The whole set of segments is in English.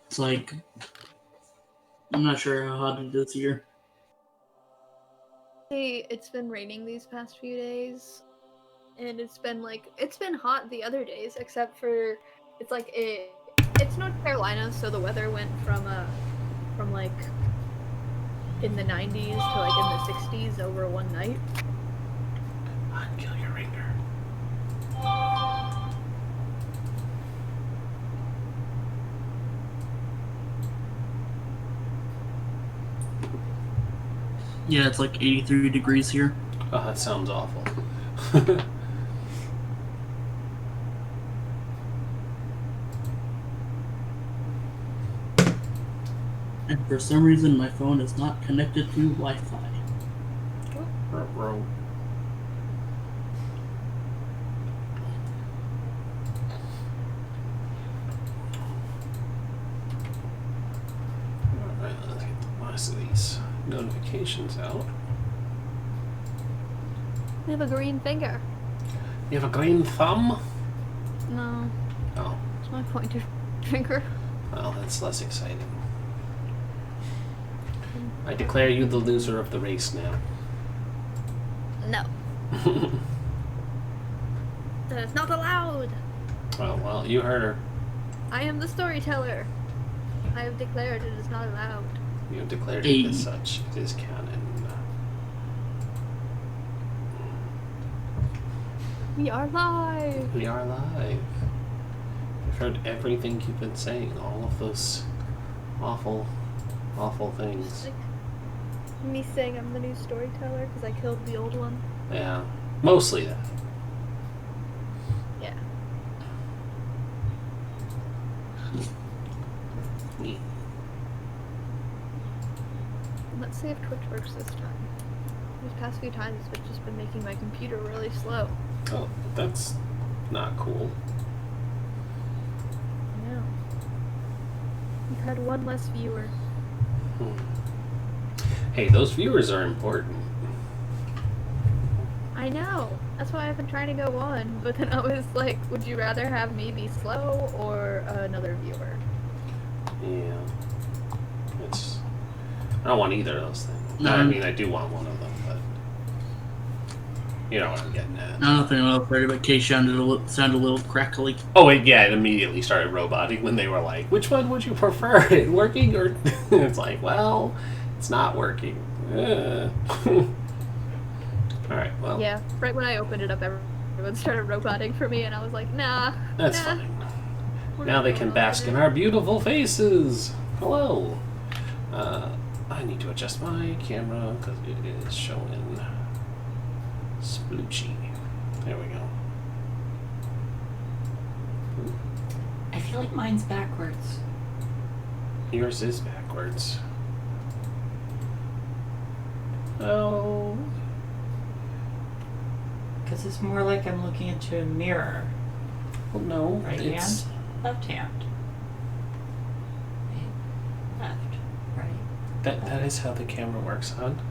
It's like, I'm not sure how hot it is this year. It's been raining these past few days, and it's been hot the other days, except for it's North Carolina, so the weather went from like in the 90s to like in the 60s over one night. Kill your ringer. Yeah, it's like 83 degrees here. Oh, that sounds awful. And for some reason, my phone is not connected to Wi-Fi. Wrong. Alright, let's get the last of these notifications out. I have a green finger. You have a green thumb? No. Oh. It's my pointer finger. Well, that's less exciting. I declare you the loser of the race now. No. That is not allowed. Oh, well, you heard her. I am the storyteller. I have declared it is not allowed. You have declared it as such. It is canon. We are live. We are live. I've heard everything you've been saying. All of those awful, awful things. Like me saying I'm the new storyteller because I killed the old one. Yeah, mostly that. Yeah. Let's see if Twitch works this time. These past few times it's just been making my computer really slow. Oh, that's not cool. I know. We've had one less viewer. Hey, those viewers are important. I know. That's why I've been trying to go on, but then I was like, would you rather have me be slow or another viewer? Yeah. I don't want either of those things. No, I mean, I do want one of them, but you know what I'm getting at. Nothing else, but Kay sounded a little crackly. Oh, wait, yeah, it immediately started roboting when they were like, which one would you prefer, it working or... It's like, well, it's not working. Alright, well... Yeah, right when I opened it up, everyone started roboting for me, and I was like, nah. That's fine. Now they can bask in our beautiful faces. Hello. I need to adjust my camera because it is showing sploochy. There we go. I feel like mine's backwards. Yours is backwards. Oh. Because it's more like I'm looking into a mirror. Well, no. Right hand, left hand. Left, right. That is how the camera works, hon.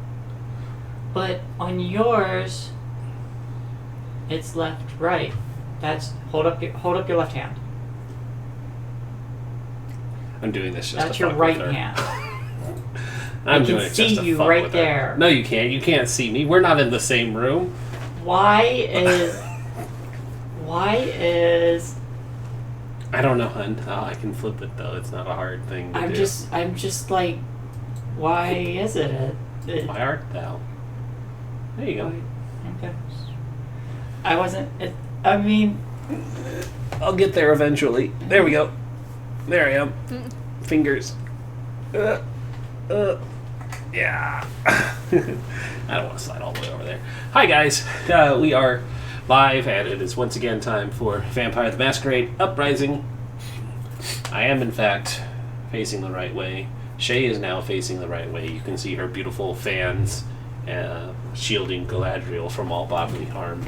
But on yours, it's left, right. That's hold up your left hand. I'm doing this just That's to your fuck right with her. hand. I'm I doing can it just see to you fuck right with her. there. No, you can't. You can't see me. We're not in the same room. Why is I don't know, hun. Oh, I can flip it though. It's not a hard thing to do. I'm just like, why is it? Why art thou? There you go. Okay. I wasn't. I mean, I'll get there eventually. There we go. There I am. Fingers. Yeah. I don't want to slide all the way over there. Hi guys. We are live, and it is once again time for Vampire the Masquerade Uprising. I am, in fact, facing the right way. Shay is now facing the right way. You can see her beautiful fans shielding Galadriel from all bodily harm.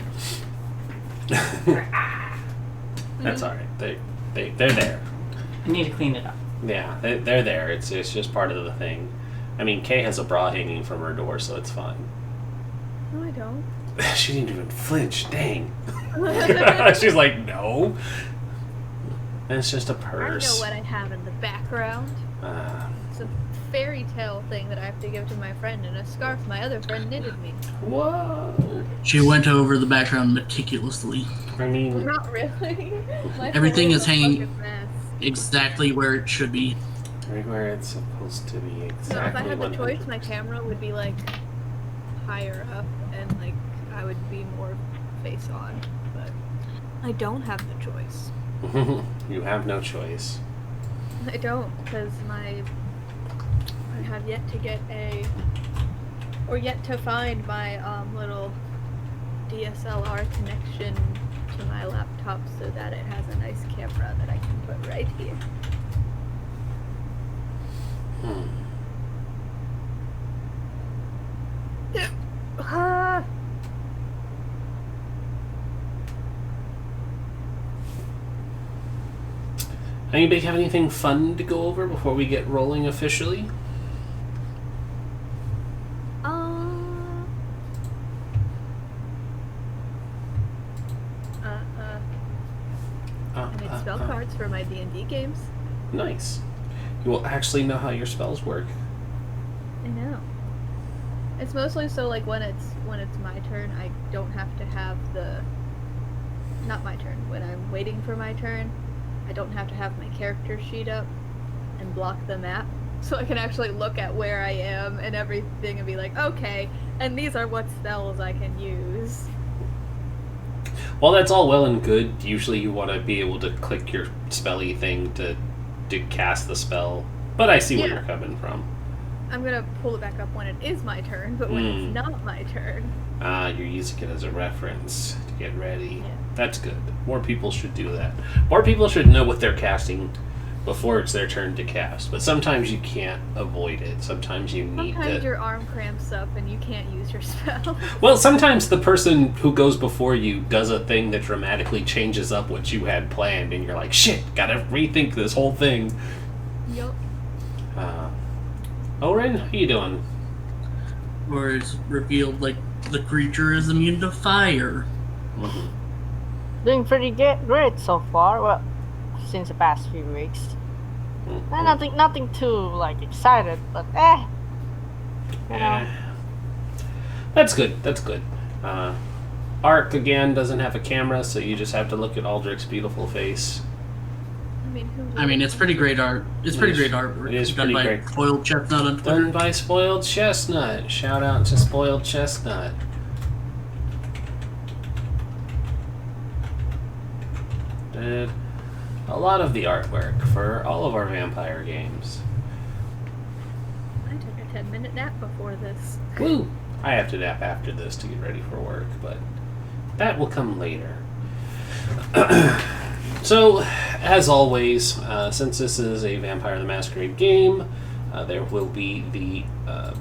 That's alright. They're there. I need to clean it up. Yeah, they're there. It's just part of the thing. I mean, Kay has a bra hanging from her door, so it's fine. No, I don't. She didn't even flinch. Dang. She's like, no. And it's just a I know purse. what I have in the background. It's a fairy tale thing that I have to give to my friend, and a scarf my other friend knitted me. Whoa. She went over the background meticulously. I mean, Not really. My Everything phone is hanging a mess. exactly where it should be. right where it's supposed to be. Exactly. So if I had the 100%. choice, my camera would be like higher up, and like I would be more face on. But I don't have the choice. You have no choice. I don't, because I have yet to get yet to find my little DSLR connection to my laptop so that it has a nice camera that I can put right here. Ah. Anybody have anything fun to go over before we get rolling officially? I made spell cards for my D&D games. Nice. You will actually know how your spells work. I know. It's mostly so like when it's my turn, I don't have to have not my turn. When I'm waiting for my turn, I don't have to have my character sheet up and block the map, so I can actually look at where I am and everything and be like, okay, and these are what spells I can use. While that's all well and good, usually you want to be able to click your spelly thing to cast the spell. But I see where you're coming from. I'm gonna pull it back up when it is my turn, but when it's not my turn. You're using it as a reference to get ready. Yeah. That's good. More people should do that. More people should know what they're casting before it's their turn to cast. But sometimes you can't avoid it. Sometimes you need Sometimes to... your arm cramps up and you can't use your spell. Well, sometimes the person who goes before you does a thing that dramatically changes up what you had planned, and you're like, shit, gotta rethink this whole thing. Yup. Oren, how you doing? Or it's revealed like the creature is immune to fire. Doing pretty great so far. Well, since the past few weeks. Nothing too like excited, but you know. That's good. That's good. Ark again doesn't have a camera, so you just have to look at Aldrich's beautiful face. I mean, It's pretty great art. It's pretty great art. It is done pretty by great. Spoiled Chestnut on Twitter. Done by Spoiled Chestnut. Shout out to Spoiled Chestnut. Did a lot of the artwork for all of our vampire games. I took a 10-minute nap before this. Woo! I have to nap after this to get ready for work, but that will come later. So, as always, since this is a Vampire the Masquerade game, there will be the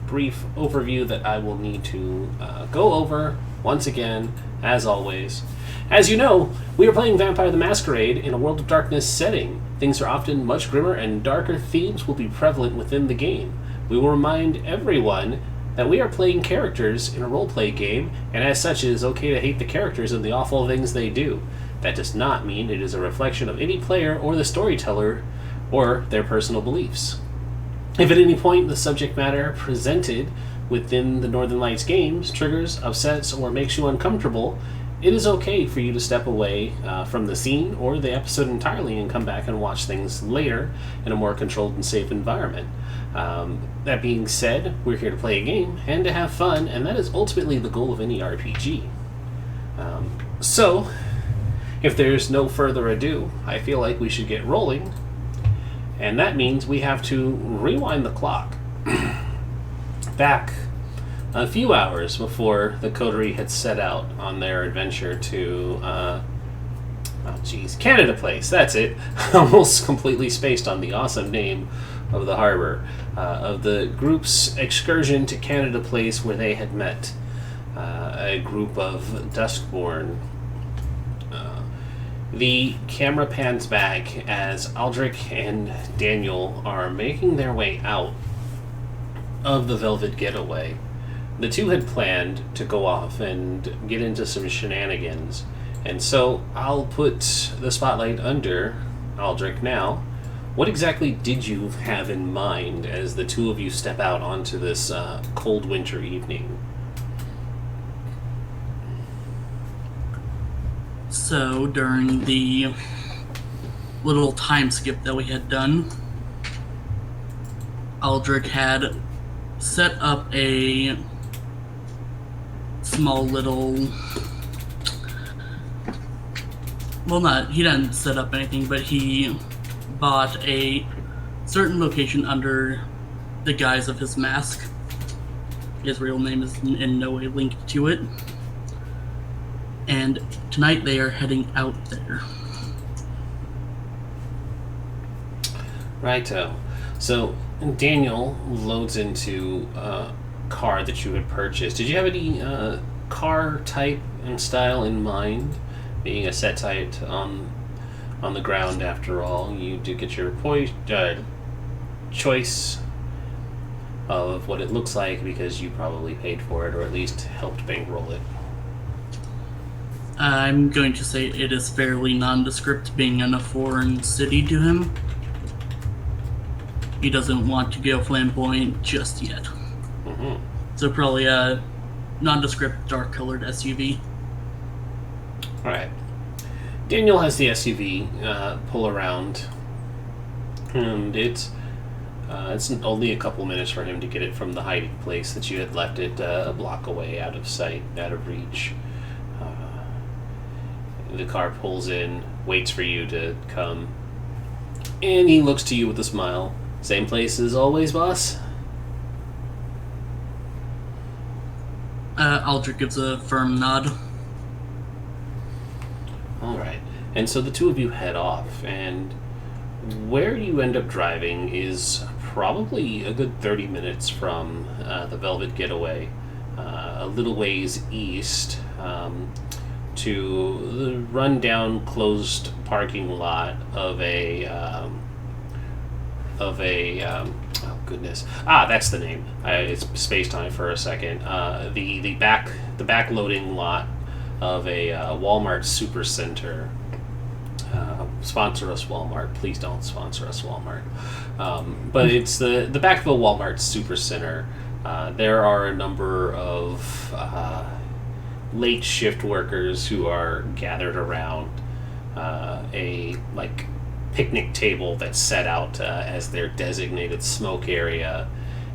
brief overview that I will need to go over once again, as always. As you know, we are playing Vampire the Masquerade in a World of Darkness setting. Things are often much grimmer, and darker themes will be prevalent within the game. We will remind everyone that we are playing characters in a roleplay game, and as such it is okay to hate the characters and the awful things they do. That does not mean it is a reflection of any player or the storyteller or their personal beliefs. If at any point the subject matter presented within the Northern Lights games triggers, upsets, or makes you uncomfortable, it is okay for you to step away from the scene or the episode entirely and come back and watch things later in a more controlled and safe environment. That being said, we're here to play a game and to have fun, and that is ultimately the goal of any RPG. So, if there's no further ado, I feel like we should get rolling, and that means we have to rewind the clock back a few hours before the coterie had set out on their adventure to, Canada Place, that's it. Almost completely spaced on the awesome name of the harbor, of the group's excursion to Canada Place, where they had met a group of Duskborn. The camera pans back as Aldrich and Daniel are making their way out of the Velvet Getaway, the two had planned to go off and get into some shenanigans. And so I'll put the spotlight under Aldrich now. What exactly did you have in mind as the two of you step out onto this cold winter evening? So, during the little time skip that we had done, Aldrich had set up a small little... Well, he didn't set up anything, but he bought a certain location under the guise of his mask. His real name is in no way linked to it. And tonight they are heading out there. Righto. So Daniel loads into a car that you had purchased. Did you have any car type and style in mind? Being a set site on the ground, after all, you do get your choice of what it looks like because you probably paid for it or at least helped bankroll it. I'm going to say it is fairly nondescript, being in a foreign city to him. He doesn't want to go flamboyant just yet. Mm-hmm. So probably a nondescript, dark-colored SUV. Alright. Daniel has the SUV pull around, and it's only a couple minutes for him to get it from the hiding place that you had left it a block away, out of sight, out of reach. The car pulls in, waits for you to come, and he looks to you with a smile. Same place as always, boss? Aldrich gives a firm nod. Alright. And so the two of you head off, and where you end up driving is probably a good 30 minutes from the Velvet Getaway, a little ways east, to the rundown, closed parking lot of a oh goodness, that's the name. It's spaced on it for a second. The back loading lot of a Walmart Supercenter. Sponsor us, Walmart. Please don't sponsor us, Walmart. But it's the back of a Walmart Supercenter. There are a number of late shift workers who are gathered around a picnic table that's set out as their designated smoke area,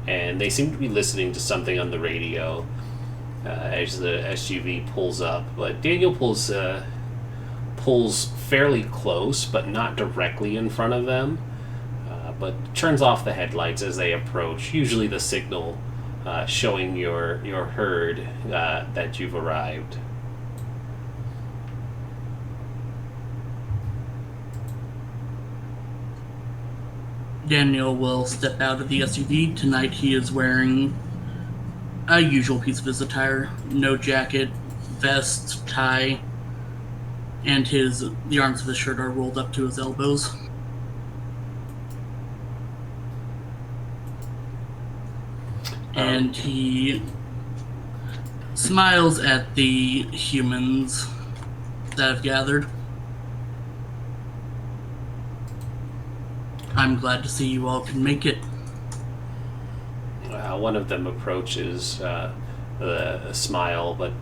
and they seem to be listening to something on the radio as the SUV pulls up. But Daniel pulls fairly close, but not directly in front of them, but turns off the headlights as they approach, usually the signal showing your herd that you've arrived. Daniel will step out of the SUV. Tonight he is wearing a usual piece of his attire. No jacket, vest, tie, and the arms of his shirt are rolled up to his elbows. And he smiles at the humans that have gathered. I'm glad to see you all can make it. One of them approaches, a smile, but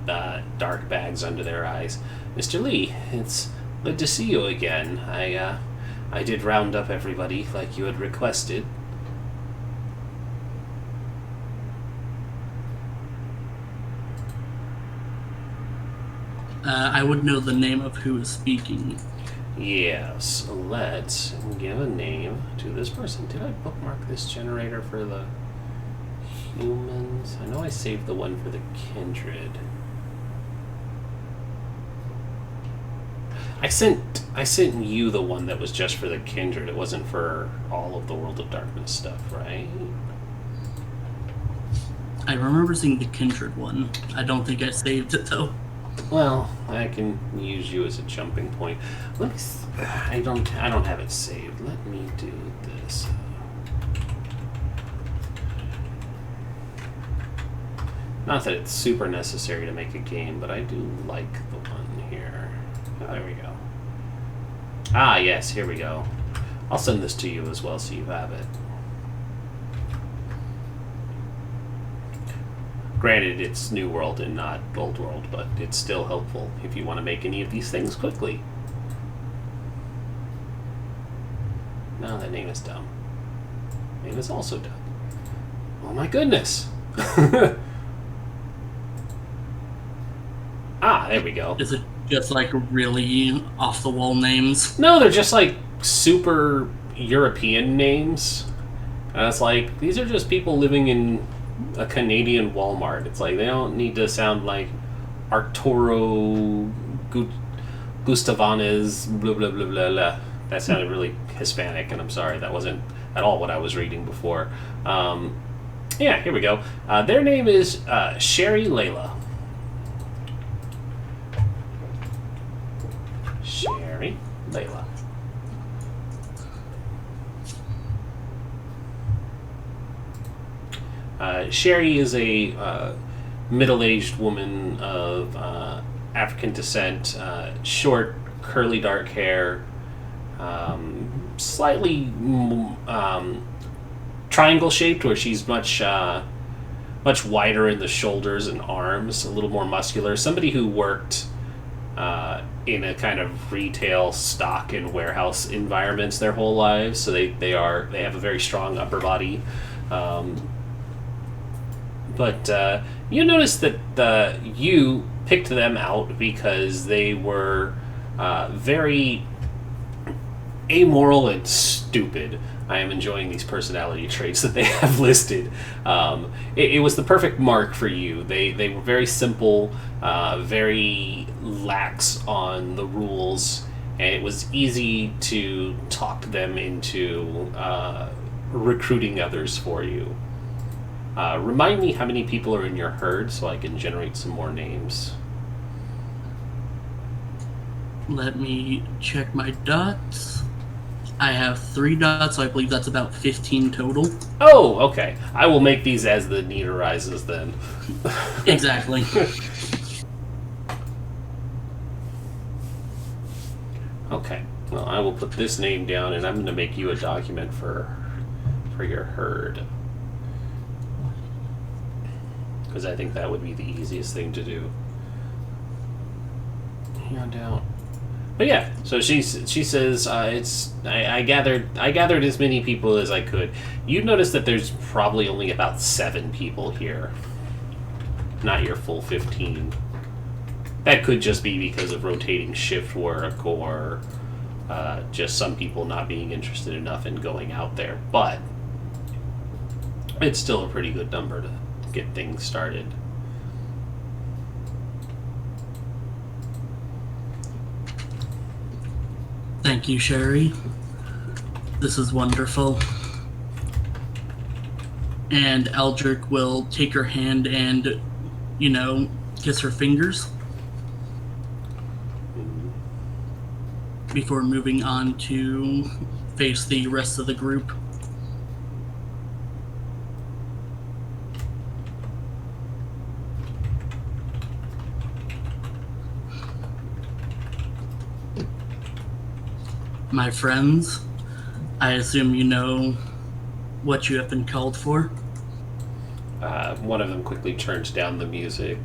dark bags under their eyes. Mr. Lee, it's good to see you again. I did round up everybody like you had requested. I would know the name of who is speaking. Yes, let's give a name to this person. Did I bookmark this generator for the humans? I know I saved the one for the kindred. I sent you the one that was just for the kindred. It wasn't for all of the World of Darkness stuff, right? I remember seeing the kindred one. I don't think I saved it though. Well, I can use you as a jumping point. Let me. I don't have it saved. Let me do this. Not that it's super necessary to make a game, but I do like the one here. Oh, there we go. Ah, yes, here we go. I'll send this to you as well so you have it. Granted, it's New World and not Old World, but it's still helpful if you want to make any of these things quickly. No, that name is dumb. Name is also dumb. Oh my goodness! Ah, there we go. Is it just like really off the wall names? No, they're just like super European names. And it's like, these are just people living in a Canadian Walmart. It's like, they don't need to sound like Arturo Gustavanes, blah, blah, blah, blah, blah. That sounded really Hispanic, and I'm sorry, that wasn't at all what I was reading before. Yeah, here we go. Their name is Sherry Layla. Sherry Layla. Sherry is a middle-aged woman of African descent, short, curly, dark hair, slightly triangle-shaped, where she's much wider in the shoulders and arms, a little more muscular. Somebody who worked in a kind of retail stock and warehouse environments their whole lives, so they have a very strong upper body. But you notice that you picked them out because they were very amoral and stupid. I am enjoying these personality traits that they have listed. It was the perfect mark for you. They were very simple, very lax on the rules, and it was easy to talk them into recruiting others for you. Remind me how many people are in your herd so I can generate some more names. Let me check my dots. I have 3 dots, so I believe that's about 15 total. Oh, okay. I will make these as the need arises then. Exactly. Okay. Well, I will put this name down, and I'm going to make you a document for your herd. Because I think that would be the easiest thing to do. Hand out. But yeah, so she says I gathered as many people as I could. You notice that there's probably only about 7 people here, not your full 15. That could just be because of rotating shift work or just some people not being interested enough in going out there. But it's still a pretty good number to get things started. Thank you, Sherry. This is wonderful. And Eldrick will take her hand and, kiss her fingers before moving on to face the rest of the group. My friends, I assume you know what you have been called for? One of them quickly turns down the music,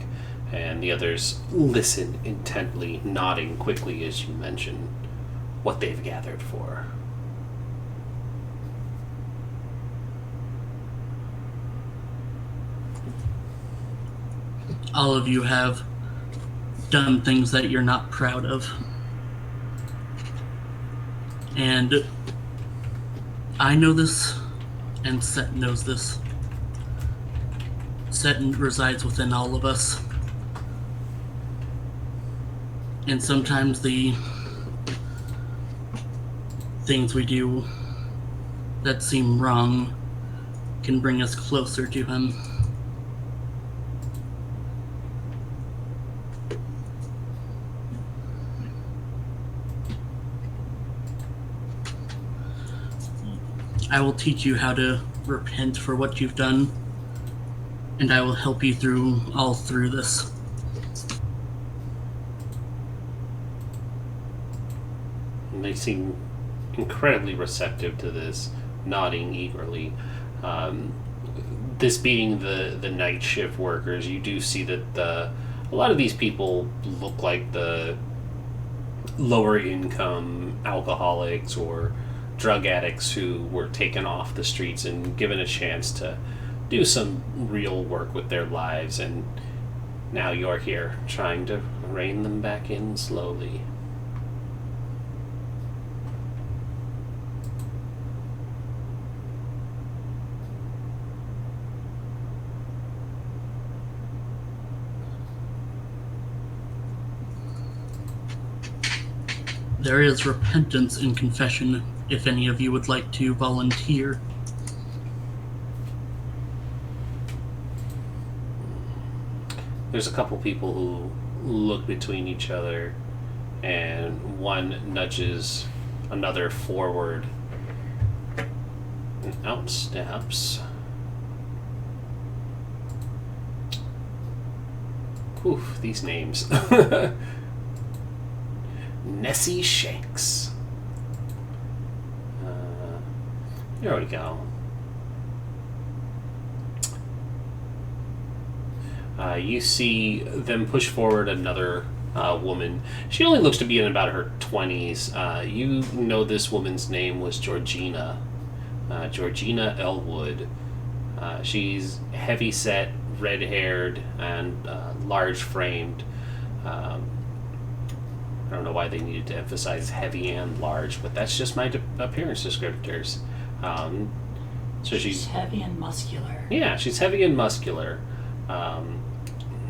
and the others listen intently, nodding quickly as you mention what they've gathered for. All of you have done things that you're not proud of. And I know this, and Set knows this. Set resides within all of us. And sometimes the things we do that seem wrong can bring us closer to him. I will teach you how to repent for what you've done and I will help you through this. And they seem incredibly receptive to this, nodding eagerly. This being the night shift workers, you do see that a lot of these people look like the lower income alcoholics or drug addicts who were taken off the streets and given a chance to do some real work with their lives, and now you're here trying to rein them back in slowly. There is repentance in confession, if any of you would like to volunteer. There's a couple people who look between each other, and one nudges another forward, and out steps. Oof, these names. Nessie Shanks. Here we go. You see them push forward another woman. She only looks to be in about her 20s. You know this woman's name was Georgina. Georgina Elwood. She's heavy-set, red-haired, and large-framed. I don't know why they needed to emphasize heavy and large, but that's just my appearance descriptors. So she's heavy and muscular. Yeah, she's heavy and muscular.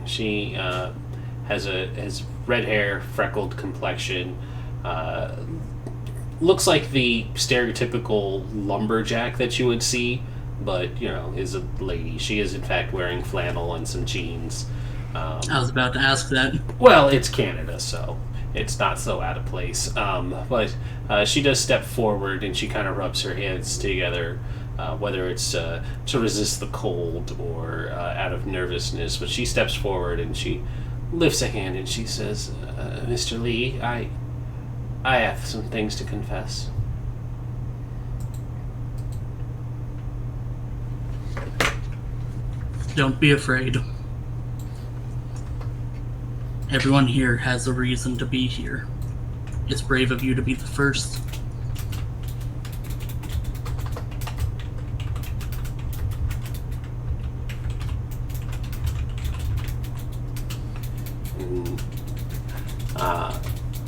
She has red hair, freckled complexion. Looks like the stereotypical lumberjack that you would see, but is a lady. She is in fact wearing flannel and some jeans. I was about to ask that. Well, it's Canada, so it's not so out of place. But she does step forward and she kind of rubs her hands together, whether it's to resist the cold or out of nervousness. But she steps forward and she lifts a hand and she says, Mr. Lee, I have some things to confess. Don't be afraid. Everyone here has a reason to be here. It's brave of you to be the first.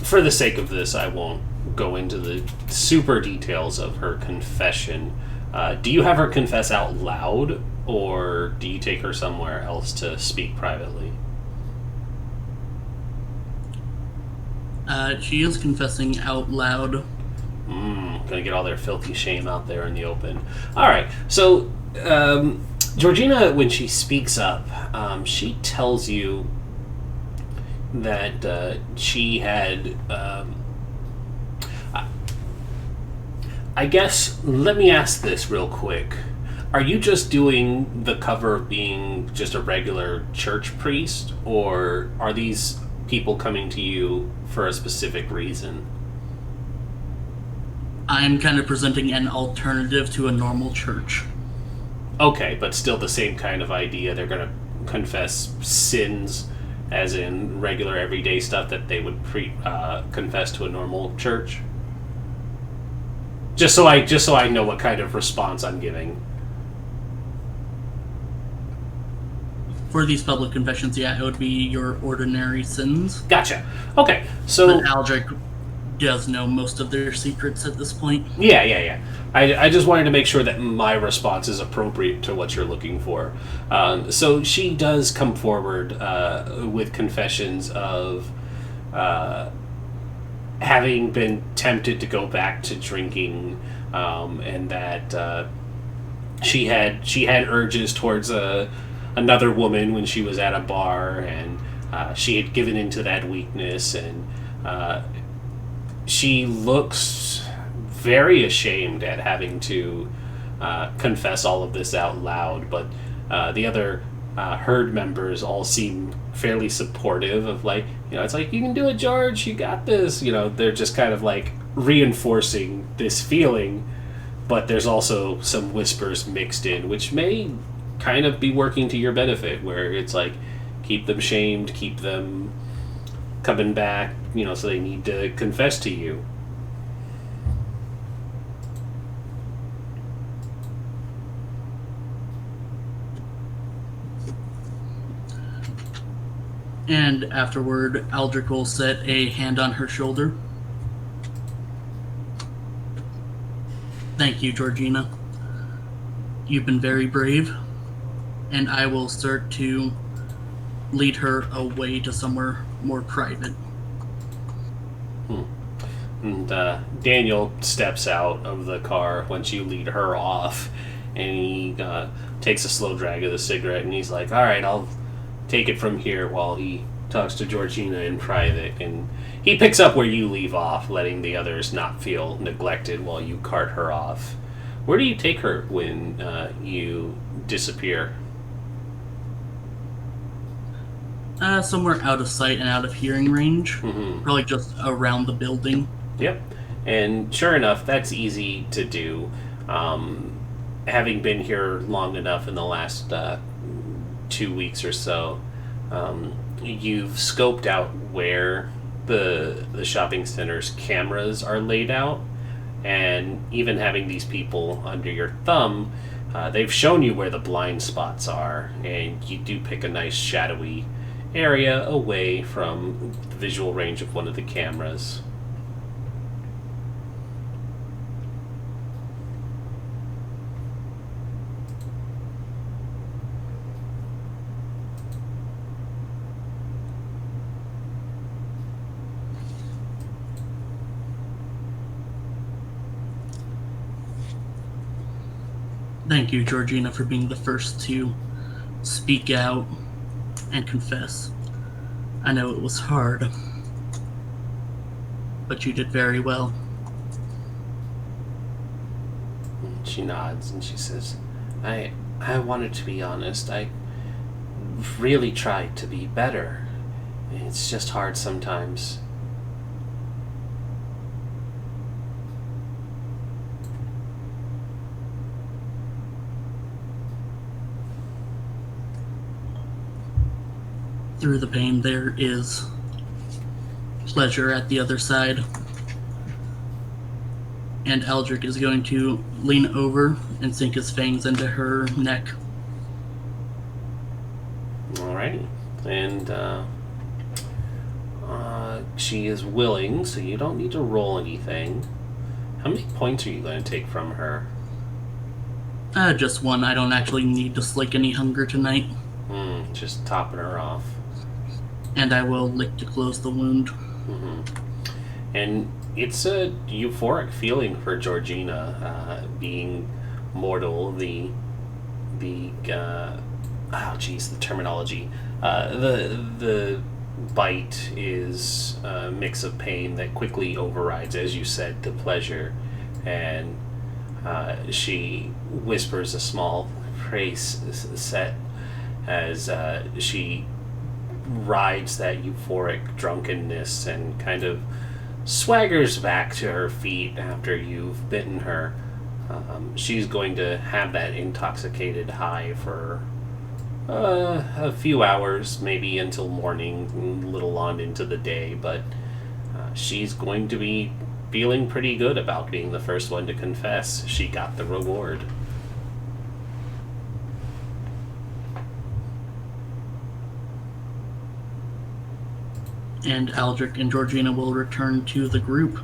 For the sake of this, I won't go into the super details of her confession. Do you have her confess out loud, or do you take her somewhere else to speak privately? She is confessing out loud. Gonna get all their filthy shame out there in the open. Alright, so Georgina, when she speaks up, she tells you that she had... I guess, let me ask this real quick. Are you just doing the cover of being just a regular church priest, or are these people coming to you for a specific reason? I'm kind of presenting an alternative to a normal church. Okay, but still the same kind of idea. They're going to confess sins, as in regular everyday stuff that they would confess to a normal church. Just so I know what kind of response I'm giving. For these public confessions, yeah, it would be your ordinary sins. Gotcha. Okay, so... But Aldrich does know most of their secrets at this point. Yeah. I just wanted to make sure that my response is appropriate to what you're looking for. So she does come forward with confessions of having been tempted to go back to drinking, and that she had urges towards another woman when she was at a bar, and she had given into that weakness, and she looks very ashamed at having to confess all of this out loud, but the other herd members all seem fairly supportive of, like, it's like, you can do it, George, you got this. They're just kind of like reinforcing this feeling, but there's also some whispers mixed in, which may kind of be working to your benefit, where it's like, keep them shamed, keep them coming back, so they need to confess to you. And afterward, Aldrich will set a hand on her shoulder. Thank you, Georgina. You've been very brave, and I will start to lead her away to somewhere more private. And Daniel steps out of the car once you lead her off, and he takes a slow drag of the cigarette, and he's like, all right, I'll take it from here, while he talks to Georgina in private. And he picks up where you leave off, letting the others not feel neglected while you cart her off. Where do you take her when you disappear? Somewhere out of sight and out of hearing range. Mm-hmm. Probably just around the building. Yep. And sure enough, that's easy to do. Having been here long enough in the last 2 weeks or so, you've scoped out where the shopping center's cameras are laid out, and even having these people under your thumb, they've shown you where the blind spots are, and you do pick a nice shadowy area away from the visual range of one of the cameras. Thank you, Georgina, for being the first to speak out and confess. I know it was hard, but you did very well. She nods and she says, I wanted to be honest. I really tried to be better. It's just hard sometimes. Through the pain, there is pleasure at the other side. And Aldrich is going to lean over and sink his fangs into her neck. Alrighty. And she is willing, so you don't need to roll anything. How many points are you going to take from her? Just one. I don't actually need to slake any hunger tonight. Just topping her off. And I will lick to close the wound. Mm-hmm. And it's a euphoric feeling for Georgina, being mortal. The terminology. The bite is a mix of pain that quickly overrides, as you said, to pleasure, and she whispers a small phrase set as she rides that euphoric drunkenness and kind of swaggers back to her feet after you've bitten her. She's going to have that intoxicated high for a few hours, maybe until morning, a little on into the day, but she's going to be feeling pretty good about being the first one to confess. She got the reward. And Aldrich and Georgina will return to the group.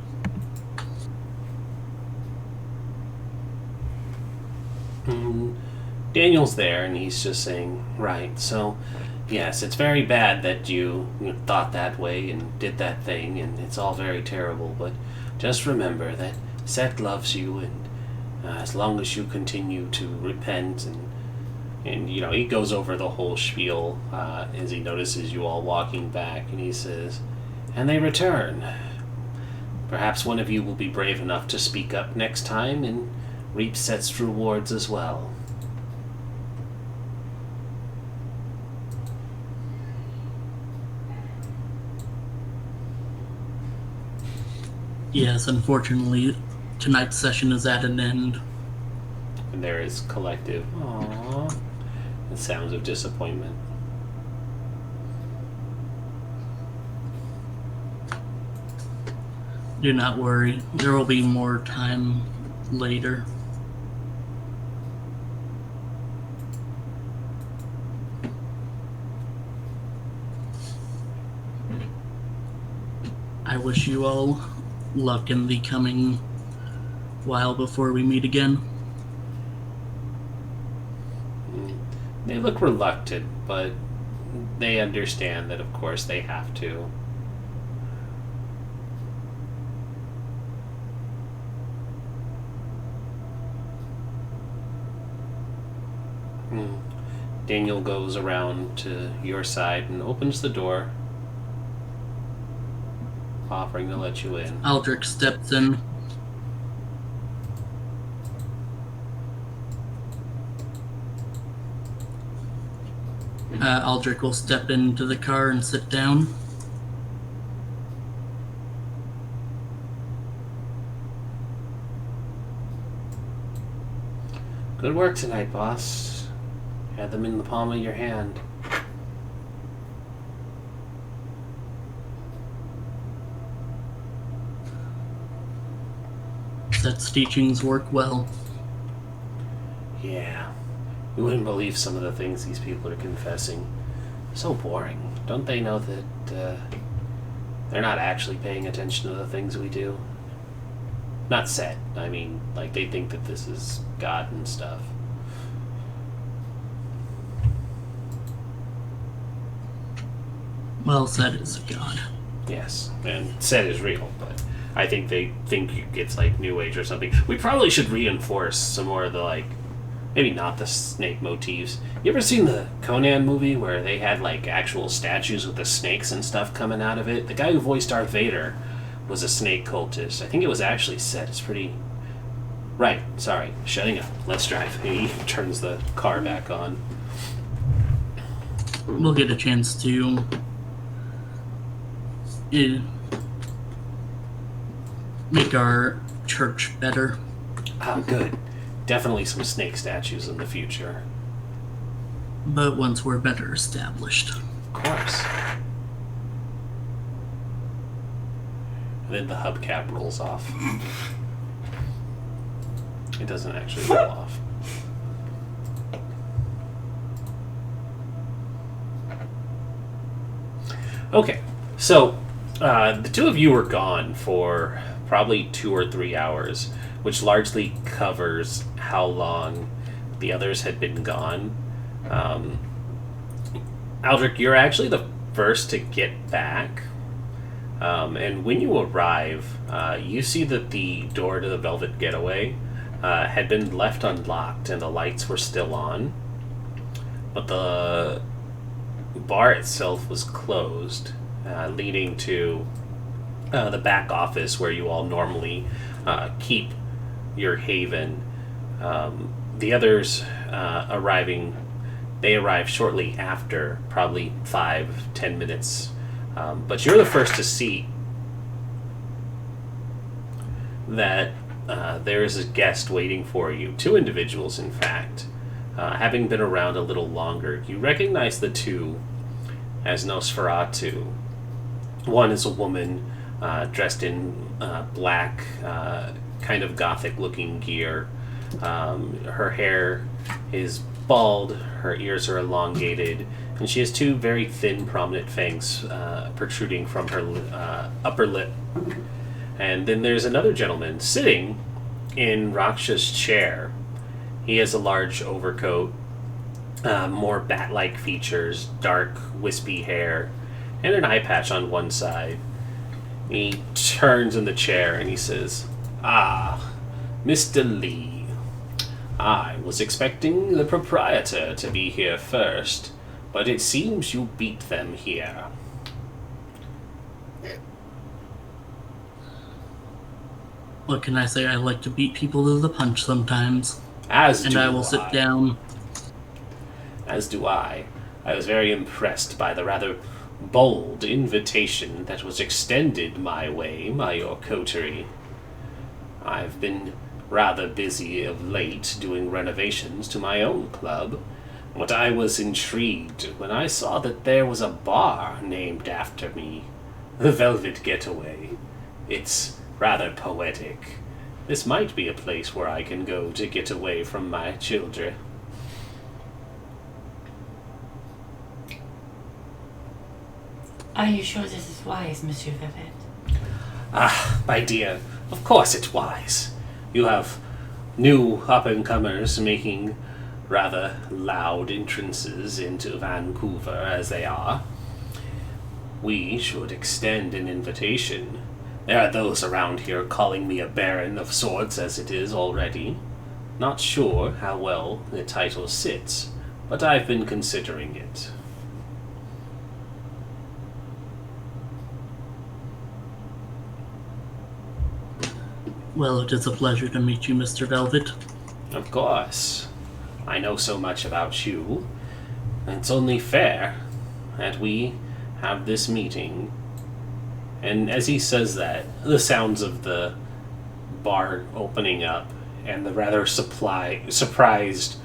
Daniel's there, and he's just saying, right, so, yes, it's very bad that you thought that way and did that thing, and it's all very terrible, but just remember that Seth loves you, and as long as you continue to repent, and he goes over the whole spiel as he notices you all walking back, and he says, and they return. Perhaps one of you will be brave enough to speak up next time and reap Seth's rewards as well. Yes, unfortunately, tonight's session is at an end. And there is collective aww and sounds of disappointment. Do not worry, there will be more time later. I wish you all luck in the coming while before we meet again. They look reluctant, but they understand that, of course, they have to. Daniel goes around to your side and opens the door, offering to let you in. Aldrich steps in. Aldrich will step into the car and sit down. Good work tonight, boss. Had them in the palm of your hand. Set's teachings work well. Yeah. You wouldn't believe some of the things these people are confessing. So boring. Don't they know that they're not actually paying attention to the things we do? Not Set. I mean, like, they think that this is God and stuff. Well, Set is a god. Yes, and Set is real, but I think they think it's like New Age or something. We probably should reinforce some more of the, like, maybe not the snake motifs. You ever seen the Conan movie where they had, like, actual statues with the snakes and stuff coming out of it? The guy who voiced Darth Vader was a snake cultist. I think it was actually Set. It's pretty... Right, sorry, shutting up. Let's drive. He turns the car back on. We'll get a chance to make our church better. Oh, good. Definitely some snake statues in the future. But once we're better established. Of course. And then the hubcap rolls off. It doesn't actually roll off. Okay, so the two of you were gone for probably 2 or 3 hours, which largely covers how long the others had been gone. Aldrich, you're actually the first to get back. And when you arrive, you see that the door to the Velvet Getaway had been left unlocked and the lights were still on. But the bar itself was closed, leading to the back office where you all normally keep your haven. The others they arrive shortly after, probably 5-10 minutes. But you're the first to see that there is a guest waiting for you. 2 individuals, in fact. Having been around a little longer, you recognize the two as Nosferatu. One is a woman dressed in black, kind of gothic-looking gear. Her hair is bald, her ears are elongated, and she has 2 very thin, prominent fangs protruding from her upper lip. And then there's another gentleman sitting in Raksha's chair. He has a large overcoat, more bat-like features, dark, wispy hair, and an eye patch on one side. He turns in the chair and he says, "Ah, Mr. Lee. I was expecting the proprietor to be here first, but it seems you beat them here." What can I say? I like to beat people to the punch sometimes. As and do I will sit down. As do I. I was very impressed by the rather bold invitation that was extended my way by your coterie. I've been rather busy of late doing renovations to my own club, but I was intrigued when I saw that there was a bar named after me, the Velvet Getaway. It's rather poetic. This might be a place where I can go to get away from my children. Are you sure this is wise, Monsieur Velvet? Ah, my dear, of course it's wise. You have new up-and-comers making rather loud entrances into Vancouver as they are. We should extend an invitation. There are those around here calling me a baron of sorts as it is already. Not sure how well the title sits, but I've been considering it. Well, it is a pleasure to meet you, Mr. Velvet. Of course. I know so much about you. It's only fair that we have this meeting. And as he says that, the sounds of the bar opening up and the rather surprised,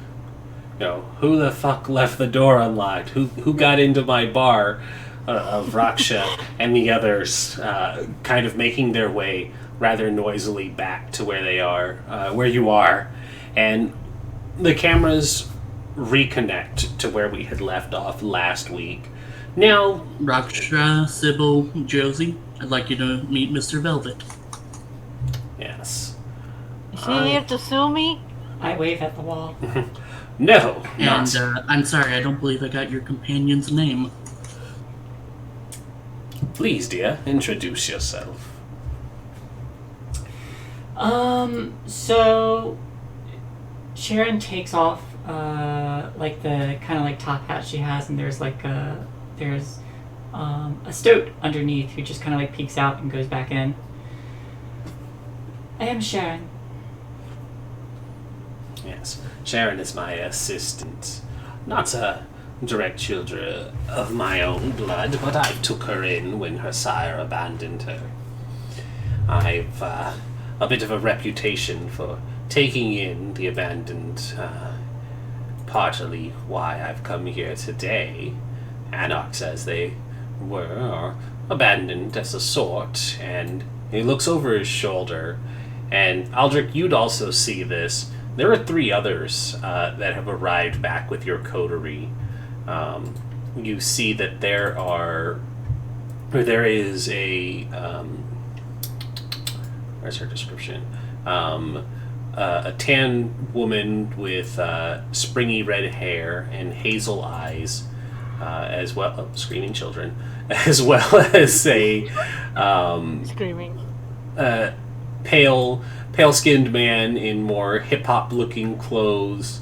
who the fuck left the door unlocked? Who got into my bar of Raksha and the others kind of making their way rather noisily back to where they are, where you are. And the cameras reconnect to where we had left off last week. Now, Raksha, Sybil, Josie, I'd like you to meet Mr. Velvet. yes. Is he here to sue me? I wave at the wall. No, And not. I'm sorry, I don't believe I got your companion's name. Please, dear, introduce yourself. So Sharon takes off, like the kind of like top hat she has, and there's a stoat underneath who just kind of like peeks out and goes back in. I am Sharon. Yes, Sharon is my assistant. Not a direct children of my own blood, but I took her in when her sire abandoned her. I've a bit of a reputation for taking in the abandoned, partly why I've come here today. Anarchs as they were, or abandoned as a sort, and he looks over his shoulder, and Aldrich, you'd also see this. There are 3 others that have arrived back with your coterie. You see that there is a, where's her description? A tan woman with springy red hair and hazel eyes, as well, screaming children, as well as a Screaming. pale-skinned man in more hip-hop looking clothes,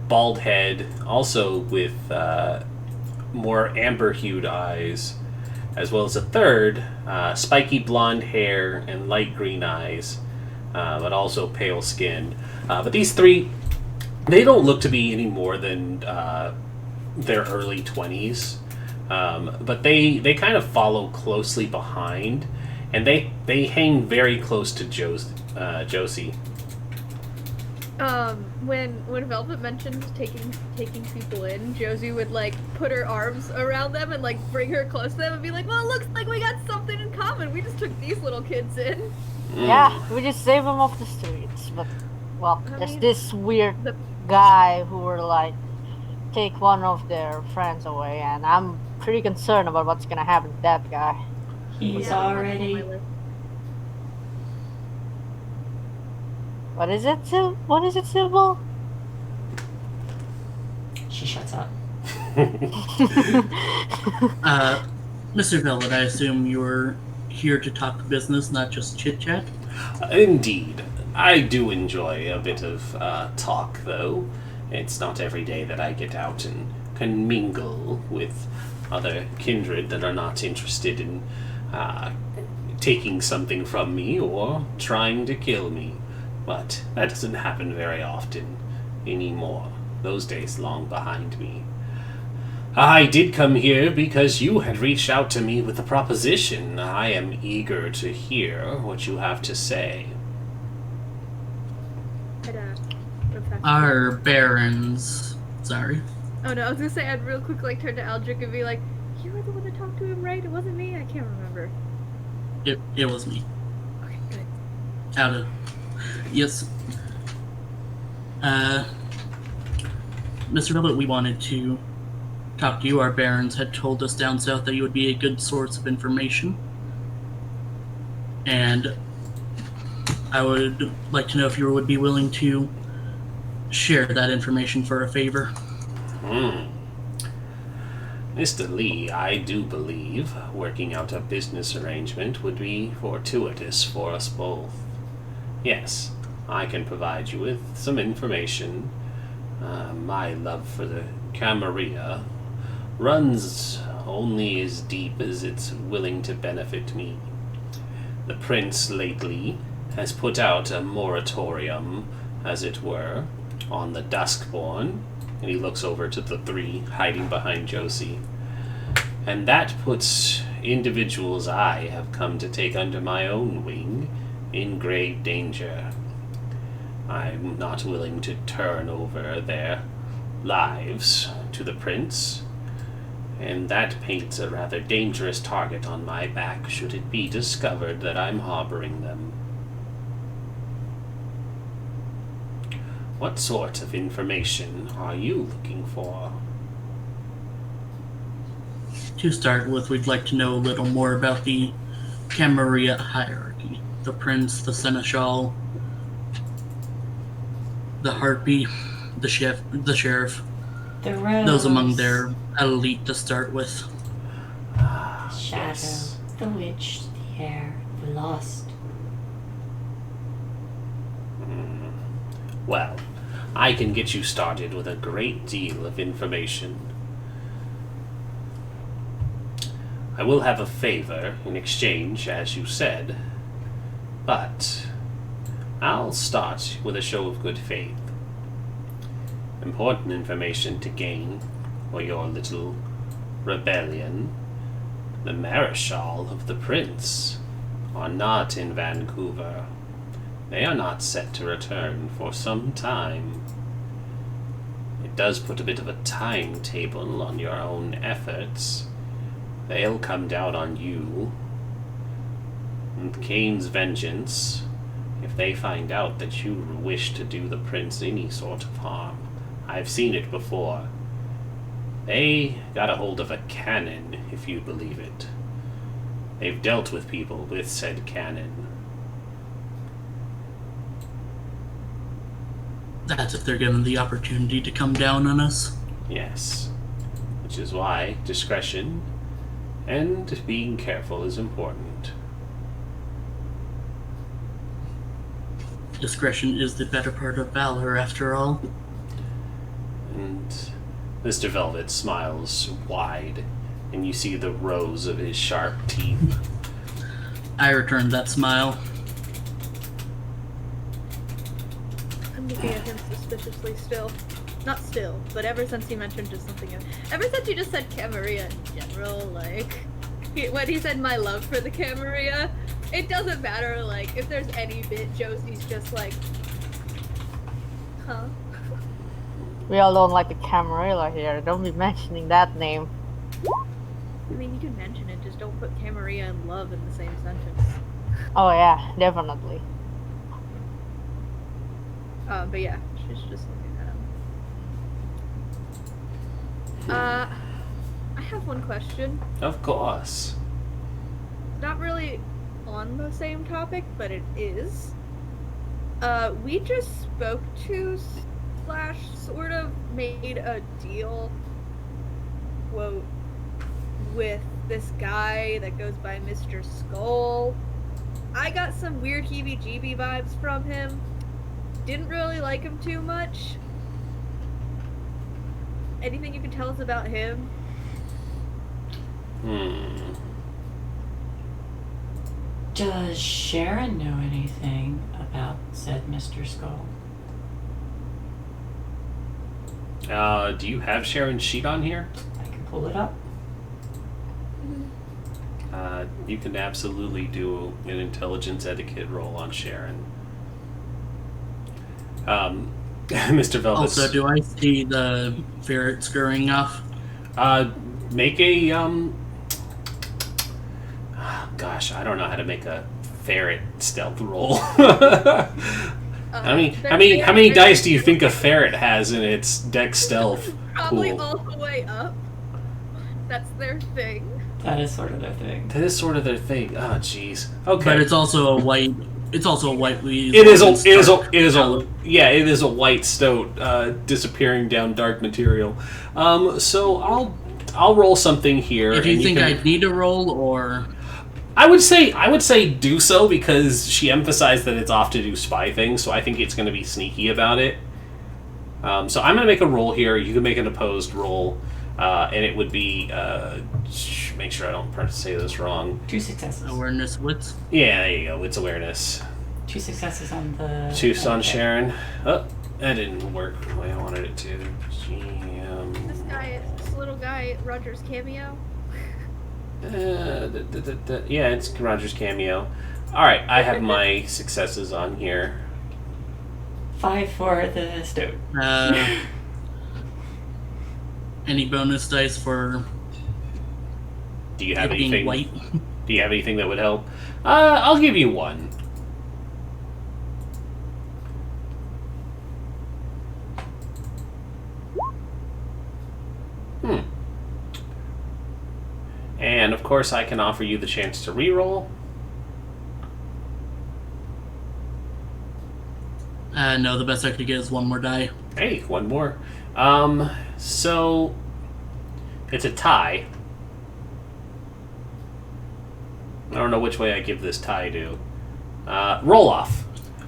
bald head, also with more amber-hued eyes, as well as a third, spiky blonde hair and light green eyes, but also pale-skinned. But these 3, they don't look to be any more than their early 20s, but they kind of follow closely behind, and they hang very close to Josie. When Velvet mentioned taking people in, Josie would like put her arms around them and like bring her close to them and be like, "Well, it looks like we got something in common. We just took these little kids in." Yeah, we just save them off the streets. But, well, I there's mean, this weird the- guy who were like, take one of their friends away, and I'm pretty concerned about what's gonna happen to that guy. He's Yeah, already. What is it, Sybil? She shuts up. Mr. Velvet, I assume you're here to talk business, not just chit-chat? Indeed. I do enjoy a bit of talk, though. It's not every day that I get out and can mingle with other kindred that are not interested in taking something from me or trying to kill me. But that doesn't happen very often anymore. Those days long behind me. I did come here because you had reached out to me with a proposition. I am eager to hear what you have to say. Our barons. Sorry. Oh no, I was gonna say I'd real quick turn to Aldrich and be like, "You were the one that talked to him, right? It wasn't me. I can't remember." It was me. Okay, good. Out of yes. Mr. Velvet, we wanted to talk to you. Our barons had told us down south that you would be a good source of information, and I would like to know if you would be willing to share that information for a favor. Mr. Lee, I do believe working out a business arrangement would be fortuitous for us both. Yes, I can provide you with some information. My love for the Camerilla runs only as deep as it's willing to benefit me. The prince lately has put out a moratorium, as it were, on the Duskborn, and he looks over to the three hiding behind Josie. And that puts individuals I have come to take under my own wing in grave danger. I'm not willing to turn over their lives to the prince, and that paints a rather dangerous target on my back should it be discovered that I'm harboring them. What sort of information are you looking for? To start with, we'd like to know a little more about the Camerilla hierarchy. The prince, the seneschal, the harpy, the sheriff. The rose. Those among their elite to start with. Shadow, Yes. the witch, the air, the lost. Well, I can get you started with a great deal of information. I will have a favor in exchange, as you said, but I'll start with a show of good faith. Important information to gain for your little rebellion. The Mareschal of the Prince are not in Vancouver. They are not set to return for some time. It does put a bit of a timetable on your own efforts. They'll come down on you. And Cain's vengeance, if they find out that you wish to do the prince any sort of harm. I've seen it before. They got a hold of a cannon, if you believe it. They've dealt with people with said cannon. That's if they're given the opportunity to come down on us. Yes. Which is why discretion and being careful is important. Discretion is the better part of valor, after all. And Mr. Velvet smiles wide, and you see the rows of his sharp teeth. I returned that smile. I'm looking at him suspiciously still. Not still, but ever since he mentioned just something else. Ever since you just said Camerilla in general, when he said my love for the Camerilla, it doesn't matter, if there's any bit, Josie's just like, huh? We all don't like the Camerilla here. Don't be mentioning that name. I mean, you can mention it, just don't put Camerilla and love in the same sentence. Oh yeah, definitely. But yeah, she's just looking at him. I have one question. Of course. Not really on the same topic, but it is. We just spoke to / sort of made a deal, quote, with this guy that goes by Mr. Skull. I got some weird heebie-jeebie vibes from him. Didn't really like him too much. Anything you can tell us about him? Does Sharon know anything about said Mr. Skull? Do you have Sharon's sheet on here? I can pull it up. You can absolutely do an intelligence etiquette roll on Sharon. Mr. Velvet. Also, do I see the ferret scurrying off? Make a gosh, I don't know how to make a ferret stealth roll. How many dice do you think a ferret has in its dex stealth Probably pool? all the way up. That's their thing. That is sort of their thing. That is sort of their thing. Oh, jeez. Okay. But it's also a white. It's also a white weasel. It is a white stoat disappearing down dark material. So I'll roll something here. If you and think can, I'd need a roll, or I would say do so, because she emphasized that it's off to do spy things. So I think it's going to be sneaky about it. So I'm going to make a roll here. You can make an opposed roll, and it would be make sure I don't say this wrong. 2 successes. awareness wits. Yeah, there you go. Wits awareness. 2 successes on the... 2 on okay. Sharon. Oh, that didn't work the way I wanted it to. This little guy, Roger's cameo. Yeah, it's Roger's cameo. Alright, I have my successes on here. 5 for the stoat. Any bonus dice for Do you have it being anything? white? Do you have anything that would help? I'll give you 1. And of course, I can offer you the chance to reroll. No, the best I could get is 1 more die. Hey, 1 more. So it's a tie. I don't know which way I give this tie to. Roll off.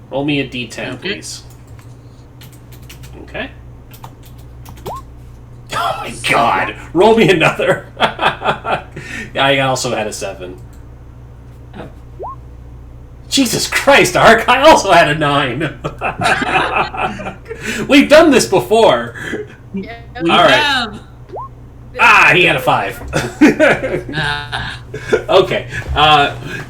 Roll me a d10, Okay. please. Okay. Oh my god! Roll me another! I also had a 7. Oh. Jesus Christ, Ark! I also had a 9! We've done this before! Yeah. We All right. have. Ah, he had a 5. Ah, Okay.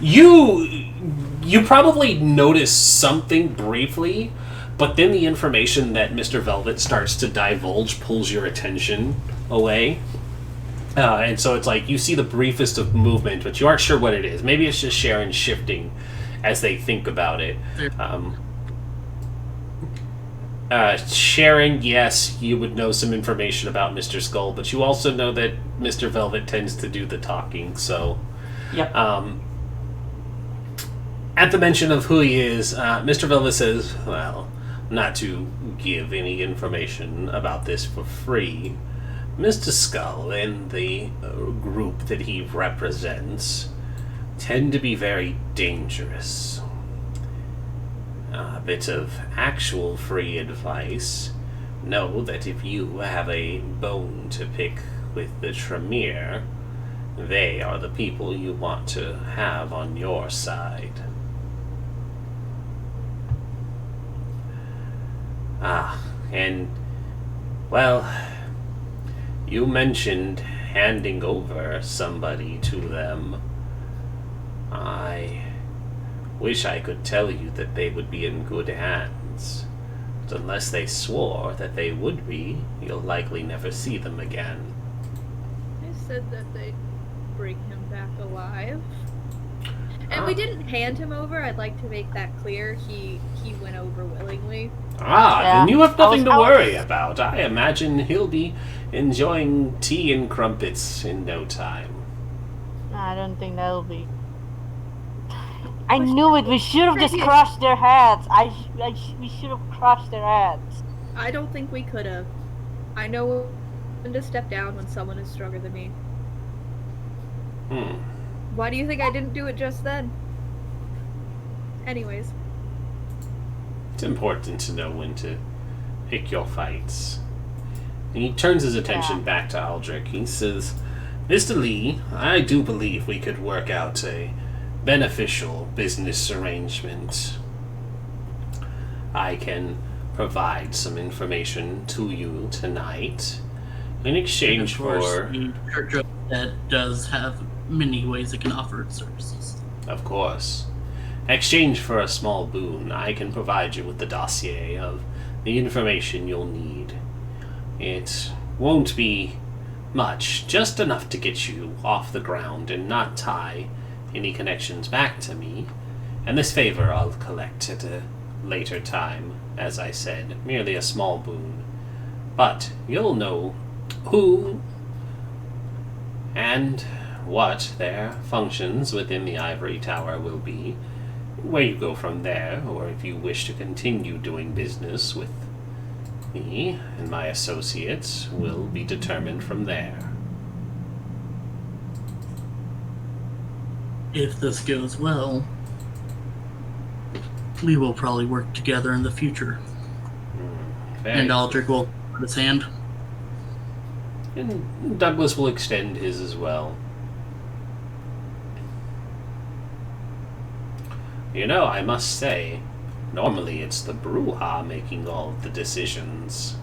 You probably notice something briefly, but then the information that Mr. Velvet starts to divulge pulls your attention away. And so it's like you see the briefest of movement, but you aren't sure what it is. Maybe it's just Sharon shifting as they think about it. Sharon, yes, you would know some information about Mr. Skull, but you also know that Mr. Velvet tends to do the talking, so... Yep. At the mention of who he is, Mr. Velvet says, well, not to give any information about this for free, Mr. Skull and the group that he represents tend to be very dangerous. A bit of actual free advice. Know that if you have a bone to pick with the Tremere, they are the people you want to have on your side. And, well, you mentioned handing over somebody to them. I wish I could tell you that they would be in good hands. But unless they swore that they would be, you'll likely never see them again. I said that they'd bring him back alive. And we didn't hand him over. I'd like to make that clear. He went over willingly. Then you have nothing to I was- worry about. I imagine he'll be enjoying tea and crumpets in no time. I don't think that'll be. I knew it. We should have just crushed their heads. We should have crushed their heads. I don't think we could have. I know when to step down when someone is stronger than me. Why do you think I didn't do it just then? Anyways. It's important to know when to pick your fights. And he turns his attention back to Aldrich. He says, Mr. Lee, I do believe we could work out a beneficial business arrangement. I can provide some information to you tonight. In exchange Of course, for... the church that does have many ways it can offer its services. Of course. In exchange for a small boon, I can provide you with the dossier of the information you'll need. It won't be much, just enough to get you off the ground and not tie any connections back to me. And this favor I'll collect at a later time, as I said, merely a small boon. But you'll know who and what their functions within the Ivory Tower will be, where you go from there, or if you wish to continue doing business with me and my associates will be determined from there. If this goes well, we will probably work together in the future. And Aldrich will put his hand. And Douglas will extend his as well. You know, I must say, normally it's the Bruja making all of the decisions.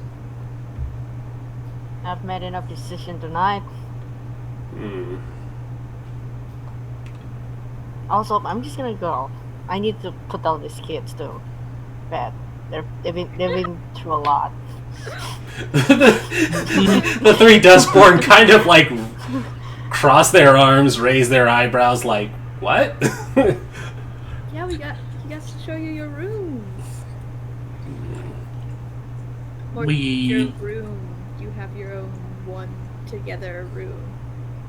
I've made enough decision tonight. Also, I'm just gonna go. I need to put down these kids to bed. They've been through a lot. The three Dustborn kind of like cross their arms, raise their eyebrows like, what? Yeah, we got to show you your rooms. Or your room. You have your own one together room.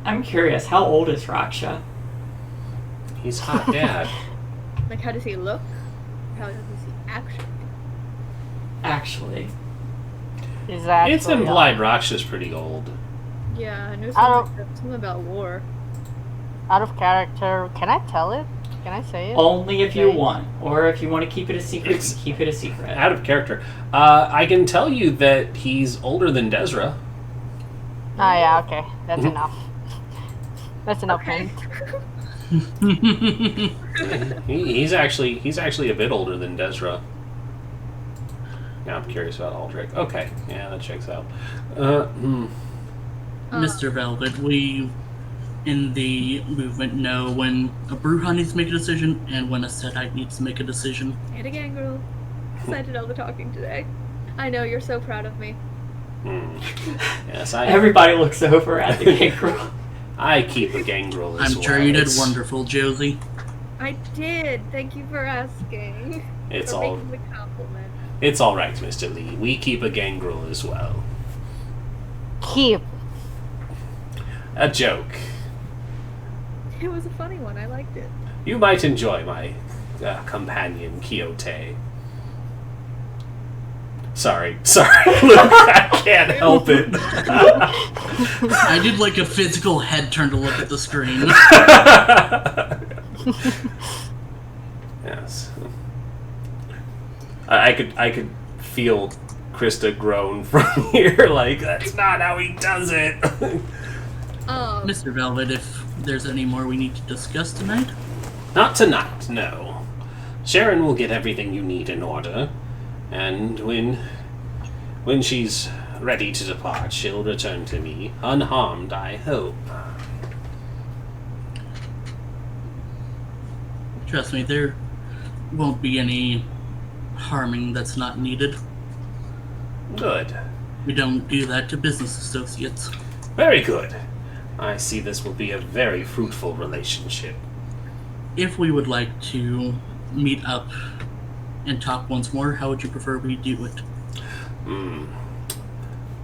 I'm curious, how old is Raksha? He's hot dad. Like, how does he look? How does he actually? Actually. It's implied Raksha's pretty old. Yeah, I know something about war. Out of character, can I tell it? Can I say it? Only if you want, or if you want to keep it a secret, keep it a secret. Out of character. I can tell you that he's older than Desra. Oh yeah, okay. That's enough. That's enough hint. He's actually a bit older than Desra. Yeah, I'm curious about Aldrich. Okay, yeah, that checks out. Mr. Velvet, we in the movement know when a Bruja needs to make a decision and when a Setite needs to make a decision. And a gangrel. I did all the talking today. I know, you're so proud of me. Yes, Everybody looks over at the gangrel. I keep a gangrel as I'm well. sure you did wonderful, Josie. I did. Thank you for asking. It's for all. making the compliment. It's all right, Mr. Lee. We keep a gangrel as well. Keep. A joke. It was a funny one. I liked it. You might enjoy my companion, Quixote. Sorry, I can't help it. I did like a physical head turn to look at the screen. Yes. I could feel Krista groan from here, like, that's not how he does it. Mr. Velvet, if there's any more we need to discuss tonight? Not tonight, no. Sharon will get everything you need in order, and when she's ready to depart, she'll return to me, unharmed, I hope. Trust me, there won't be any harming that's not needed. Good. We don't do that to business associates. Very good. I see this will be a very fruitful relationship. If we would like to meet up and talk once more, how would you prefer we do it?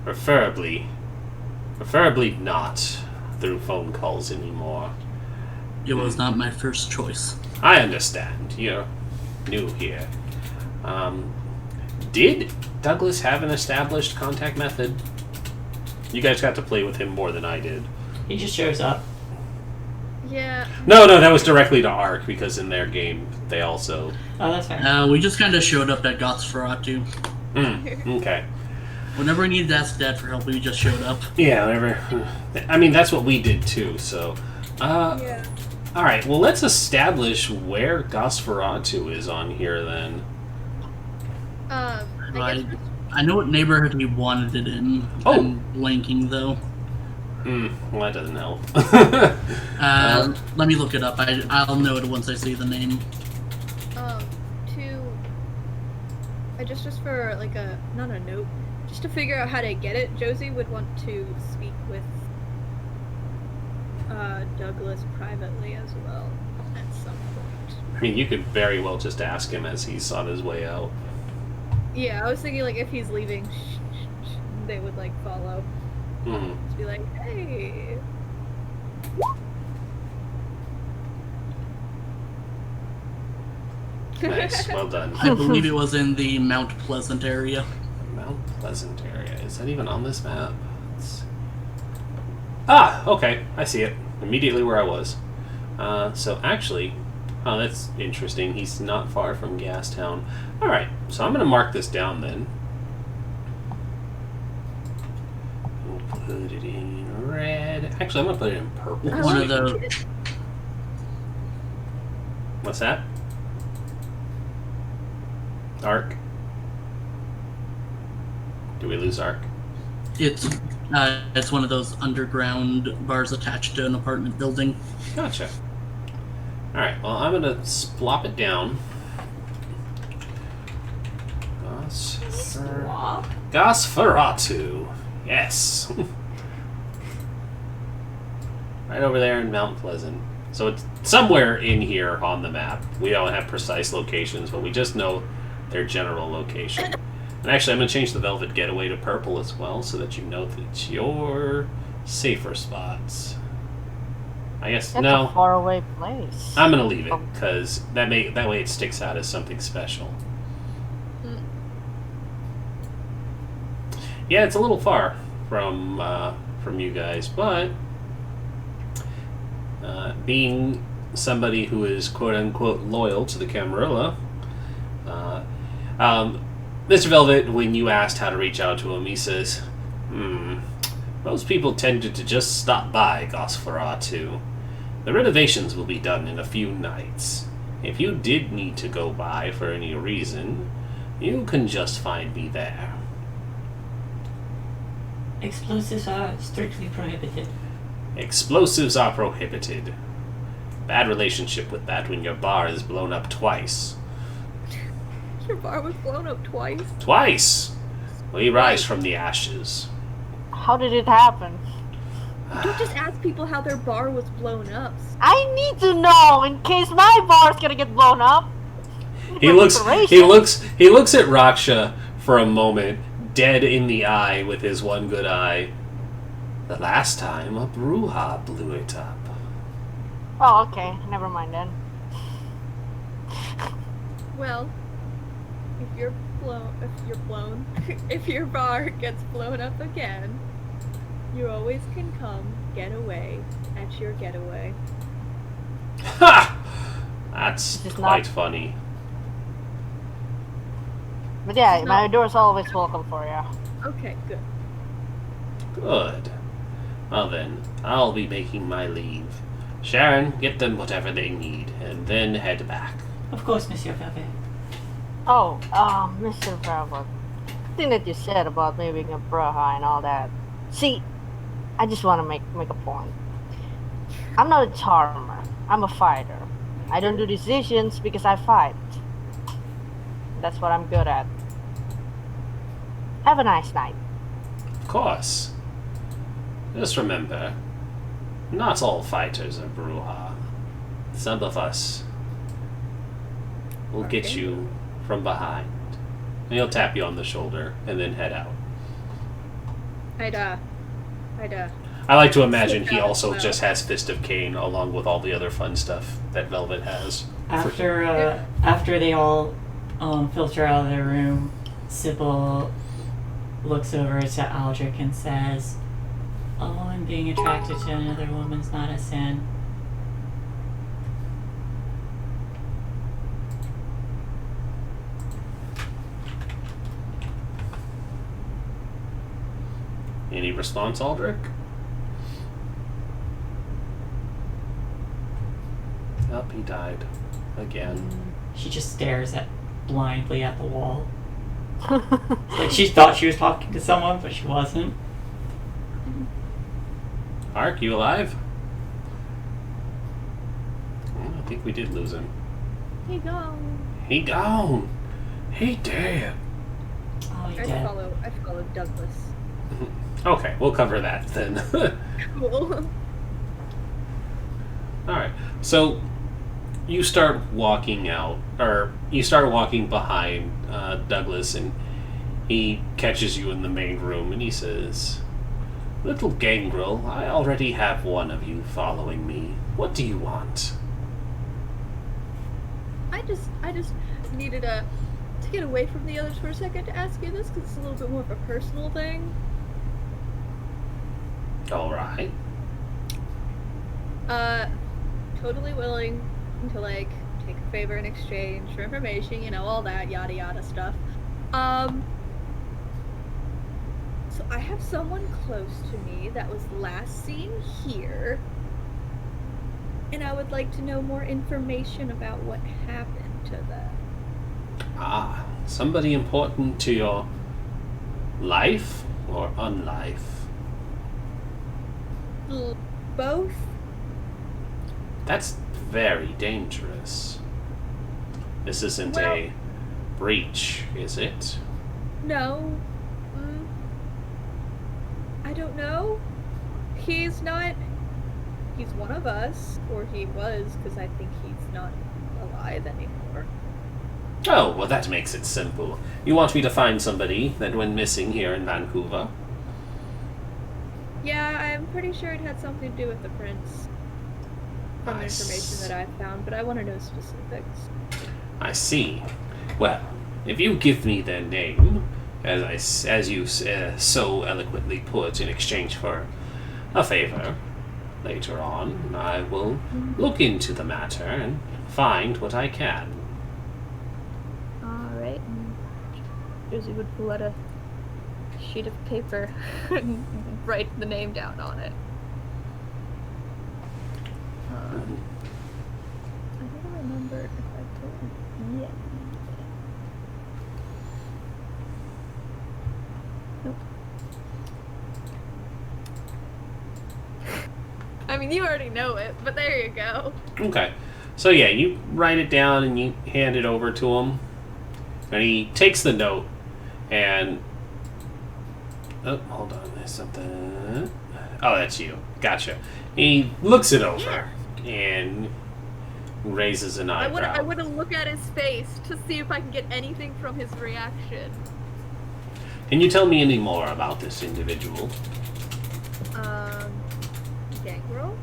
Preferably not through phone calls anymore. It was not my first choice. I understand. You're new here. Did Douglas have an established contact method? You guys got to play with him more than I did. He just shows up. Yeah. No, that was directly to Ark, because in their game, they also... Oh, that's fine. We just kind of showed up at Gothferatu. Okay. Whenever we needed to ask Dad for help, we just showed up. Yeah, whenever... I mean, that's what we did, too, so... Yeah. Alright, well, let's establish where Gothferatu is on here, then. I guess I know what neighborhood he wanted it in. Oh. I'm blanking though. Well, that doesn't help. Let me look it up. I'll know it once I see the name. Just for like not a note, just to figure out how to get it, Josie would want to speak with Douglas privately as well at some point. I mean, you could very well just ask him as he's on his way out. Yeah, I was thinking like if he's leaving, they would like follow. Just be like, hey. Nice, well done. I believe it was in the Mount Pleasant area. Mount Pleasant area. Is that even on this map? Ah, okay. I see it. Immediately where I was. So actually, that's interesting. He's not far from Gastown. Alright, so I'm going to mark this down then. We'll put it in red. Actually, I'm going to put it in purple. One of the... What's that? Arc. Do we lose Arc? It's one of those underground bars attached to an apartment building. Gotcha. Alright, well, I'm going to splop it down. Gosferatu. Yes. Right over there in Mount Pleasant. So it's somewhere in here on the map. We don't have precise locations, but we just know their general location. And actually, I'm going to change the Velvet Getaway to purple as well, so that you know that it's your safer spots. I guess, That's no. a faraway place. I'm going to leave it, because that way it sticks out as something special. Yeah, it's a little far from you guys, but being somebody who is quote-unquote loyal to the Camerilla, Mr. Velvet, when you asked how to reach out to him, he says, most people tended to just stop by Gosferatu. The renovations will be done in a few nights. If you did need to go by for any reason, you can just find me there. Explosives are strictly prohibited. Explosives are prohibited. Bad relationship with that when your bar is blown up twice. Your bar was blown up twice? Twice! We rise from the ashes. How did it happen? Don't just ask people how their bar was blown up. I need to know in case my bar's gonna get blown up. He looks at Raksha for a moment, dead in the eye with his one good eye. The last time a Bruja blew it up. Oh, okay. Never mind then. Well, if your bar gets blown up again, you always can come get away at your getaway. Ha! That's quite funny. But yeah, my door's always welcome for you. Okay, good. Good. Well then, I'll be making my leave. Sharon, get them whatever they need, and then head back. Of course, Monsieur Velvet. Oh, Mr. Velvet. The thing that you said about me being a Bruja and all that. See, I just want to make a point. I'm not a charmer. I'm a fighter. I don't do decisions because I fight. That's what I'm good at. Have a nice night. Of course. Just remember, not all fighters are Bruja. Some of us will get you from behind. And he'll tap you on the shoulder and then head out. I like to imagine he also just has Fist of Cain along with all the other fun stuff that Velvet has. After they all filter out of their room, Sybil looks over to Aldrich and says, "A woman being attracted to another woman's not a sin." Any response, Aldrich? Oh, he died. Again. She just stares blindly at the wall. Like she thought she was talking to someone, but she wasn't. Ark, you alive? I think we did lose him. He gone. He gone. He dead. Oh, he I did. followed Douglas. Okay, we'll cover that then. Cool. Alright, so you start walking out, or you start walking behind Douglas, and he catches you in the main room, and he says, "Little gangrel, I already have one of you following me. What do you want?" I just needed to get away from the others for a second to ask you this, because it's a little bit more of a personal thing. Alright. Totally willing to, like, take a favor in exchange for information, you know, all that yada yada stuff. So I have someone close to me that was last seen here, and I would like to know more information about what happened to them. Ah, somebody important to your life or unlife? Both? That's very dangerous. This isn't Well- a breach, is it? No. I don't know. He's not. He's one of us, or he was, because I think he's not alive anymore. Oh, well that makes it simple. You want me to find somebody that went missing here in Vancouver? Yeah, I'm pretty sure it had something to do with the prince. From the information that I found, but I want to know specifics. I see. Well, if you give me their name, as you so eloquently put, in exchange for a favor, later on, I will look into the matter and find what I can. Alright. Josie would pull out a sheet of paper and write the name down on it. I don't remember if I told him yet. Nope. I mean, you already know it, but there you go. Okay. So yeah, you write it down and you hand it over to him. And he takes the note and... Oh, hold on, there's something... Oh, that's you. Gotcha. He looks it over and raises an eyebrow. I want to look at his face to see if I can get anything from his reaction. Can you tell me any more about this individual? Gangrel?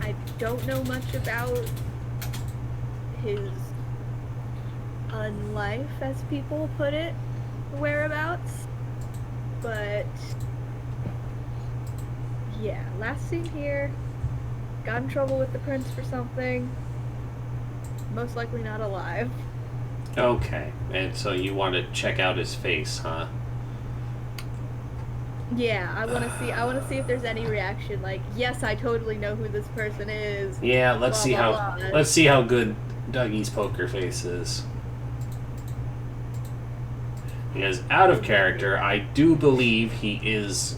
I don't know much about his unlife, as people put it, whereabouts, but yeah, last seen here, got in trouble with the prince for something, most likely not alive. Okay, and so you want to check out his face, huh? Yeah, I want to see if there's any reaction, like, yes, I totally know who this person is. Yeah, let's see how good Dougie's poker face is. Because out of character, I do believe he is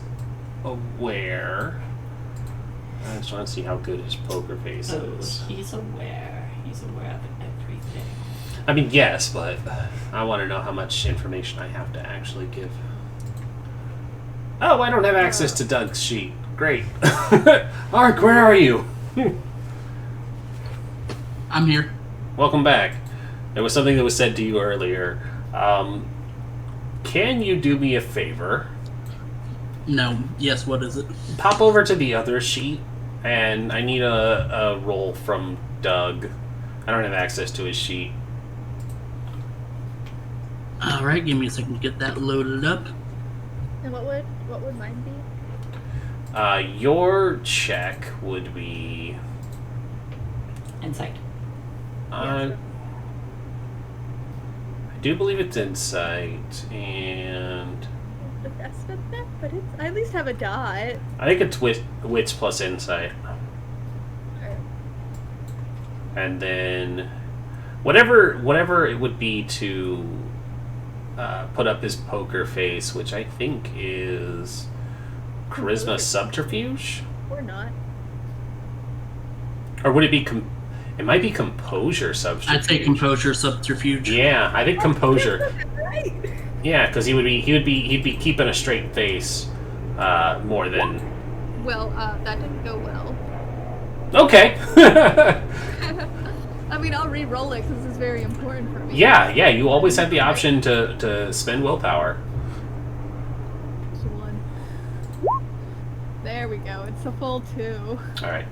aware. I just want to see how good his poker face is. He's aware. He's aware of everything. I mean, yes, but I want to know how much information I have to actually give. Oh, I don't have access to Doug's sheet. Great. Ark, where are you? I'm here. Welcome back. There was something that was said to you earlier. Can you do me a favor? No. Yes, what is it? Pop over to the other sheet, and I need a roll from Doug. I don't have access to his sheet. Alright, give me a second to get that loaded up. And what would mine be? Your check would be... Insight. I do believe it's insight, and... The best of that, but I at least have a dot. I think it's wits plus insight. and then whatever it would be to put up his poker face, which I think is charisma subterfuge, Or not. or would it be? It might be composure subterfuge. I'd say composure subterfuge. Yeah, I think composure. Right. Yeah, because he'd be keeping a straight face more than. Well, that didn't go well. Okay. I mean, I'll re-roll it because it's very important for me. Yeah, you always have the option to spend willpower. Just one. There we go. It's a full 2. All right.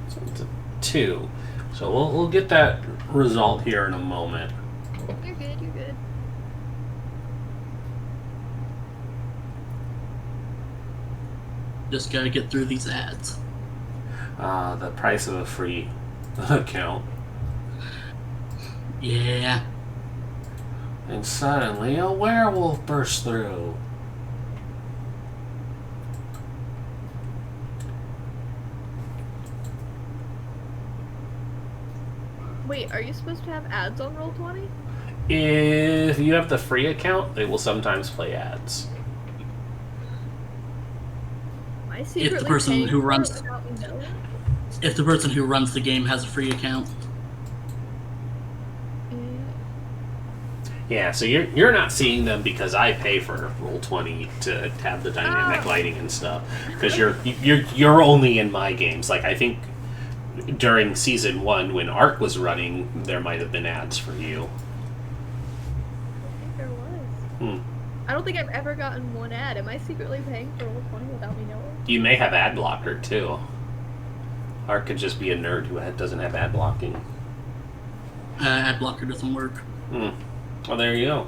So it's a 2. So we'll get that result here in a moment. You're good. You're good. Just gotta get through these ads. The price of a free account. Yeah. And suddenly a werewolf bursts through. Wait, are you supposed to have ads on Roll20? If you have the free account, they will sometimes play ads. Am I secretly person paying who for runs- it without me knowing? If the person who runs the game has a free account. Yeah, so you're not seeing them because I pay for Roll20 to have the dynamic lighting and stuff. Because you're only in my games. Like, I think during season 1 when Arc was running, there might have been ads for you. I think there was. Hmm. I don't think I've ever gotten one ad. Am I secretly paying for Roll20 without me knowing? You may have ad blocker too. Arc could just be a nerd who doesn't have ad blocking. Ad blocker doesn't work. Well, there you go.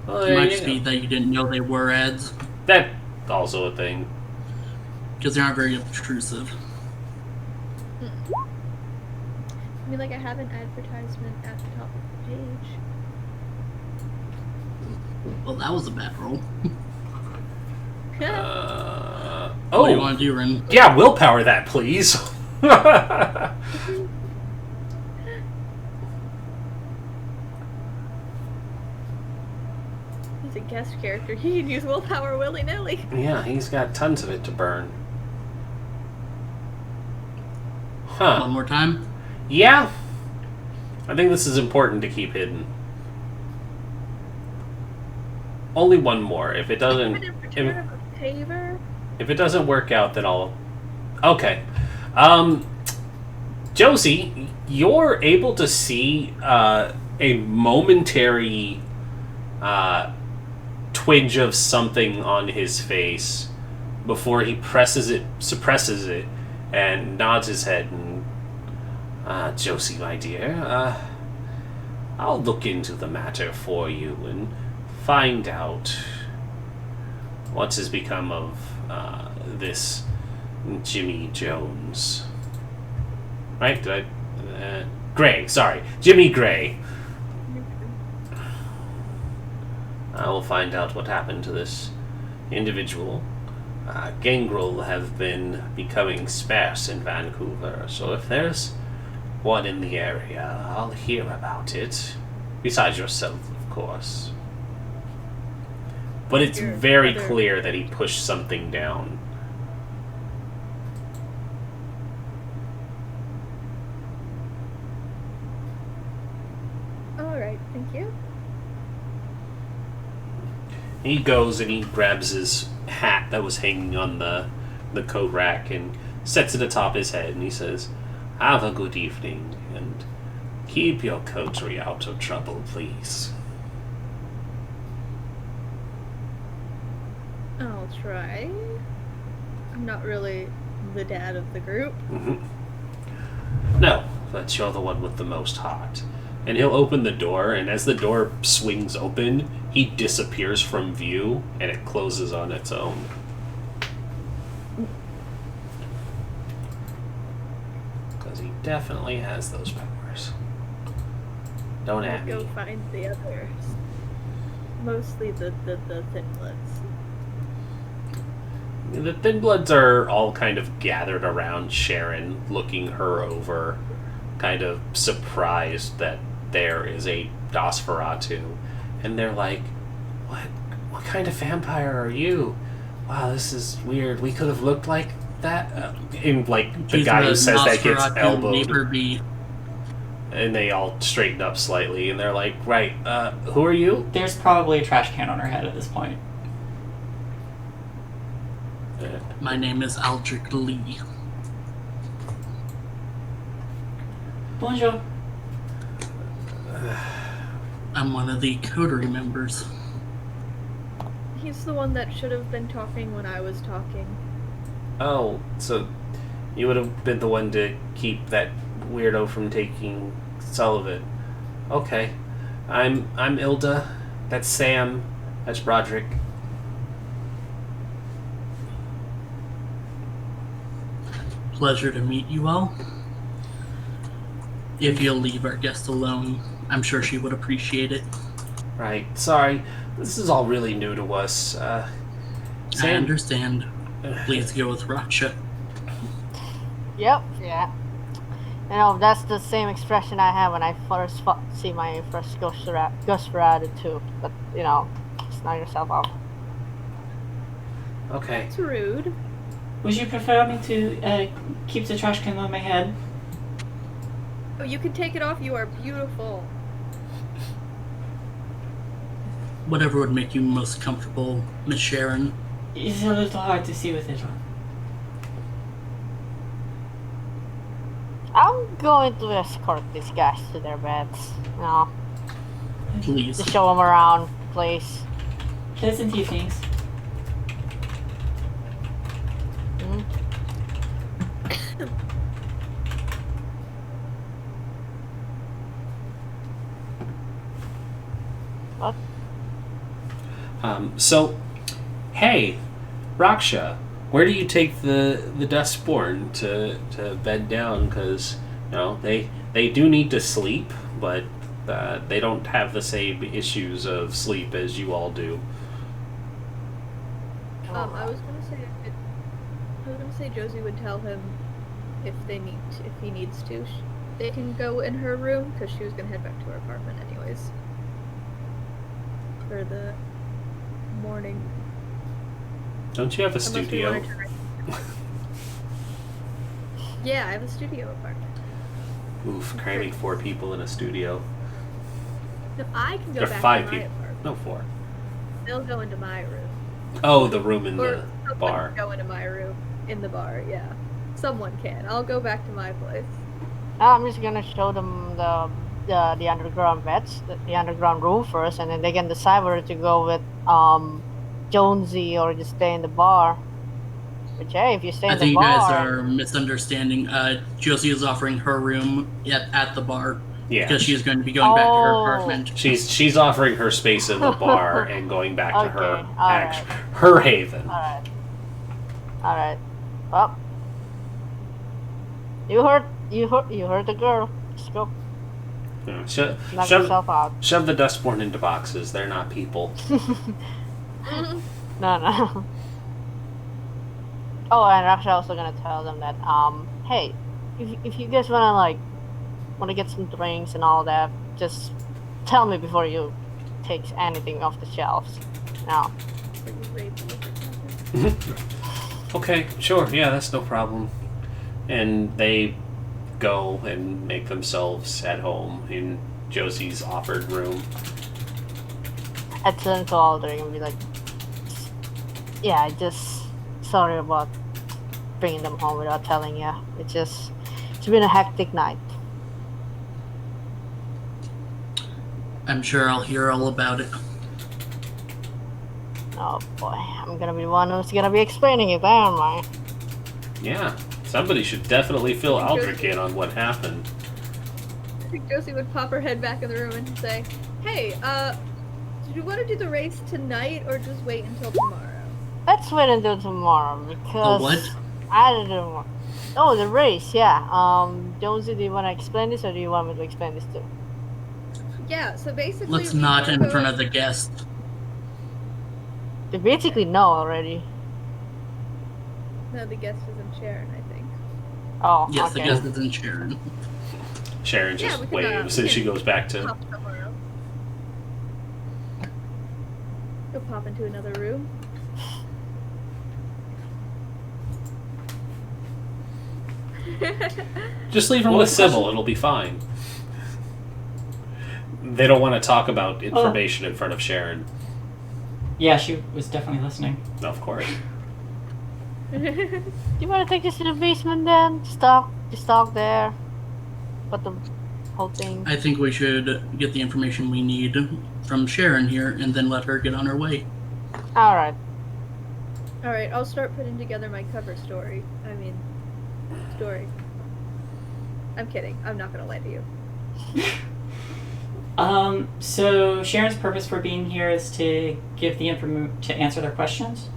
Well, It there might you just go. be that you didn't know they were ads. That's also a thing. Because they aren't very obtrusive. I mean, like, I have an advertisement at the top of the page. Well, that was a bad roll. Oh, What do you want to do, Ren? yeah, willpower that, please. He's a guest character. He can use willpower willy-nilly. Yeah, he's got tons of it to burn. Huh. One more time. Yeah. I think this is important to keep hidden. Only one more. If it doesn't... Even in return of a favor? If it doesn't work out, then I'll... Okay. Josie, you're able to see a momentary twinge of something on his face before he suppresses it, and nods his head and... Josie, my dear, I'll look into the matter for you and find out what has become of this Jimmy Jones. Right? Did I... Gray, sorry. Jimmy Gray. I will find out what happened to this individual. Gangrel have been becoming sparse in Vancouver, so if there's one in the area, I'll hear about it. Besides yourself, of course. But it's Your very brother- clear that he pushed something down. Alright, thank you. He goes and he grabs his hat that was hanging on the coat rack and sets it atop his head, and he says, "Have a good evening, and keep your coterie out of trouble, please." I'll try. I'm not really the dad of the group. No, but you're the one with the most heart. And he'll open the door, and as the door swings open, he disappears from view, and it closes on its own. Because he definitely has those powers. Don't at Go me. find the others. Mostly the thinlets. The Thin Bloods are all kind of gathered around Sharon, looking her over, kind of surprised that there is a Nosferatu. And they're like, What kind of vampire are you? Wow, this is weird. We could have looked like that. And like the She's guy a who says that gets Nosferatu elbowed, neighbor bee. and they all straighten up slightly, and they're like, "Right, who are you?" There's probably a trash can on her head at this point. My name is Aldrich Lee. Bonjour. I'm one of the coterie members. He's the one that should have been talking when I was talking. Oh, so you would have been the one to keep that weirdo from taking Sullivan. Okay, I'm Ilda. That's Sam. That's Broderick. Pleasure to meet you all. If you'll leave our guest alone, I'm sure she would appreciate it. Right. Sorry, this is all really new to us. I Sam, understand. Please go with Raksha. Yep, yeah. You know, that's the same expression I have when I first see my first Ghostferatu too. But, you know, snag yourself up. Okay. It's rude. Would you prefer me to keep the trash can on my head? Oh, you can take it off. You are beautiful. Whatever would make you most comfortable, Miss Sharon. It's a little hard to see with it on. I'm going to escort these guys to their beds. You know, Please. to show them around, please. Pleasant evenings. Hmm? What? So, hey, Raksha, where do you take the Dustborn to bed down? Because, you know, they do need to sleep, but they don't have the same issues of sleep as you all do. I was gonna say Josie would tell him if he needs to. They can go in her room because she was gonna head back to her apartment anyways for the morning. Don't you have a Unless we studio? wanted to- Yeah, I have a studio apartment. Oof, cramming 4 people in a studio. No, I can go There are back 5 to my people. apartment. No, 4. They'll go into my room. Oh, the room in Or the someone bar. can go into my room in the bar, yeah. Someone can. I'll go back to my place. I'm just gonna show them the underground beds, the underground room first, and then they can decide whether to go with Jonesy or just stay in the bar. Which, hey, if you stay I in think the you bar, guys are misunderstanding. Josie is offering her room at the bar Yeah. because she's going to be going back to her Oh. apartment. She's offering her space in the bar and going back to her Okay, alright. her haven. All right. Well, you heard the girl. Just go Yeah, knock shove yourself out. the Dustborn into boxes. They're not people. No. Oh, and I'm actually also gonna tell them that hey, if you guys wanna get some drinks and all that, just tell me before you take anything off the shelves. Now. Okay, sure. Yeah, that's no problem. And they go and make themselves at home in Josie's offered room. I turn to Aldrich and be like, yeah, just sorry about bringing them home without telling you. It's been a hectic night. I'm sure I'll hear all about it. Oh boy, I'm gonna be the one who's gonna be explaining it, aren't I? Yeah, somebody should definitely fill Aldrich in on what happened. I think Josie would pop her head back in the room and say, "Hey, do you want to do the race tonight or just wait until tomorrow?" Let's wait until tomorrow because The what? I don't know. Oh, the race, yeah. Jonesy, do you want to explain this or do you want me to explain this too? Yeah, so basically Let's we not do in go- front of the guest. They basically know already. No, the guest isn't Sharon, I think. Oh, Yes, the okay. guest isn't Sharon. Sharon Yeah, just we can, waves we and she can goes back to. Pop somewhere else. Go pop into another room. Just leave her Well, with the Sybil. question- It'll be fine. They don't want to talk about information in front of Sharon. Yeah, she was definitely listening. Of course. You wanna take us to the basement then? Just talk there. But the whole thing. I think we should get the information we need from Sharon here and then let her get on her way. Alright. Alright, I'll start putting together my cover story. I'm kidding. I'm not gonna lie to you. So Sharon's purpose for being here is to give the to answer their questions.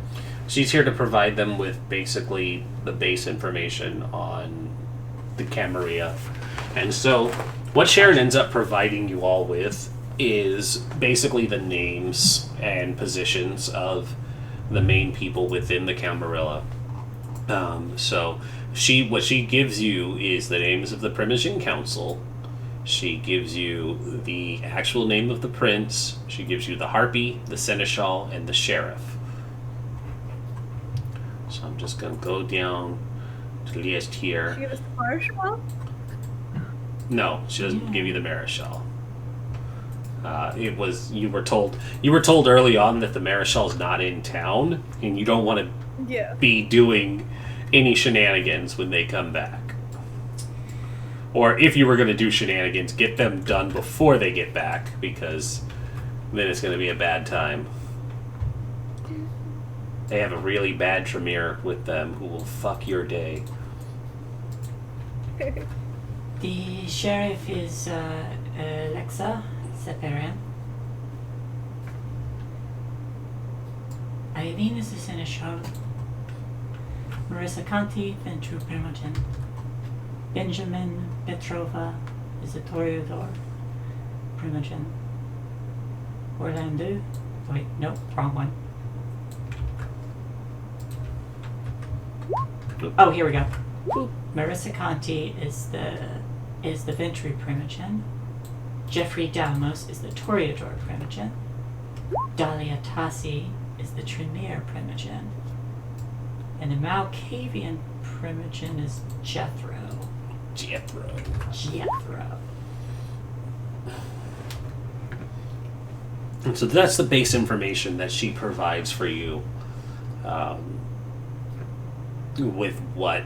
She's here to provide them with basically the base information on the Camerilla. And so what Sharon ends up providing you all with is basically the names and positions of the main people within the Camerilla. So what she gives you is the names of the Primogen Council. She gives you the actual name of the prince. She gives you the harpy, the seneschal, and the sheriff. So I'm just going to go down to the list Did here. you give us the marshmallow? No, she doesn't give you the Marischal. You were told early on that the Marischal's not in town, and you don't want to Yeah. be doing any shenanigans when they come back. Or if you were going to do shenanigans, get them done before they get back, because then it's going to be a bad time. They have a really bad Tremere with them who will fuck your day. The sheriff is Alexa Seperin. Eileen is the seneschal. Marissa Conti, Ventru Primogen. Benjamin Petrova is the Toreador Primogen. Orlando. Wait, nope, wrong one. Oh, here we go. Marissa Conti is the Ventru Primogen. Jeffrey Dalmos is the Toreador Primogen. Dahlia Tassi is the Tremere Primogen. And the Malkavian Primogen is Jethro. Jethro. And so that's the base information that she provides for you with what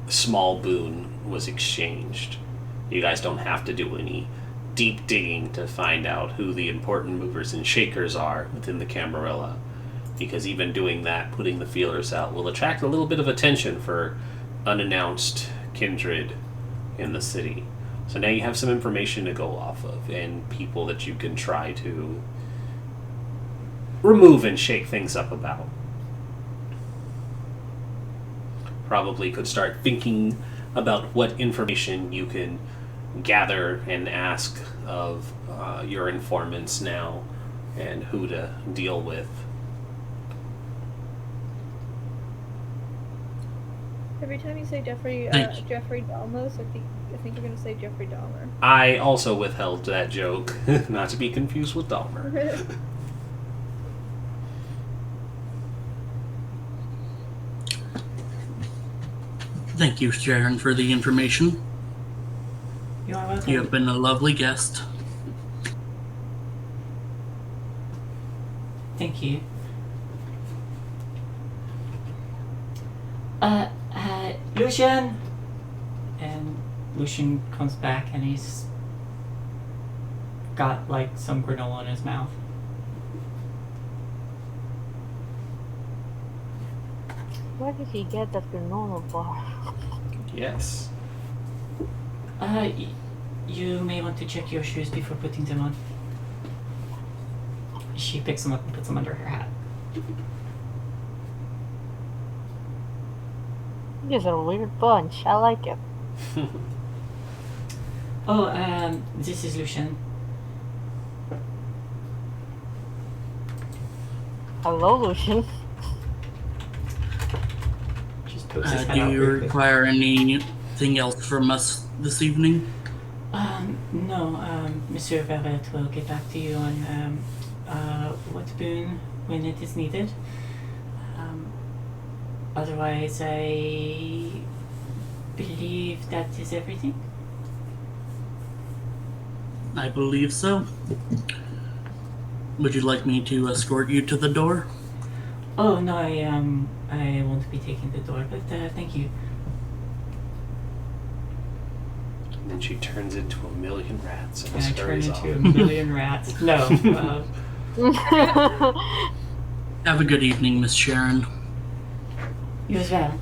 small boon was exchanged. You guys don't have to do any deep digging to find out who the important movers and shakers are within the Camerilla, because even doing that, putting the feelers out, will attract a little bit of attention for unannounced kindred in the city. So now you have some information to go off of, and people that you can try to remove and shake things up about. Probably could start thinking about what information you can gather and ask of your informants now, and who to deal with. Every time you say Jeffrey Dalmos, I think you're gonna say Jeffrey Dahmer. I also withheld that joke, not to be confused with Dahmer. Thank you, Sharon, for the information. You are welcome. You have been a lovely guest. Thank you. Lucian! And Lucian comes back and he's got like some granola in his mouth. Where did he get that granola bar? Yes. You may want to check your shoes before putting them on. She picks them up and puts them under her hat. You guys are a weird bunch. I like it. Oh, this is Lucian. Hello, Lucian. Pokes his head Do out you briefly. require anything else from us this evening? No, Monsieur Verret will get back to you on what boon when it is needed. Otherwise, I believe that is everything. I believe so. Would you like me to escort you to the door? Oh no, I won't be taking the door, but thank you. And then she turns into a million rats and And I turn scurries into a off. million rats. No. Have a good evening, Miss Sharon. You as well.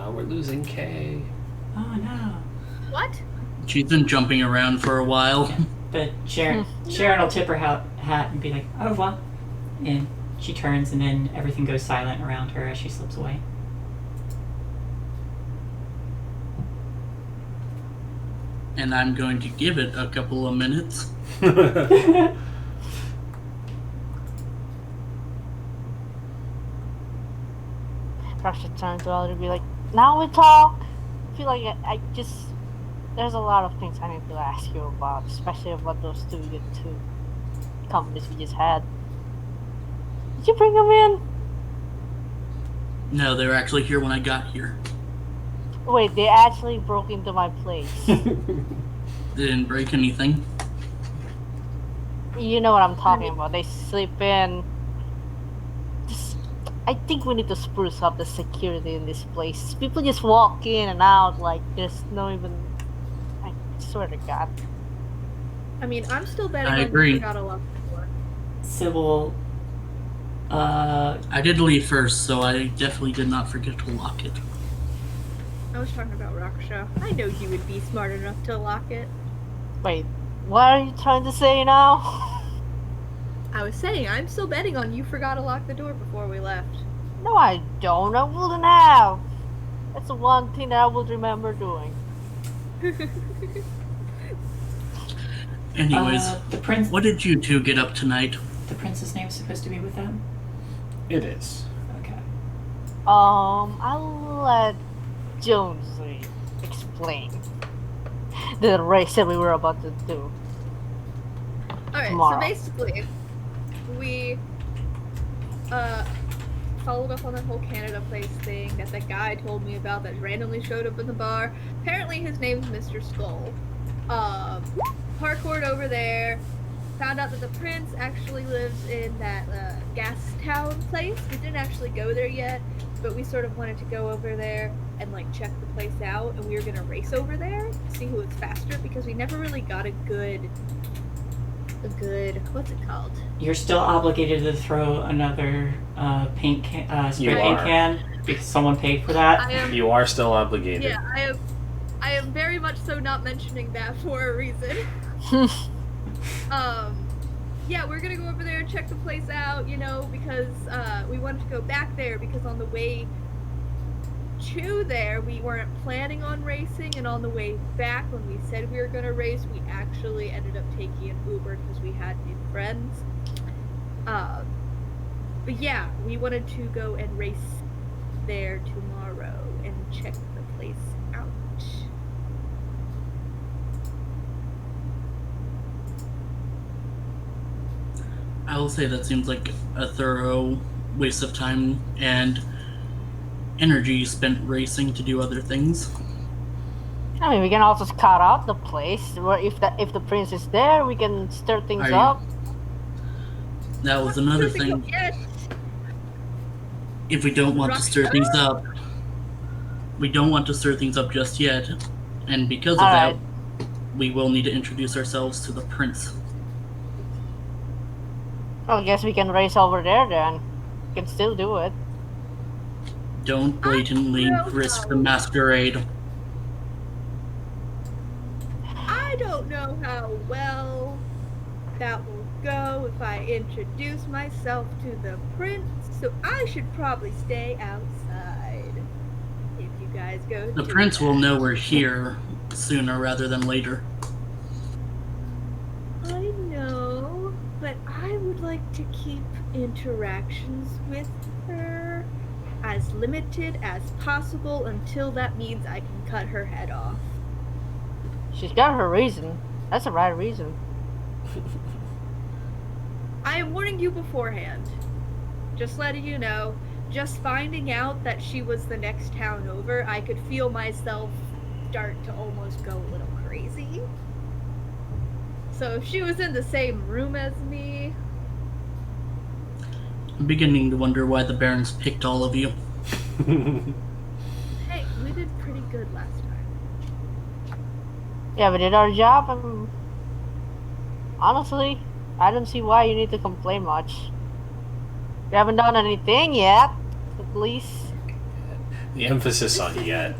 We're losing Kay. Oh no. What? She's been jumping around for a while. But Sharon will tip her hat and be like, au revoir. And she turns and then everything goes silent around her as she slips away. And I'm going to give it a couple of minutes. Crush should turn to Elder and be like, now we talk. I feel like I just, there's a lot of things I need to ask you about, especially about those two companies we just had. Did you bring them in? No, they were actually here when I got here. Wait, they actually broke into my place. They didn't break anything. You know what I'm talking about. They slip in. I think we need to spruce up the security in this place. People just walk in and out like there's no even. I swear to God. I mean, I'm still betting I on agree. you forgot a lock the door. Sybil, I did leave first, so I definitely did not forget to lock it. I was talking about Raksha. I know you would be smart enough to lock it. Wait, what are you trying to say now? I was saying, I'm still betting on you forgot to lock the door before we left. No, I don't. I wouldn't have. That's the one thing that I would remember doing. Anyways, the prince. what did you two get up tonight? The prince's name is supposed to be with them. It is. Okay. I'll let Jonesy explain the race that we were about to do. Alright, Tomorrow. so basically, we followed up on that whole Canada Place thing that guy told me about that randomly showed up in the bar. Apparently his name's Mr. Skull. Parkoured over there, found out that the prince actually lives in that gas town place. We didn't actually go there yet, but we sort of wanted to go over there and like check the place out, and we were gonna race over there to see who was faster because we never really got a good what's it called? You're still obligated to throw another spray You paint are. can because someone paid for that. I am You are still obligated. Yeah, I am very much so not mentioning that for a reason. Yeah, we're gonna go over there and check the place out, you know, because we wanted to go back there because on the way to there we weren't planning on racing, and on the way back when we said we were gonna race, we actually ended up taking an Uber because we had new friends. But yeah, we wanted to go and race there tomorrow and check the place out. I will say that seems like a thorough waste of time and energy spent racing to do other things. I mean, we can also scout out the place. Where if the prince is there, we can stir things Are you- up. That was another thing. Yes. If we don't want to stir things up, we don't want to stir things up just yet, and because of that, Alright. we will need to introduce ourselves to the prince. Well, I guess we can race over there then. We can still do it. Don't blatantly risk the masquerade. I don't know how well that will go if I introduce myself to the prince, so I should probably stay outside. If you guys go The do prince that. will know we're here sooner rather than later. to keep interactions with her as limited as possible until that means I can cut her head off. She's got her reason. That's the right reason. I am warning you beforehand. Just letting you know. Just finding out that she was the next town over, I could feel myself start to almost go a little crazy. So if she was in the same room as me... I'm beginning to wonder why the Barons picked all of you. Hey, we did pretty good last time. Yeah, we did our job, and honestly, I don't see why you need to complain much. We haven't done anything yet, at least. The emphasis on yet.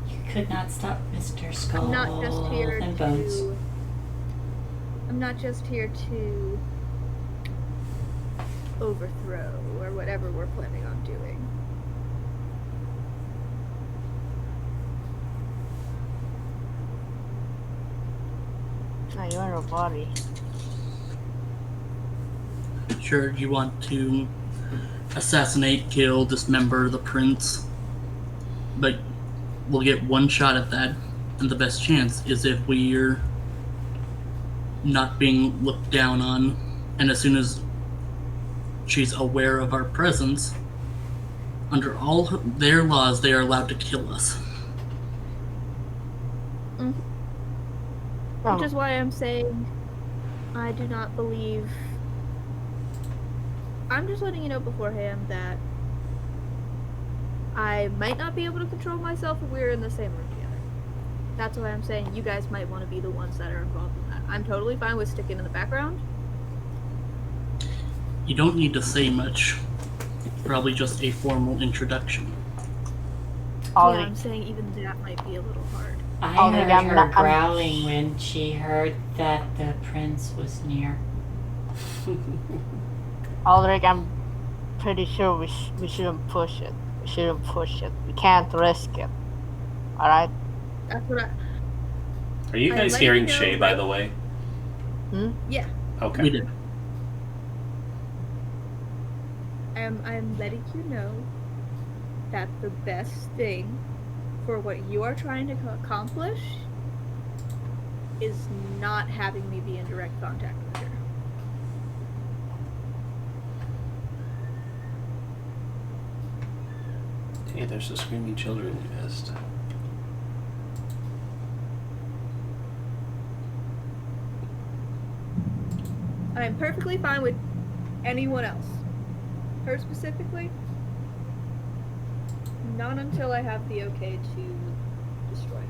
You could not stop Mr. Skull I'm not just here and Bones. to... I'm not just here to overthrow or whatever we're planning on doing. No, you're a body. Sure, you want to assassinate, kill, dismember the prince, but we'll get one shot at that, and the best chance is if we're not being looked down on, and as soon as she's aware of our presence, under all their laws, they are allowed to kill us. Which is why I'm saying I do not believe... I'm just letting you know beforehand that I might not be able to control myself if we're in the same room together. That's why I'm saying you guys might want to be the ones that are involved in that. I'm totally fine with sticking in the background. You don't need to say much. Probably just a formal introduction. Yeah, I'm saying even that might be a little hard. I Aldrich, heard I'm her not- I'm- growling when she heard that the prince was near. Aldrich, I'm pretty sure we shouldn't push it. We shouldn't push it. We can't risk it. Alright? That's what I... Are you I guys let hearing you know Shay, by the way? Yeah. Okay. We did. I'm letting you know that the best thing for what you are trying to accomplish is not having me be in direct contact with her. Hey, there's the screaming children you missed. I'm perfectly fine with anyone else. Her specifically, not until I have the okay to destroy her.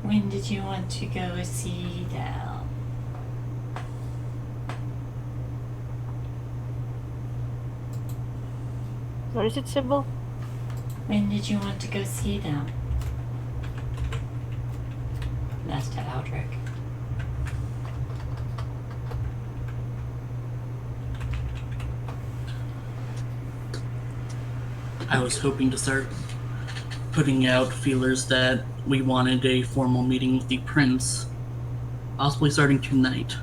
When did you want to go see them? What is it, Sybil? When did you want to go see them? That's to Aldrich. I was hoping to start putting out feelers that we wanted a formal meeting with the prince, possibly starting tonight.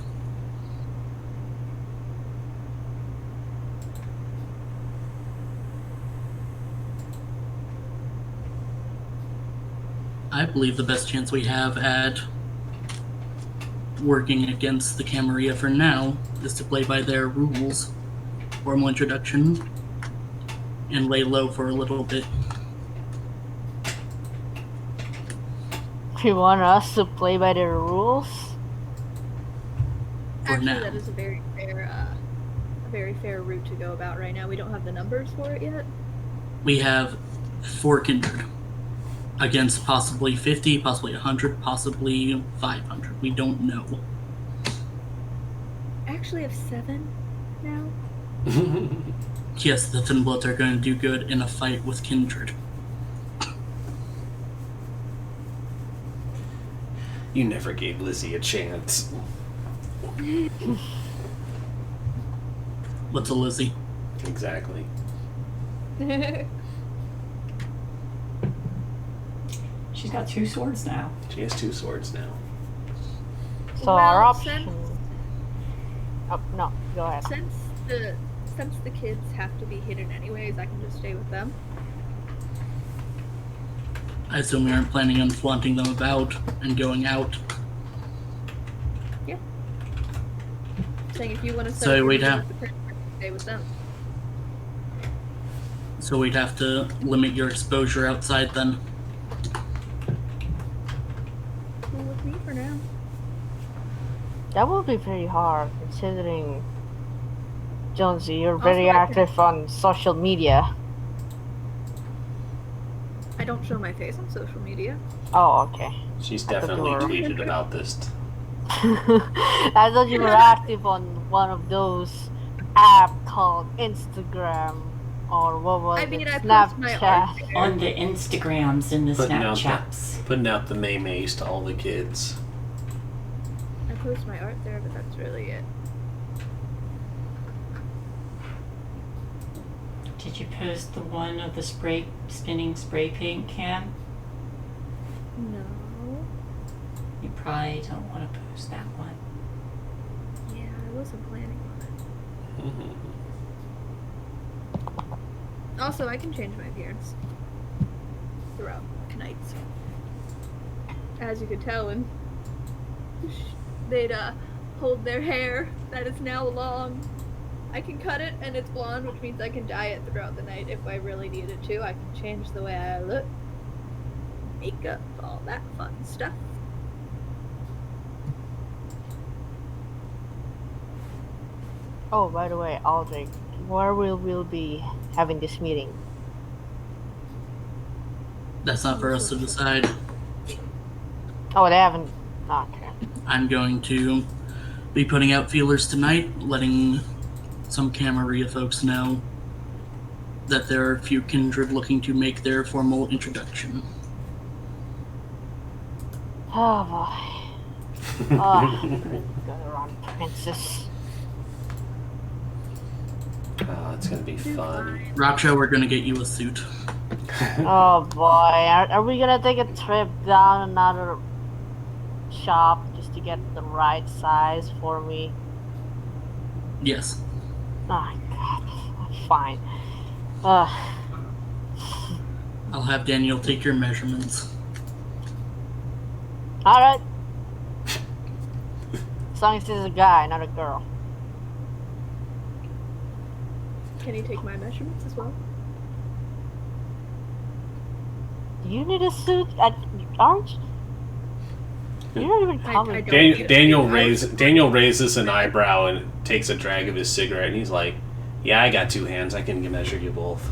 I believe the best chance we have at working against the Camerilla for now is to play by their rules. Formal introduction, and lay low for a little bit. You want us to play by the rules? For Actually, now. that is a very fair route to go about right now. We don't have the numbers for it yet. We have 4 kindred against possibly 50, possibly 100, possibly 500. We don't know. Actually, have 7 now. Yes, the Thin Bloods are going to do good in a fight with kindred. You never gave Lizzie a chance. What's a Lizzie? Exactly. She's got 2 swords now. She has 2 swords now. So our Well, option. Oh no, go ahead. Since the kids have to be hidden anyways, I can just stay with them. I assume we aren't planning on flaunting them about and going out. Yeah. Saying if you want to So we'd have- the prince, stay with them. So we'd have to limit your exposure outside then. Cool with me for now. That would be pretty hard considering, Jonesy, you're Also, very I can- active on social media. I don't show my face on social media. Oh, okay. She's I thought definitely you were- tweeted about this. I thought you were active on one of those app called Instagram or what was I it? mean, I post my art Snapchat. there. On the Instagrams and the Putting out Snapchats. Putting out the maymays to all the kids. I post my art there, but that's really it. Did you post the one of the spinning spray paint can? No. You probably don't want to post that one. Yeah, I wasn't planning on it. Also, I can change my appearance throughout nights. As you could tell, and they'd hold their hair that is now long. I can cut it and it's blonde, which means I can dye it throughout the night if I really needed to. I can change the way I look, makeup, all that fun stuff. Oh, by the way, Aldrich, where will we be having this meeting? That's not for us to decide. Oh, they haven't. Okay. I'm going to be putting out feelers tonight, letting some Camerilla folks know that there are a few kindred looking to make their formal introduction. Oh boy. Oh, gotta run, princess. Oh, it's gonna be fun. Raksha, we're gonna get you a suit. Oh boy, are we gonna take a trip down another shop just to get the right size for me? Yes. Oh god, fine. I'll have Daniel take your measurements. Alright. As long as this is a guy, not a girl. Can you take my measurements as well? Do you need a suit? Aren't you? You're not even I covered. don't Daniel, need it. Daniel raises an eyebrow and takes a drag of his cigarette, and he's like, "Yeah, I got 2 hands. I can measure you both."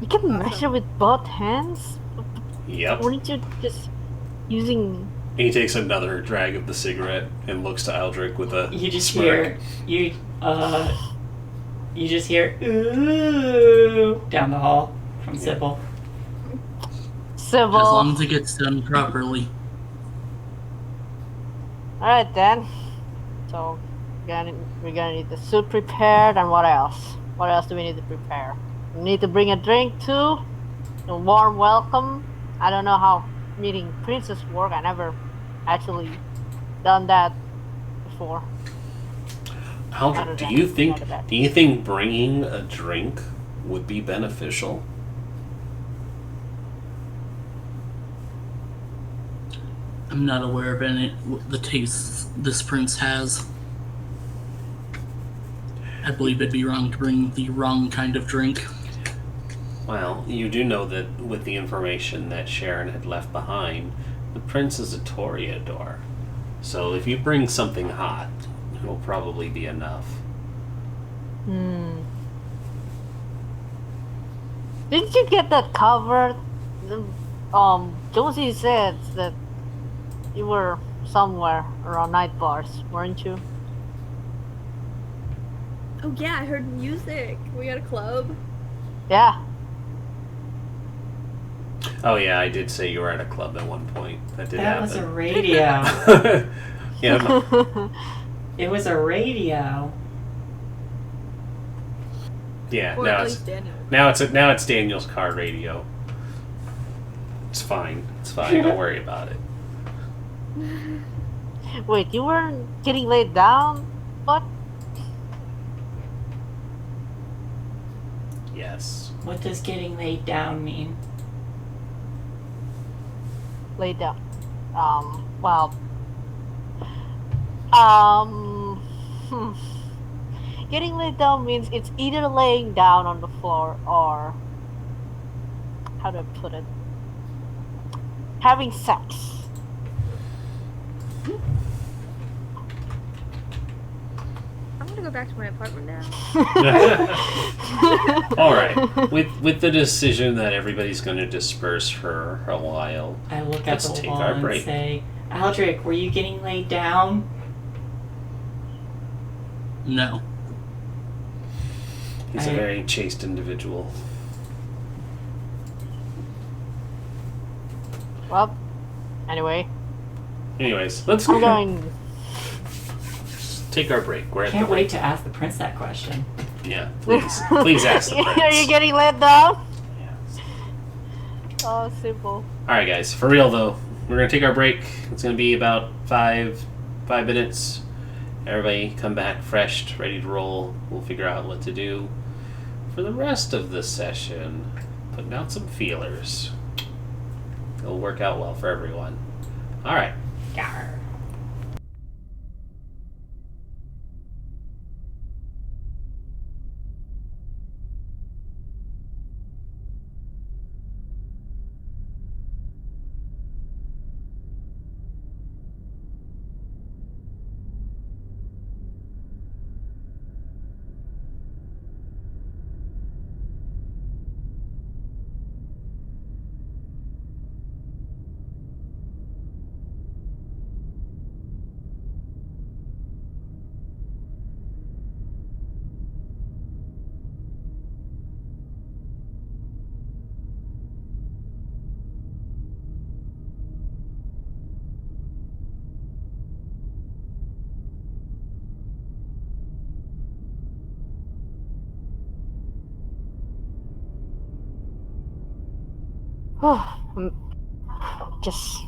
You can measure with both hands? Yep. Weren't you just using... He takes another drag of the cigarette and looks to Aldrich with a You just smirk. hear you just hear ooh down the hall from Sybil. Sybil? As long as it gets done properly. Alright then. So, we're gonna need the suit prepared, and what else? What else do we need to prepare? We need to bring a drink too. A warm welcome. I don't know how meeting princess work. I never actually done that before. Aldrich, do you think bringing a drink would be beneficial? I'm not aware of any the tastes this prince has. I believe it'd be wrong to bring the wrong kind of drink. Well, you do know that with the information that Sharon had left behind, the prince is a Toreador. So if you bring something hot, it will probably be enough. Didn't you get that covered? Josie said that you were somewhere around night bars, weren't you? Oh yeah, I heard music. We got a club. Yeah. Oh yeah, I did say you were at a club at one point. That did That was a happen. radio. Yeah, It was a radio. Yeah, Or now at it's least Daniel. now it's Daniel's car radio. It's fine. It's fine. Don't worry about it. Wait, you weren't getting laid down? What? Yes. What does getting laid down mean? Laid down. Well. Hmm. Getting laid down means it's either laying down on the floor or. How do I put it? Having sex. I'm gonna go back to my apartment now. All right. With the decision that everybody's going to disperse for a while, I look at let's the take wall our and break. say, Aldrich, were you getting laid down? No. He's a very chaste individual. Well, anyway, Anyways, let's I'm going. take our break. We're at Can't the wait to ask the prince that question. Yeah, please ask the Are prince. you getting laid down? Yeah. Oh, simple. All right, guys. For real though, we're gonna take our break. It's gonna be about five minutes. Everybody come back refreshed, ready to roll. We'll figure out what to do for the rest of the session. Putting out some feelers. It'll work out well for everyone. All right. Yarr. Just.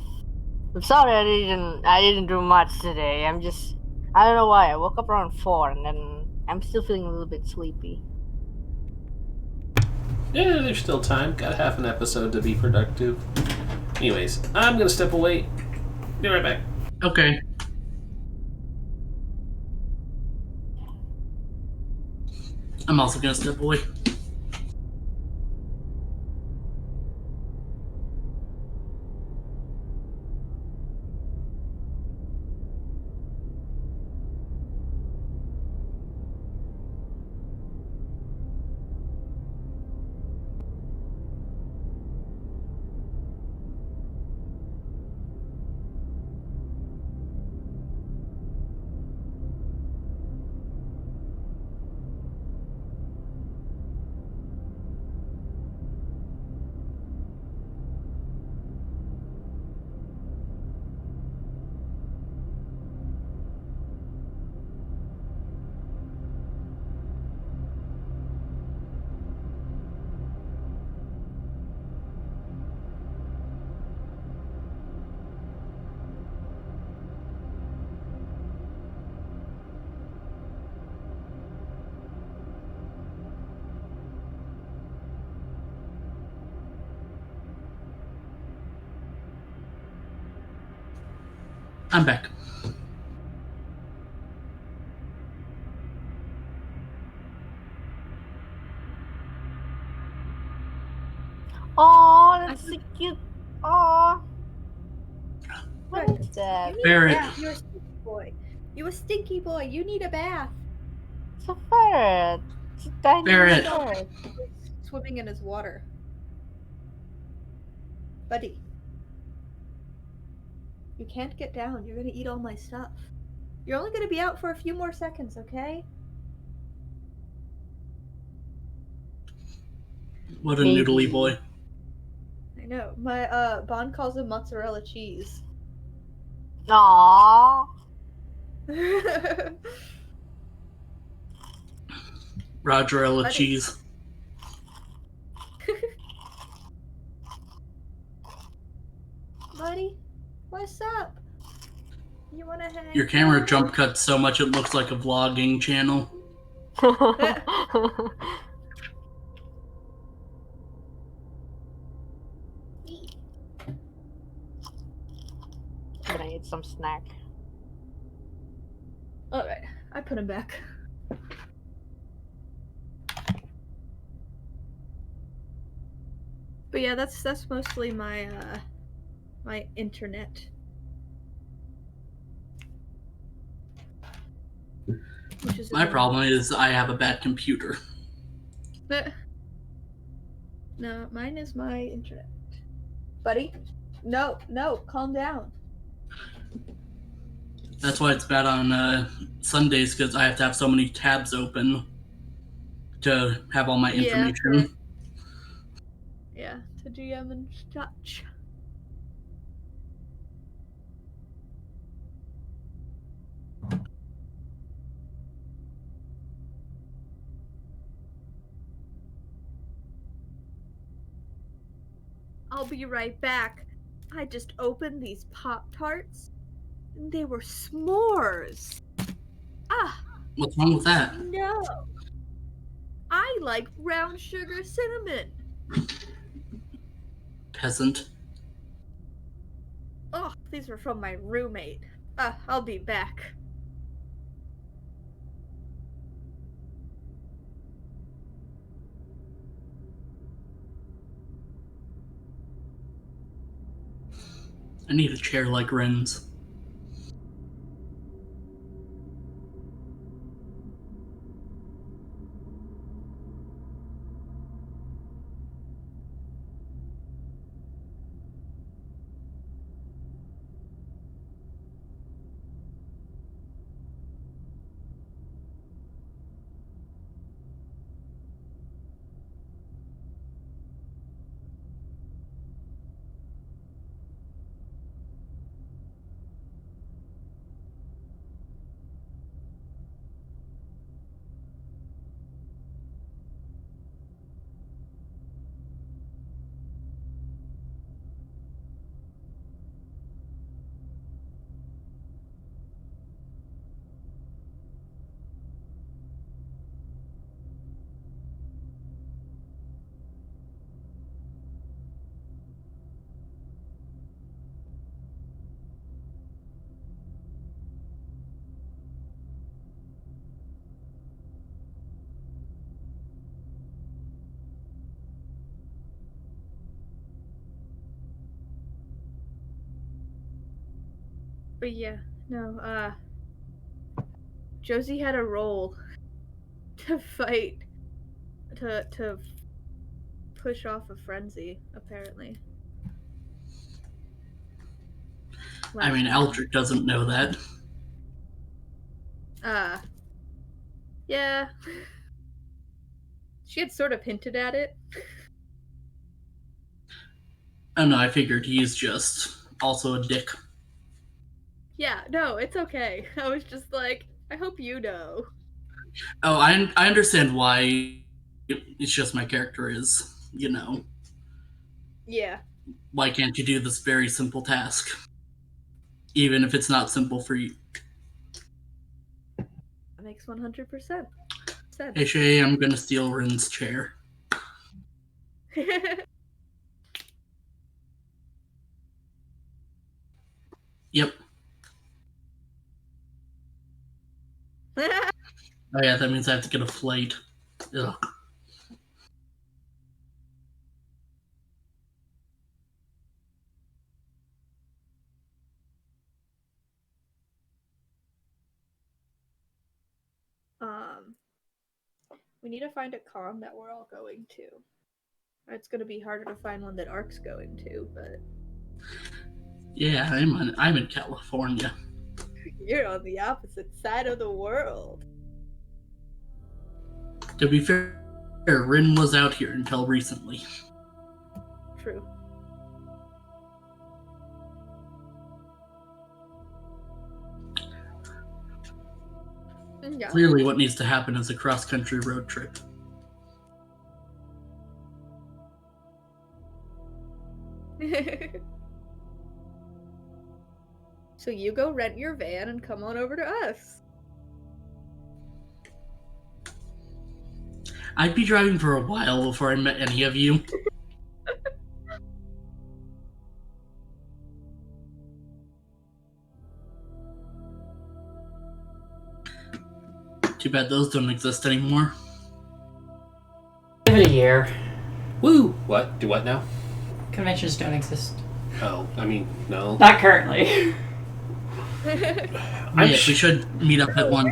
I'm sorry I didn't do much today. I don't know why. I woke up around 4 and then I'm still feeling a little bit sleepy. Yeah, there's still time. Got half an episode to be productive. Anyways, I'm gonna step away. Be right back. Okay. I'm also gonna step away. I'm back. Oh, that's so cute. Oh. What is that? You need Barrett. a bath. You're a stinky boy. You a stinky boy. You need a bath. It's a ferret. It's a tiny Barrett. ferret. Swimming in his water. Buddy. You can't get down. You're gonna eat all my stuff. You're only gonna be out for a few more seconds, okay? What a Maybe. noodly boy. I know. My Bond calls him mozzarella cheese. Aww. Rogerella Buddy. cheese. Buddy, what's up? You wanna hang Your camera out? jump cuts so much it looks like a vlogging channel. Gonna eat some snack. Alright, I put him back. But yeah, that's mostly my my internet. Which is My annoying. problem is I have a bad computer. No, mine is my internet. Buddy? No, calm down. That's why it's bad on Sundays, because I have to have so many tabs open to have all my information. Yeah, to GM and such. I'll be right back. I just opened these Pop-Tarts, and they were s'mores. Ah, What's wrong with that? no. I like brown sugar cinnamon. Peasant. Oh, these were from my roommate. I'll be back. I need a chair like Ren's. But yeah, no, Josie had a role to fight, to push off a frenzy, apparently. I mean, Eldrick doesn't know that. Yeah. She had sort of hinted at it. Oh no, I figured he's just also a dick. Yeah, no, it's okay. I was just like, I hope you know. Oh, I understand why. It's just my character is, you know. Yeah. Why can't you do this very simple task? Even if it's not simple for you. That makes 100% sense. Hey Shay, I'm gonna steal Ren's chair. Yep. Oh yeah, that means I have to get a flight. Ugh. We need to find a con that we're all going to. It's gonna be harder to find one that Ark's going to, but Yeah, I'm in California. you're on the opposite side of the world. To be fair, Rin was out here until recently. True. Yeah. Clearly, what needs to happen is a cross-country road trip. So you go rent your van and come on over to us. I'd be driving for a while before I met any of you. Too bad those don't exist anymore. Give it a year. Woo! What? Do what now? Conventions don't exist. Oh, I mean, no. Not currently. I'm Yes, we should meet up at one.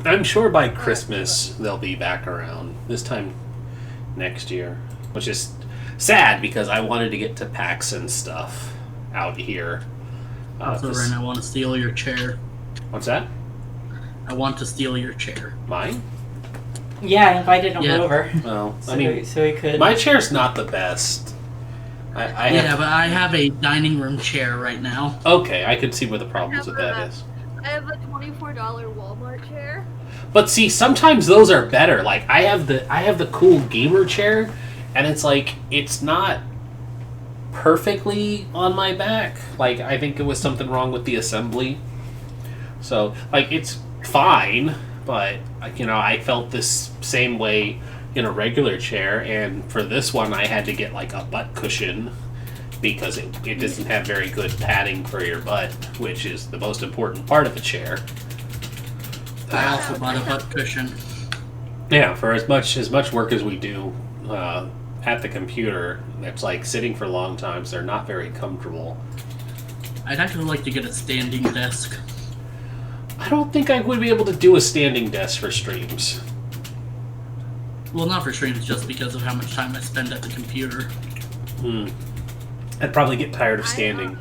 I'm sure by Christmas they'll be back around. This time next year. Which is sad because I wanted to get to PAX and stuff out here. Also, Ren, I want to steal your chair. What's that? I want to steal your chair. Mine? Yeah, I invited him Yeah. over. Well, So, I mean, so he could. my chair's not the best. I have, But I have a dining room chair right now. okay, I could see where the problems with that is. I have a $24 Walmart chair. But see, sometimes those are better. Like I have the cool gamer chair, and it's like it's not perfectly on my back. Like I think it was something wrong with the assembly. So like it's fine, but I felt this same way in a regular chair, and for this one I had to get like a butt cushion because it doesn't have very good padding for your butt, which is the most important part of a chair. I also bought a butt cushion. Yeah, for as much work as we do at the computer, it's like sitting for long times. They're not very comfortable. I'd actually like to get a standing desk. I don't think I would be able to do a standing desk for streams. Well, not for streams, just because of how much time I spend at the computer. I'd probably get tired of standing.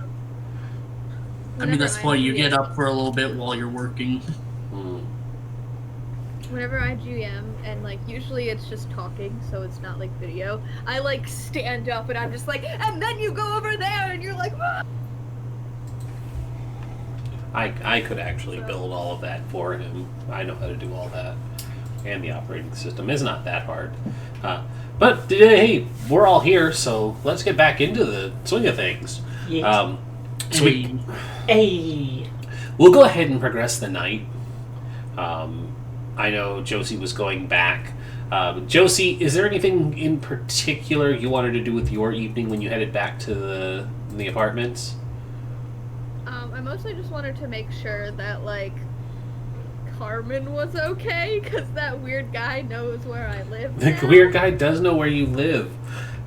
I mean, that's the point. You get up for a little bit while you're working. Whenever I GM, and like usually it's just talking, so it's not like video, I like stand up and I'm just like, and then you go over there and you're like, ah! I could actually build all of that for him. I know how to do all that. And the operating system is not that hard. But hey, we're all here, so let's get back into the swing of things. Yeah. So Hey. we'll go ahead and progress the night. I know Josie was going back. Josie, is there anything in particular you wanted to do with your evening when you headed back to the apartments? I mostly just wanted to make sure that like Carmen was okay, because that weird guy knows where I live The now. weird guy does know where you live.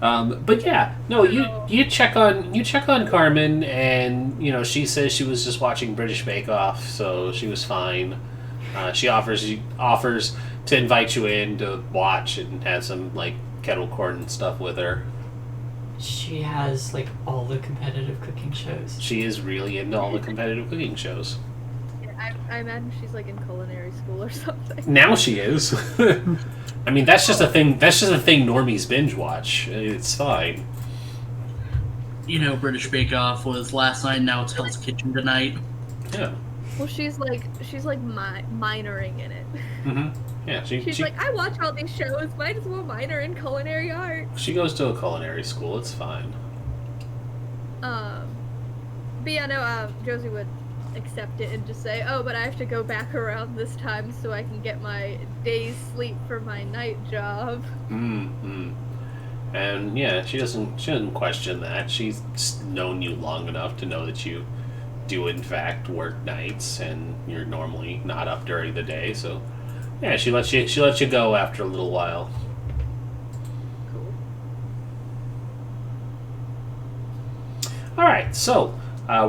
But yeah, no, you check on Carmen, and she says she was just watching British Bake Off, so she was fine. She offers to invite you in to watch and have some like kettle corn and stuff with her. She has like all the competitive cooking shows. She is really into all the competitive cooking shows. I imagine she's like in culinary school or something. Now she is. I mean, that's just a thing. That's just a thing normies binge watch. It's fine. British Bake Off was last night. Now it's Hell's Kitchen tonight. Yeah. Well, she's like minoring in it. Mm-hmm. Yeah. She's like, I watch all these shows. Might as well minor in culinary art. She goes to a culinary school. It's fine. But yeah, no. Josie would accept it and just say, "Oh, but I have to go back around this time so I can get my day's sleep for my night job." Mm-hmm. And yeah, she doesn't question that. She's known you long enough to know that you do in fact work nights, and you're normally not up during the day. So yeah, she lets you go after a little while. Cool. All right, so.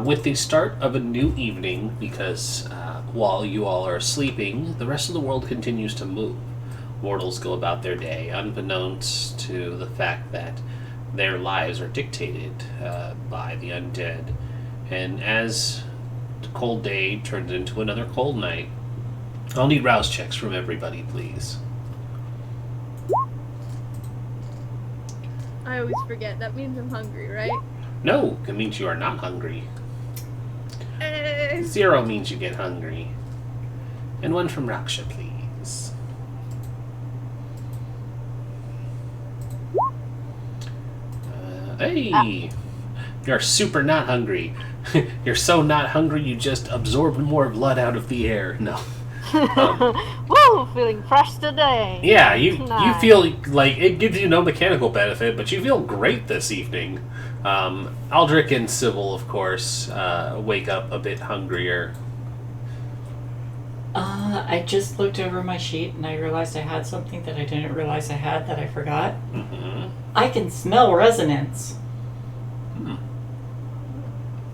With the start of a new evening, because while you all are sleeping, the rest of the world continues to move. Mortals go about their day, unbeknownst to the fact that their lives are dictated by the undead. And as the cold day turns into another cold night, I'll need rouse checks from everybody, please. I always forget. That means I'm hungry, right? No, it means you are not hungry. 0 means you get hungry. And one from Raksha, please. Hey! You're super not hungry. You're so not hungry you just absorbed more blood out of the air. No. Woo! Feeling fresh today. Yeah, you Nice. feel like it gives you no mechanical benefit, but you feel great this evening. Aldrich and Sybil, of course, wake up a bit hungrier. I just looked over my sheet and I realized I had something that I didn't realize I had that I forgot. Mm-hmm. I can smell resonance.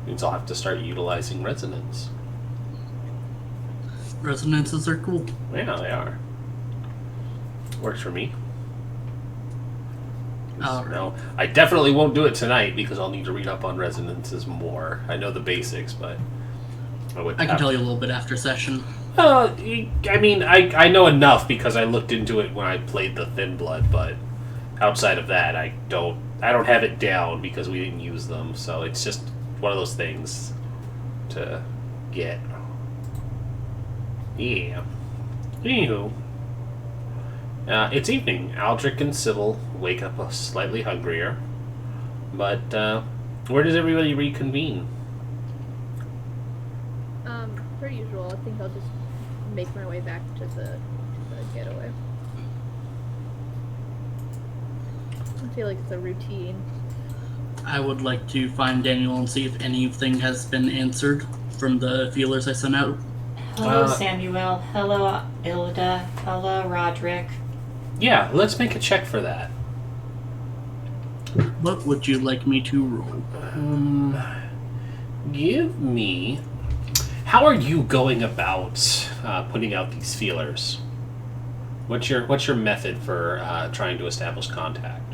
Means I'll have to start utilizing resonance. Resonances are cool. Yeah, they are. Works for me. Alright. No, I definitely won't do it tonight because I'll need to read up on resonances more. I know the basics, but I can tell you a little bit after session. I mean, I know enough because I looked into it when I played the Thin Blood, but outside of that, I don't have it down because we didn't use them. So it's just one of those things to get. Yeah. Anywho, it's evening. Aldrich and Sybil wake up slightly hungrier, but where does everybody reconvene? Per usual, I think I'll just make my way back to the getaway. I feel like it's a routine. I would like to find Daniel and see if anything has been answered from the feelers I sent out. Hello, Samuel. Hello, Ilda. Hello, Roderick. Yeah, let's make a check for that. What would you like me to roll? Give me. How are you going about putting out these feelers? What's your method for trying to establish contact?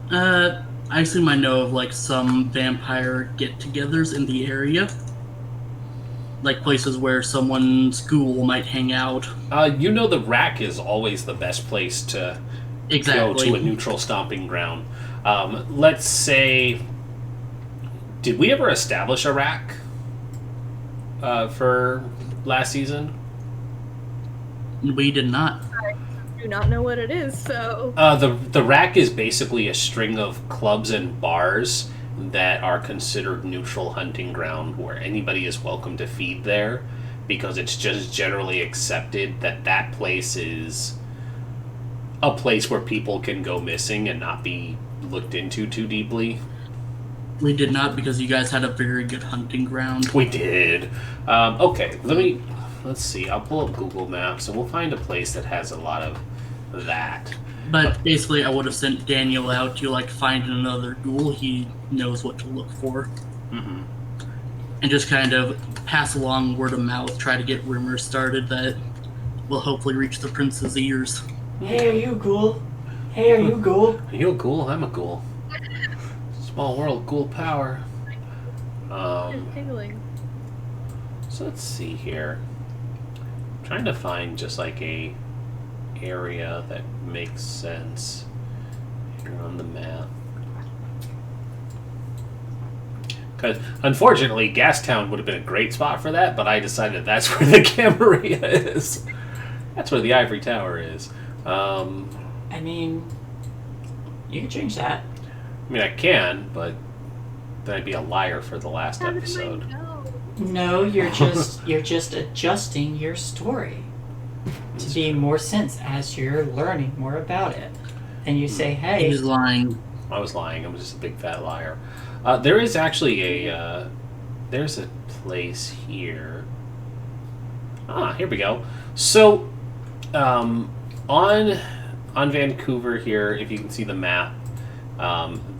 I assume I know of like some vampire get-togethers in the area, like places where someone's ghoul might hang out. You know the rack is always the best place to go to a neutral stomping ground. Let's say, did we ever establish a rack for last season? We did not. I do not know what it is, so... The rack is basically a string of clubs and bars that are considered neutral hunting ground where anybody is welcome to feed there because it's just generally accepted that that place is a place where people can go missing and not be looked into too deeply. We did not because you guys had a very good hunting ground. We did. Okay, let's see. I'll pull up Google Maps and we'll find a place that has a lot of that. But basically, I would have sent Daniel out to like find another ghoul. He knows what to look for, and just kind of pass along word of mouth. Try to get rumors started that will hopefully reach the prince's ears. Hey, are you a ghoul? Hey, are you a ghoul? Are you a ghoul? I'm a ghoul. Small world, ghoul power. It's tingling. So let's see here. I'm trying to find just like a area that makes sense here on the map. Because unfortunately, Gastown would have been a great spot for that, but I decided that's where the Camerilla is. That's where the Ivory Tower is. I mean, you can change that. I mean, I can, but then I'd be a liar for the last How did I episode. know? No, you're just adjusting your story to be more sense as you're learning more about it. And you say, hey, He's lying. I was lying. I'm just a big fat liar. There is actually a there's a place here. Here we go. So, on Vancouver here, if you can see the map,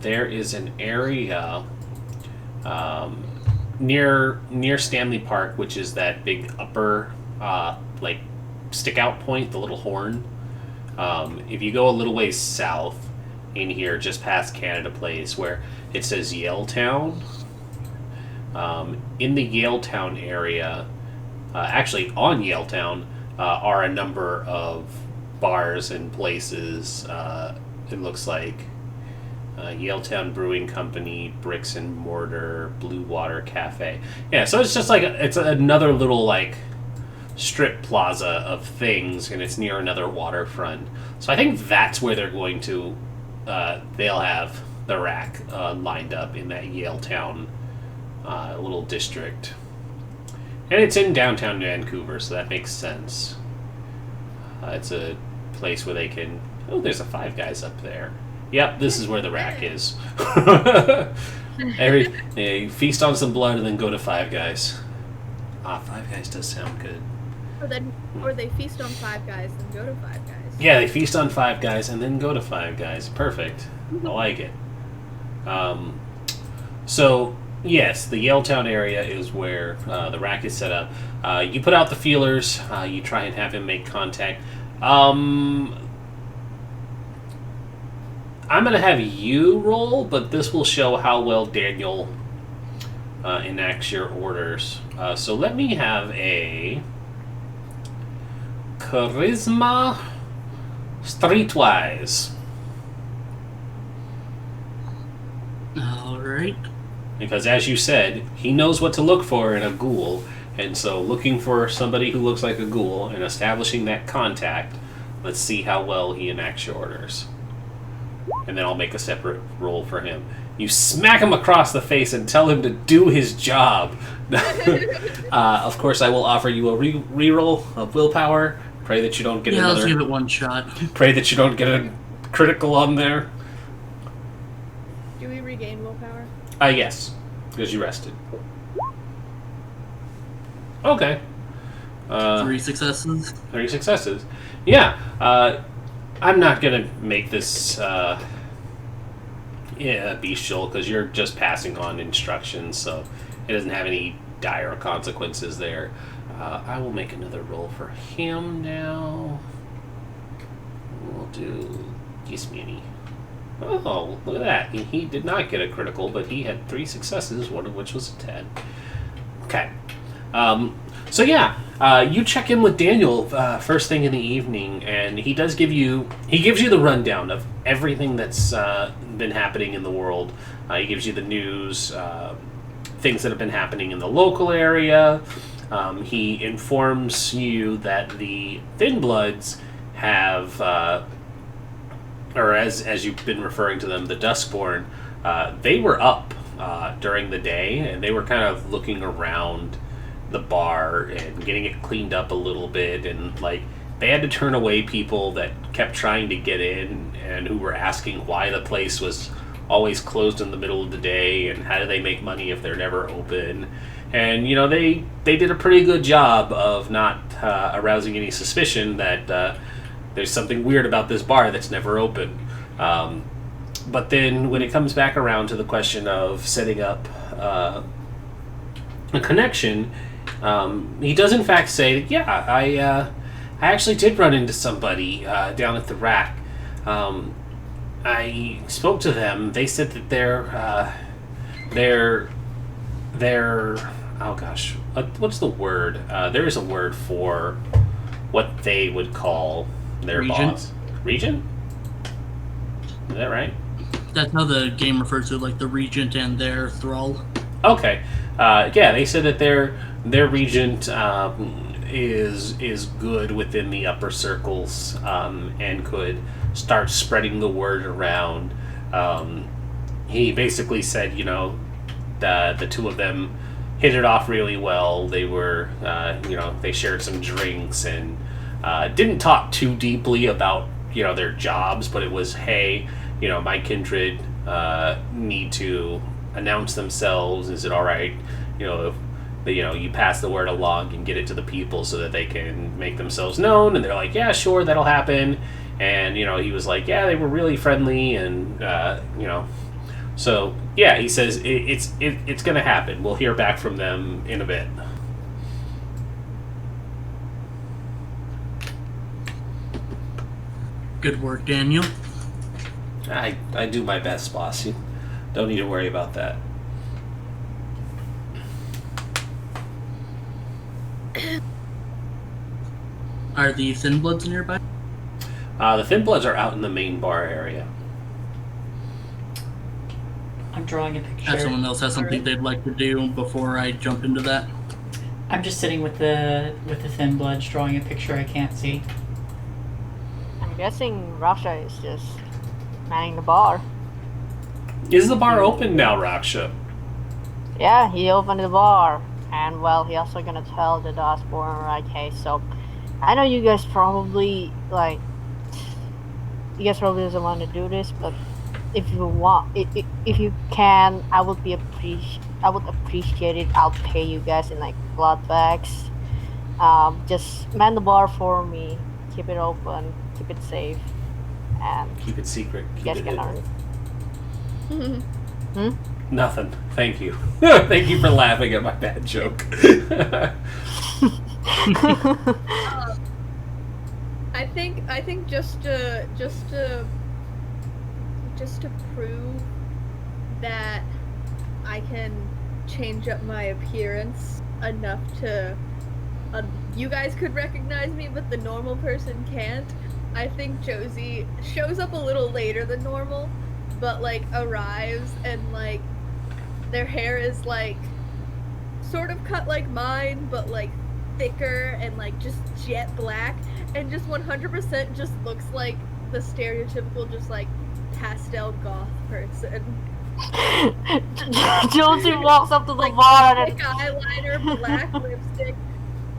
there is an area near Stanley Park, which is that big upper like stick out point, the little horn. If you go a little ways south in here, just past Canada Place, where it says Yaletown, in the Yaletown area, actually on Yaletown, are a number of bars and places. It looks like Yaletown Brewing Company, Bricks and Mortar, Blue Water Cafe. Yeah, so it's just like it's another little like strip plaza of things, and it's near another waterfront. So I think that's where they're going to. They'll have the rack lined up in that Yaletown little district, and it's in downtown Vancouver, so that makes sense. It's a place where they can. Oh, there's a Five Guys up there. Yep, this is where the rack is. You feast on some blood and then go to Five Guys. Five Guys does sound good. Or they feast on Five Guys and go to Five Guys. Yeah, they feast on Five Guys and then go to Five Guys. Perfect. I like it. So, yes, the Yaletown area is where the rack is set up. You put out the feelers. You try and have him make contact. I'm going to have you roll, but this will show how well Daniel enacts your orders. So let me have a Charisma Streetwise. Alright. Because as you said, he knows what to look for in a ghoul, and so looking for somebody who looks like a ghoul and establishing that contact, let's see how well he enacts your orders. And then I'll make a separate roll for him. You smack him across the face and tell him to do his job. Of course, I will offer you a reroll of willpower. Pray that you don't get another... let's give it one shot. Pray that you don't get a critical on there. Do we regain willpower? Yes. Because you rested. Okay. 3 successes. 3 successes. Yeah. I'm not going to make this bestial because you're just passing on instructions, so it doesn't have any dire consequences there. I will make another roll for him now. We'll do this many. Oh, look at that. He did not get a critical, but he had 3 successes, one of which was a 10. Okay. So yeah, you check in with Daniel first thing in the evening, and he gives you the rundown of everything that's been happening in the world. He gives you the news, things that have been happening in the local area. He informs you that the Thin Bloods have, or as you've been referring to them, the Duskborn, they were up during the day, and they were kind of looking around the bar and getting it cleaned up a little bit, and like they had to turn away people that kept trying to get in and who were asking why the place was always closed in the middle of the day and how do they make money if they're never open. And they did a pretty good job of not arousing any suspicion that there's something weird about this bar that's never open. But then when it comes back around to the question of setting up a connection, he does in fact say, yeah, I actually did run into somebody down at the rack. I spoke to them. They said that they're oh gosh, what's the word? There is a word for what they would call their Regent? boss. Regent? Is that right? That's how the game refers to, like, the Regent and their Thrall. Okay. Yeah, they said that their regent is good within the upper circles and could start spreading the word around. He basically said, the two of them hit it off really well. They were, they shared some drinks and didn't talk too deeply about, their jobs, but it was, hey, my kindred need to announce themselves. Is it all right, if you pass the word along and get it to the people so that they can make themselves known? And they're like, yeah, sure, that'll happen. And he was like, yeah, they were really friendly, and so yeah, he says it's gonna happen. We'll hear back from them in a bit. Good work, Daniel. I do my best, boss. You don't need to worry about that. Are the Thin Bloods nearby? The Thin Bloods are out in the main bar area. I'm drawing a If picture. someone else has something they'd like to do before I jump into that. I'm just sitting with the thin bloods, drawing a picture I can't see. I'm guessing Russia is just manning the bar. Is the bar open now, Raksha? Yeah, he opened the bar. And well, he also gonna tell the Dustborn, like, hey, so I know you guys probably doesn't want to do this, but if you want, if you can, I would appreciate it. I'll pay you guys in like blood bags. Just man the bar for me. Keep it open. Keep it safe. And Keep it secret. you Keep guys it can hidden. earn. Nothing. Thank you. Thank you for laughing at my bad joke. I think just to prove that I can change up my appearance enough to you guys could recognize me, but the normal person can't. I think Josie shows up a little later than normal, but like arrives and like their hair is like sort of cut like mine, but like thicker and like just jet black, and just 100% just looks like the stereotypical just like pastel goth person. Josie walks up to the Like bar thick and eyeliner, black lipstick.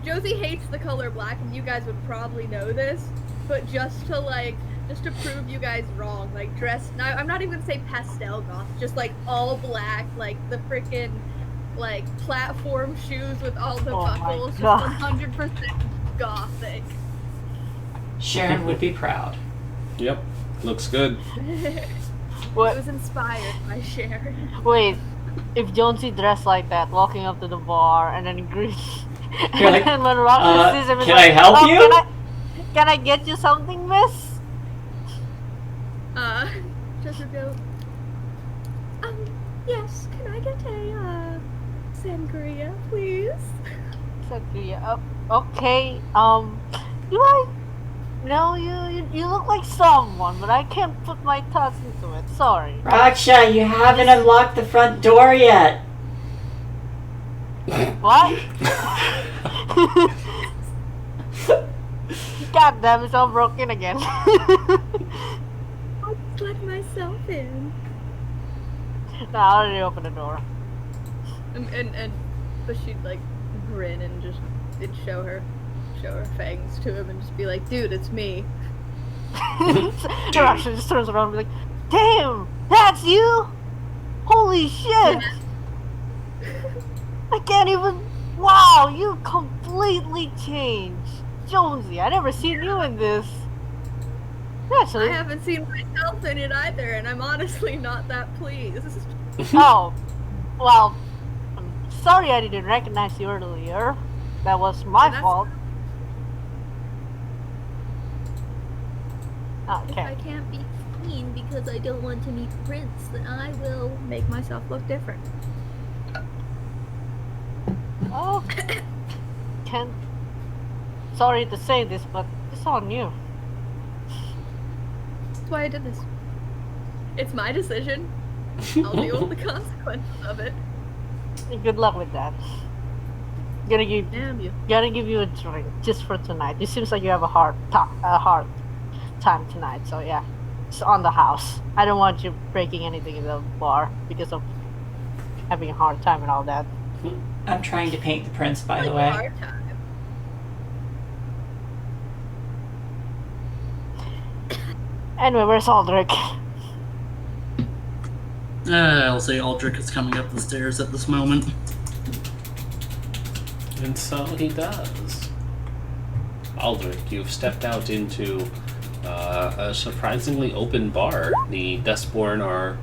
Josie hates the color black, and you guys would probably know this, but just to prove you guys wrong, like dressed. Now I'm not even gonna say pastel goth, just like all black, like the freaking like platform shoes with all the Oh my buckles, just God. 100% gothic. Sharon would be proud. Yep. Looks good. I what? was inspired by Sharon. Wait, if Jonesy dressed like that, walking up to the bar and then greets, and You're like, then when Roxy sees him, he's can like, I help "Oh, you?" Can I get you something, miss? Just would go, yes, can I get a, sangria, please? Sangria. Okay. Do I? No, you look like someone, but I can't put my thoughts into it. Sorry. Raksha, you haven't unlocked the front door yet. What? God damn, it's all broken again. I'll just let myself in. No, I already opened the door. But she'd like grin and just show her fangs to him and just be like, dude, it's me. She actually just turns around and be like, damn, that's you? Holy shit! I can't even. Wow, you completely changed. Jonesy, I never seen you in this. Actually, I haven't seen myself in it either, and I'm honestly not that pleased. oh, well, I'm sorry I didn't recognize you earlier. That was my That's- fault. If I Okay. can't be clean because I don't want to meet Prince, then I will make myself look different. Oh, Ken. Sorry to say this, but it's on you. That's why I did this. It's my decision. I'll deal with the consequences of it. Good luck with that. Gonna give Damn you. you a drink just for tonight. It seems like you have a hard time tonight, so yeah, it's on the house. I don't want you breaking anything in the bar because of having a hard time and all that. I'm trying to paint the prince, by the Like way. hard time. Anyway, where's Aldrich? I'll say Aldrich is coming up the stairs at this moment. And so he does. Aldrich, you've stepped out into a surprisingly open bar. The Dustborn are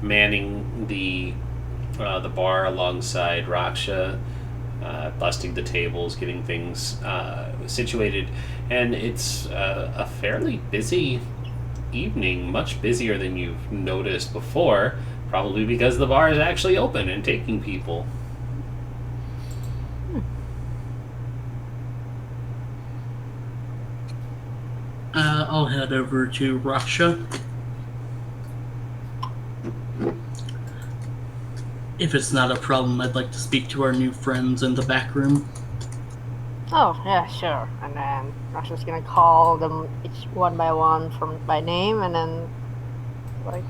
manning the bar alongside Raksha, busting the tables, getting things situated, and it's a fairly busy evening, much busier than you've noticed before, probably because the bar is actually open and taking people. I'll head over to Raksha. If it's not a problem, I'd like to speak to our new friends in the back room. Oh, yeah, sure. And then I was just gonna call them each one by one by name, and then, like,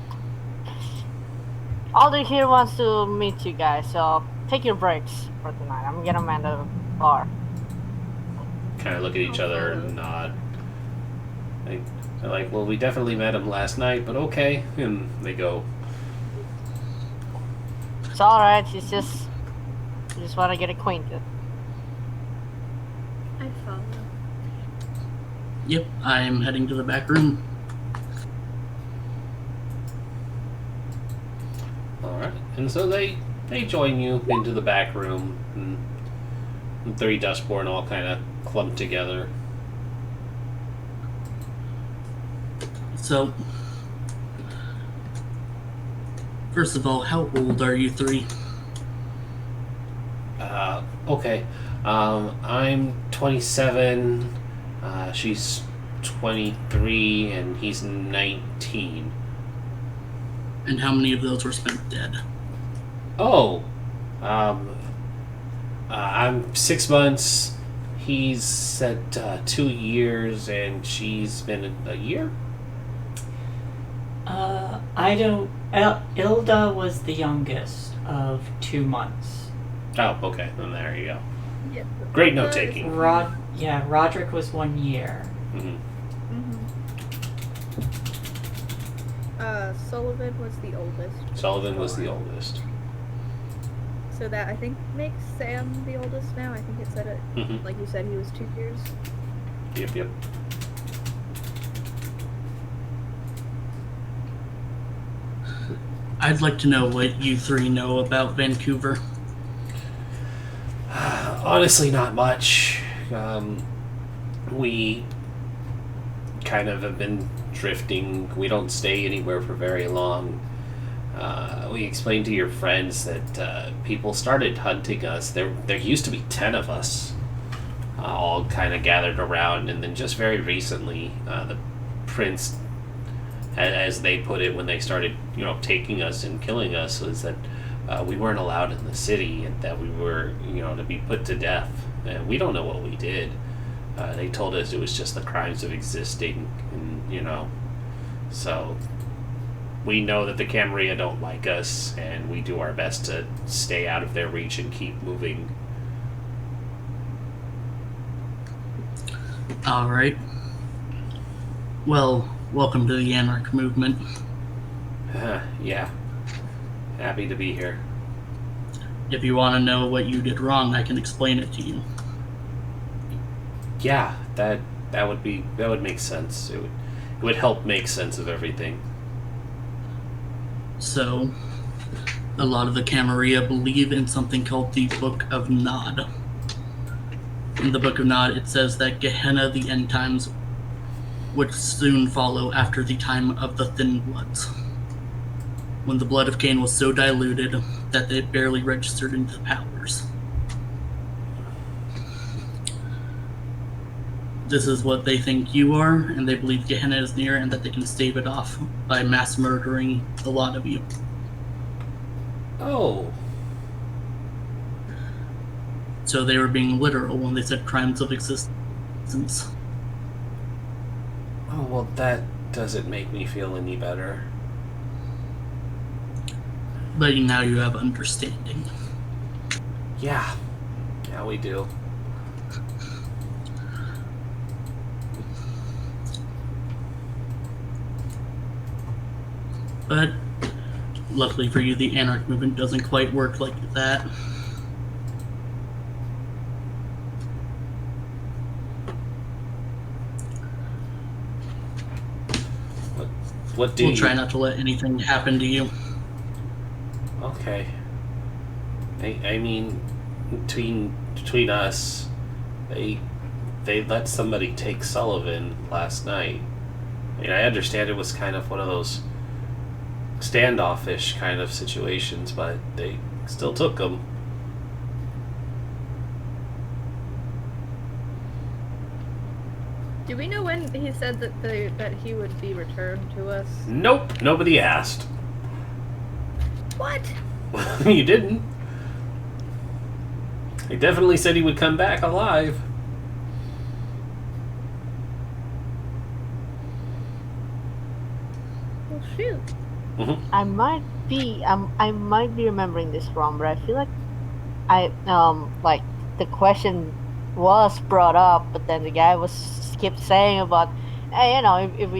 Alder here wants to meet you guys, so take your breaks for tonight. I'm gonna man the bar. Kind of look at each other and nod. They're like, well, we definitely met him last night, but okay. And they go. It's alright, you just want to get acquainted. I follow. Yep, I'm heading to the back room. Alright. And so they join you into the back room, and the three Dustborn all kind of clump together. So, first of all, how old are you three? Okay. I'm 27, she's 23, and he's 19. And how many of those were spent dead? Oh, I'm 6 months. He's at 2 years, and she's been a year. I don't. Ilda was the youngest of 2 months. Oh, okay. Then there you go. Yeah. Great note taking. Roderick was 1 year. Mm-hmm. Sullivan was the oldest. Sullivan was the oldest. So that, I think, makes Sam the oldest now. I think it said it, Mm-hmm. like you said, he was 2 years. Yep. I'd like to know what you three know about Vancouver. Honestly, not much. We kind of have been drifting. We don't stay anywhere for very long. We explained to your friends that people started hunting us. There used to be 10 of us, all kind of gathered around, and then just very recently, the prince, as they put it, when they started, taking us and killing us, was that we weren't allowed in the city, and that we were, to be put to death. And we don't know what we did. They told us it was just the crimes of existing, and so we know that the Camerilla don't like us, and we do our best to stay out of their reach and keep moving. Alright. Well, welcome to the Anarch movement. Yeah. Happy to be here. If you want to know what you did wrong, I can explain it to you. Yeah, that would make sense. It would help make sense of everything. So, a lot of the Camerilla believe in something called the Book of Nod. In the Book of Nod, it says that Gehenna, the end times, would soon follow after the time of the Thin Bloods, when the blood of Cain was so diluted that they barely registered into the powers. This is what they think you are, and they believe Gehenna is near and that they can stave it off by mass murdering a lot of you. Oh. So they were being literal when they said crimes of existence. Oh, well, that doesn't make me feel any better. But now you have understanding. Yeah, we do. But luckily for you, the Anarch movement doesn't quite work like that. What do We'll you... try not to let anything happen to you. Okay. I mean, between us, they let somebody take Sullivan last night. I mean, I understand it was kind of one of those standoffish kind of situations, but they still took him. Do we know when he said that he would be returned to us? Nope, nobody asked. What? You didn't. He definitely said he would come back alive. Well, shoot. I might be remembering this wrong, but I feel like like the question was brought up, but then the guy kept saying about, hey, if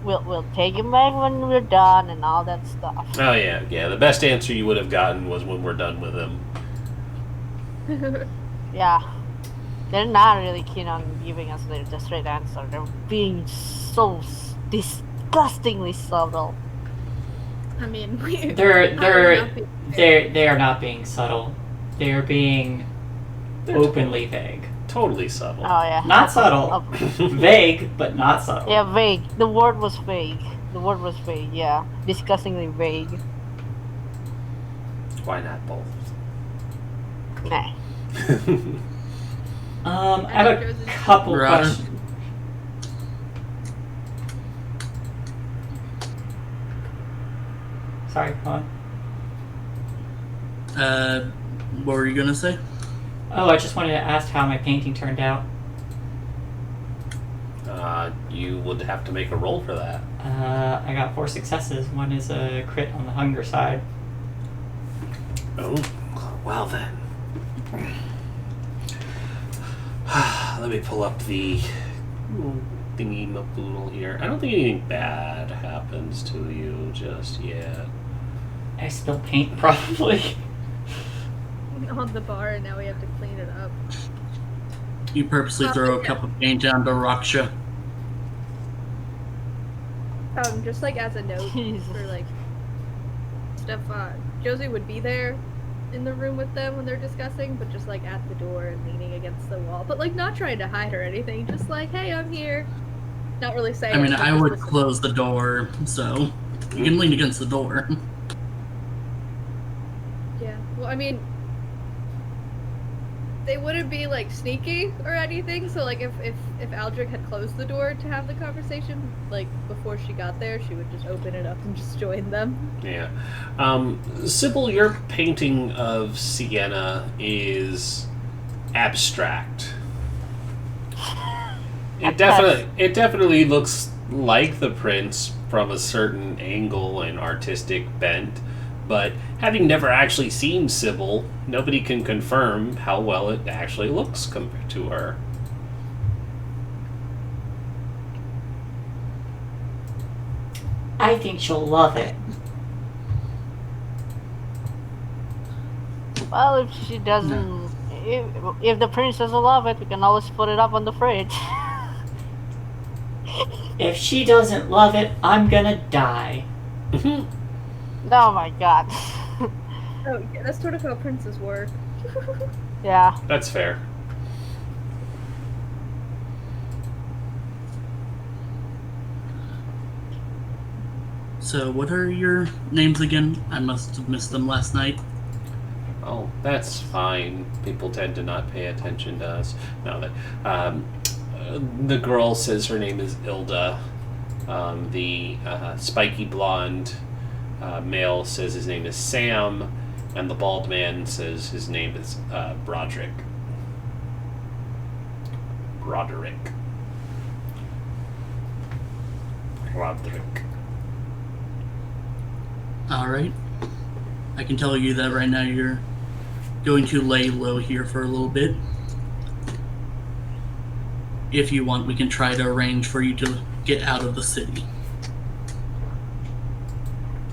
we'll take him back when we're done and all that stuff. Oh yeah. The best answer you would have gotten was when we're done with him. Yeah, they're not really keen on giving us the straight answer. They're being so disgustingly subtle. I mean, they are not being subtle. They are being openly vague. Totally subtle. Oh yeah, Not subtle. Vague, but not subtle. Yeah, vague. The word was vague. Yeah, disgustingly vague. Why not both? Nah. I have a couple Right. questions. Sorry, go on. What were you gonna say? Oh, I just wanted to ask how my painting turned out. You would have to make a roll for that. I got 4 successes. One is a crit on the hunger side. Oh, well then. Let me pull up the thingy maboodle here. I don't think anything bad happens to you just yet. I spilled paint, probably. on the bar, and now we have to clean it up. You purposely throw a cup of paint down to Raksha. Just like as a note for like stuff. Josie would be there in the room with them when they're discussing, but just like at the door and leaning against the wall, but like not trying to hide or anything. Just like, hey, I'm here. Not really saying. I mean, anything, I just would listening. close the door, so you can lean against the door. Yeah. Well, I mean, they wouldn't be like sneaky or anything. So like, if Aldrich had closed the door to have the conversation, like before she got there, she would just open it up and just join them. Yeah. Sybil, your painting of Sienna is abstract. It definitely looks like the prince from a certain angle and artistic bent, but having never actually seen Sybil, nobody can confirm how well it actually looks compared to her. I think she'll love it. Well, if she doesn't, if the prince doesn't love it, we can always put it up on the fridge. If she doesn't love it, I'm gonna die. Oh my god. Oh, yeah, that's sort of how princes work. Yeah. That's fair. So, what are your names again? I must have missed them last night. Oh, that's fine. People tend to not pay attention to us. No, the girl says her name is Ilda. The spiky blonde male says his name is Sam, and the bald man says his name is Broderick. Broderick. Alright. I can tell you that right now you're going to lay low here for a little bit. If you want, we can try to arrange for you to get out of the city.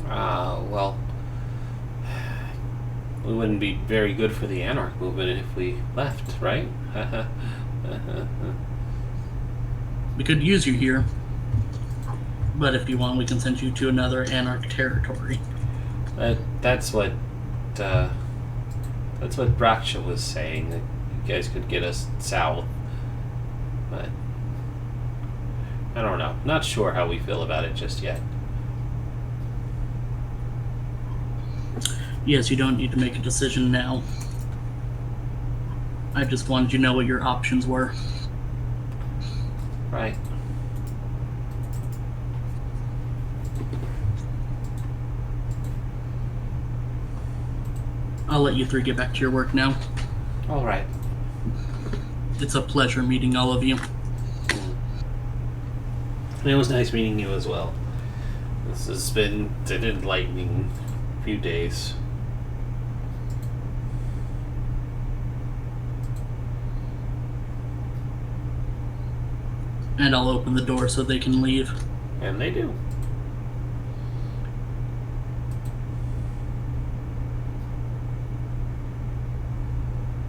Well, we wouldn't be very good for the Anarch movement if we left, right? We could use you here. But if you want, we can send you to another Anarch territory. That's what Braksha was saying, that you guys could get us south. But I don't know. Not sure how we feel about it just yet. Yes, you don't need to make a decision now. I just wanted you to know what your options were. Right. I'll let you three get back to your work now. All right. It's a pleasure meeting all of you. It was nice meeting you as well. This has been an enlightening few days. And I'll open the door so they can leave. And they do.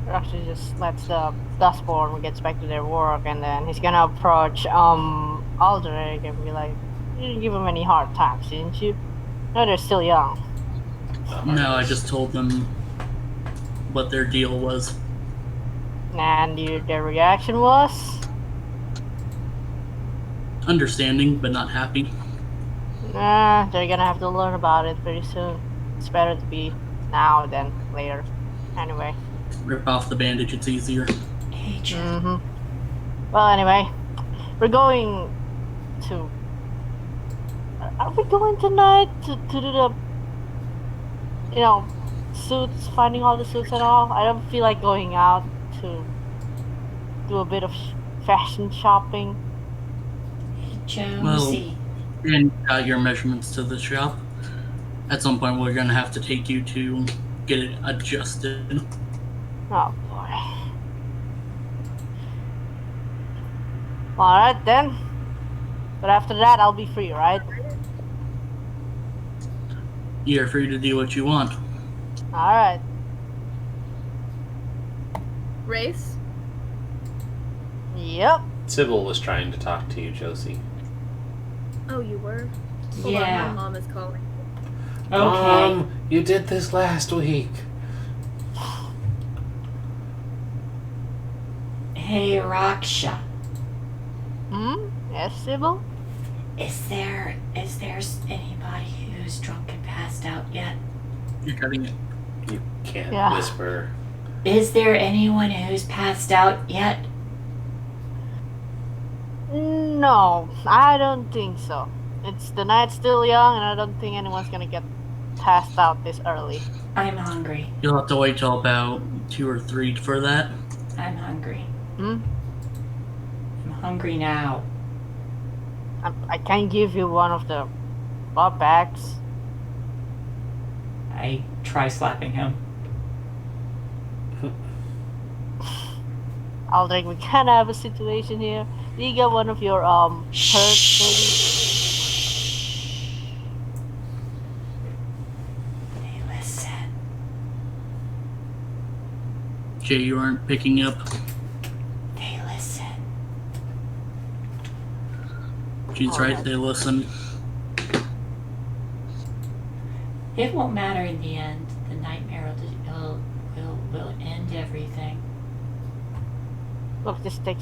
Actually just lets the Dustborn gets back to their work, and then he's gonna approach Aldrich and be like, "You didn't give them any hard times, didn't you? No, they're still young." No, I just told them what their deal was. And their reaction was, Understanding, but not happy. "Nah, they're gonna have to learn about it pretty soon. It's better to be now than later." Anyway. Rip off the bandage, it's easier. Hey, Joe. Mm-hmm. Well, anyway, we're going to. Are we going tonight to do the, suits, finding all the suits and all? I don't feel like going out to do a bit of fashion shopping. Hey, Jonesy. And got your measurements to the shop. At some point, we're gonna have to take you to get it adjusted. Oh boy. Alright then. But after that, I'll be free, right? You're free to do what you want. Alright. Race? Yep. Sybil was trying to talk to you, Josie. Oh, you were? Hold Yeah. on, my mom is calling. Okay. You did this last week. Hey, Raksha. Yes, Sybil? Is there anybody who's drunk and passed out yet? You're cutting it. You can't Yeah. whisper. Is there anyone who's passed out yet? No, I don't think so. The night's still young, and I don't think anyone's gonna get passed out this early. I'm hungry. You'll have to wait till about 2 or 3 for that. I'm hungry. Hmm? I'm hungry now. I can give you one of the bob bags. I try slapping him. Aldrich, we kind of have a situation here. Do you get one of your perks, Hey, listen. Jay, you aren't picking up. Hey, listen. She's right, they listen. It won't matter in the end. The nightmare will end everything. Look, just take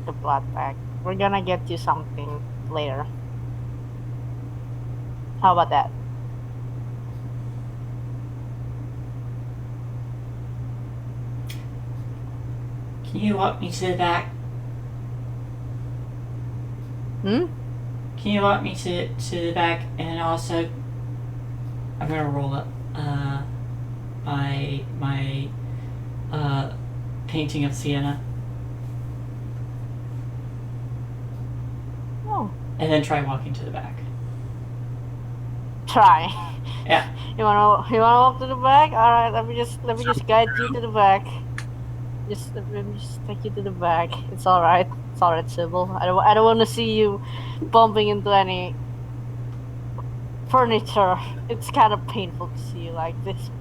the blood bag. We're gonna get you something later. How about that? Can you walk me to the back? Hmm? Can you walk me to the back, and also I'm gonna roll up my painting of Sienna, Oh, and then try walking to the back. try. Yeah. You wanna walk to the back? All right. Let me just guide you to the back. Let me just take you to the back. It's all right. It's all right, Sybil. I don't want to see you bumping into any furniture. It's kind of painful to see you like this.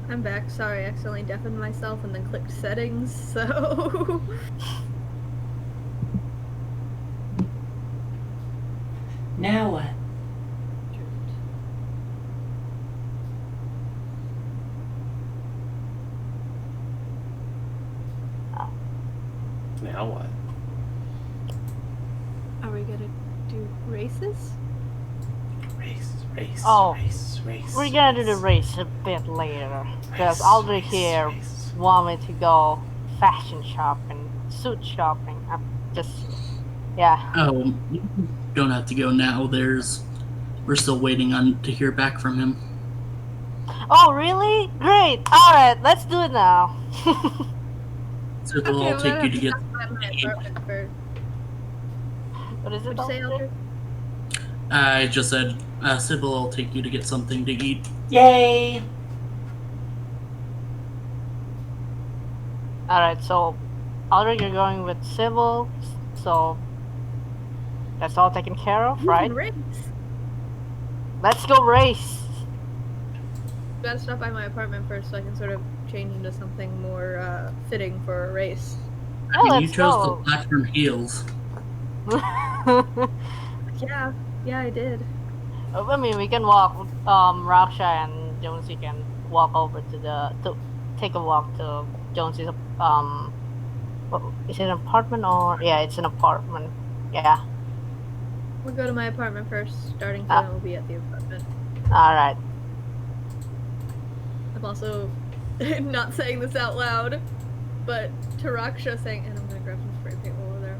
I'm back. Sorry, I accidentally deafened myself and then clicked settings, so... Now what? Now what? Are we gonna do races? Race. Oh, race. We're gonna do the race a bit later, because Race, Aldrich race, here race. want me to go fashion shopping, suit shopping. I'm just, yeah. Oh, you don't have to go now. We're still waiting to hear back from him. Oh, really? Great. All right, let's do it now. Sybil Okay, will take you to get find my apartment first. What is it? What'd you say, Aldrich? Aldrich? I just said Sybil will take you to get something to eat. Yay! All right, so Aldrich, you're going with Sybil, so that's all taken care of, You right? can race. Let's go race. Gotta stop by my apartment first so I can sort of change into something more fitting for a race. Oh, You let's chose go. the platform heels. Yeah, I did. I mean, we can walk. Raksha and Jonesy can walk over to take a walk to Jonesy's. What, is it an apartment or yeah, it's an apartment. Yeah. We'll go to my apartment first. Starting point will be at the apartment. All right. I'm also not saying this out loud, but to Raksha saying, and I'm gonna grab some spray paint while we're there.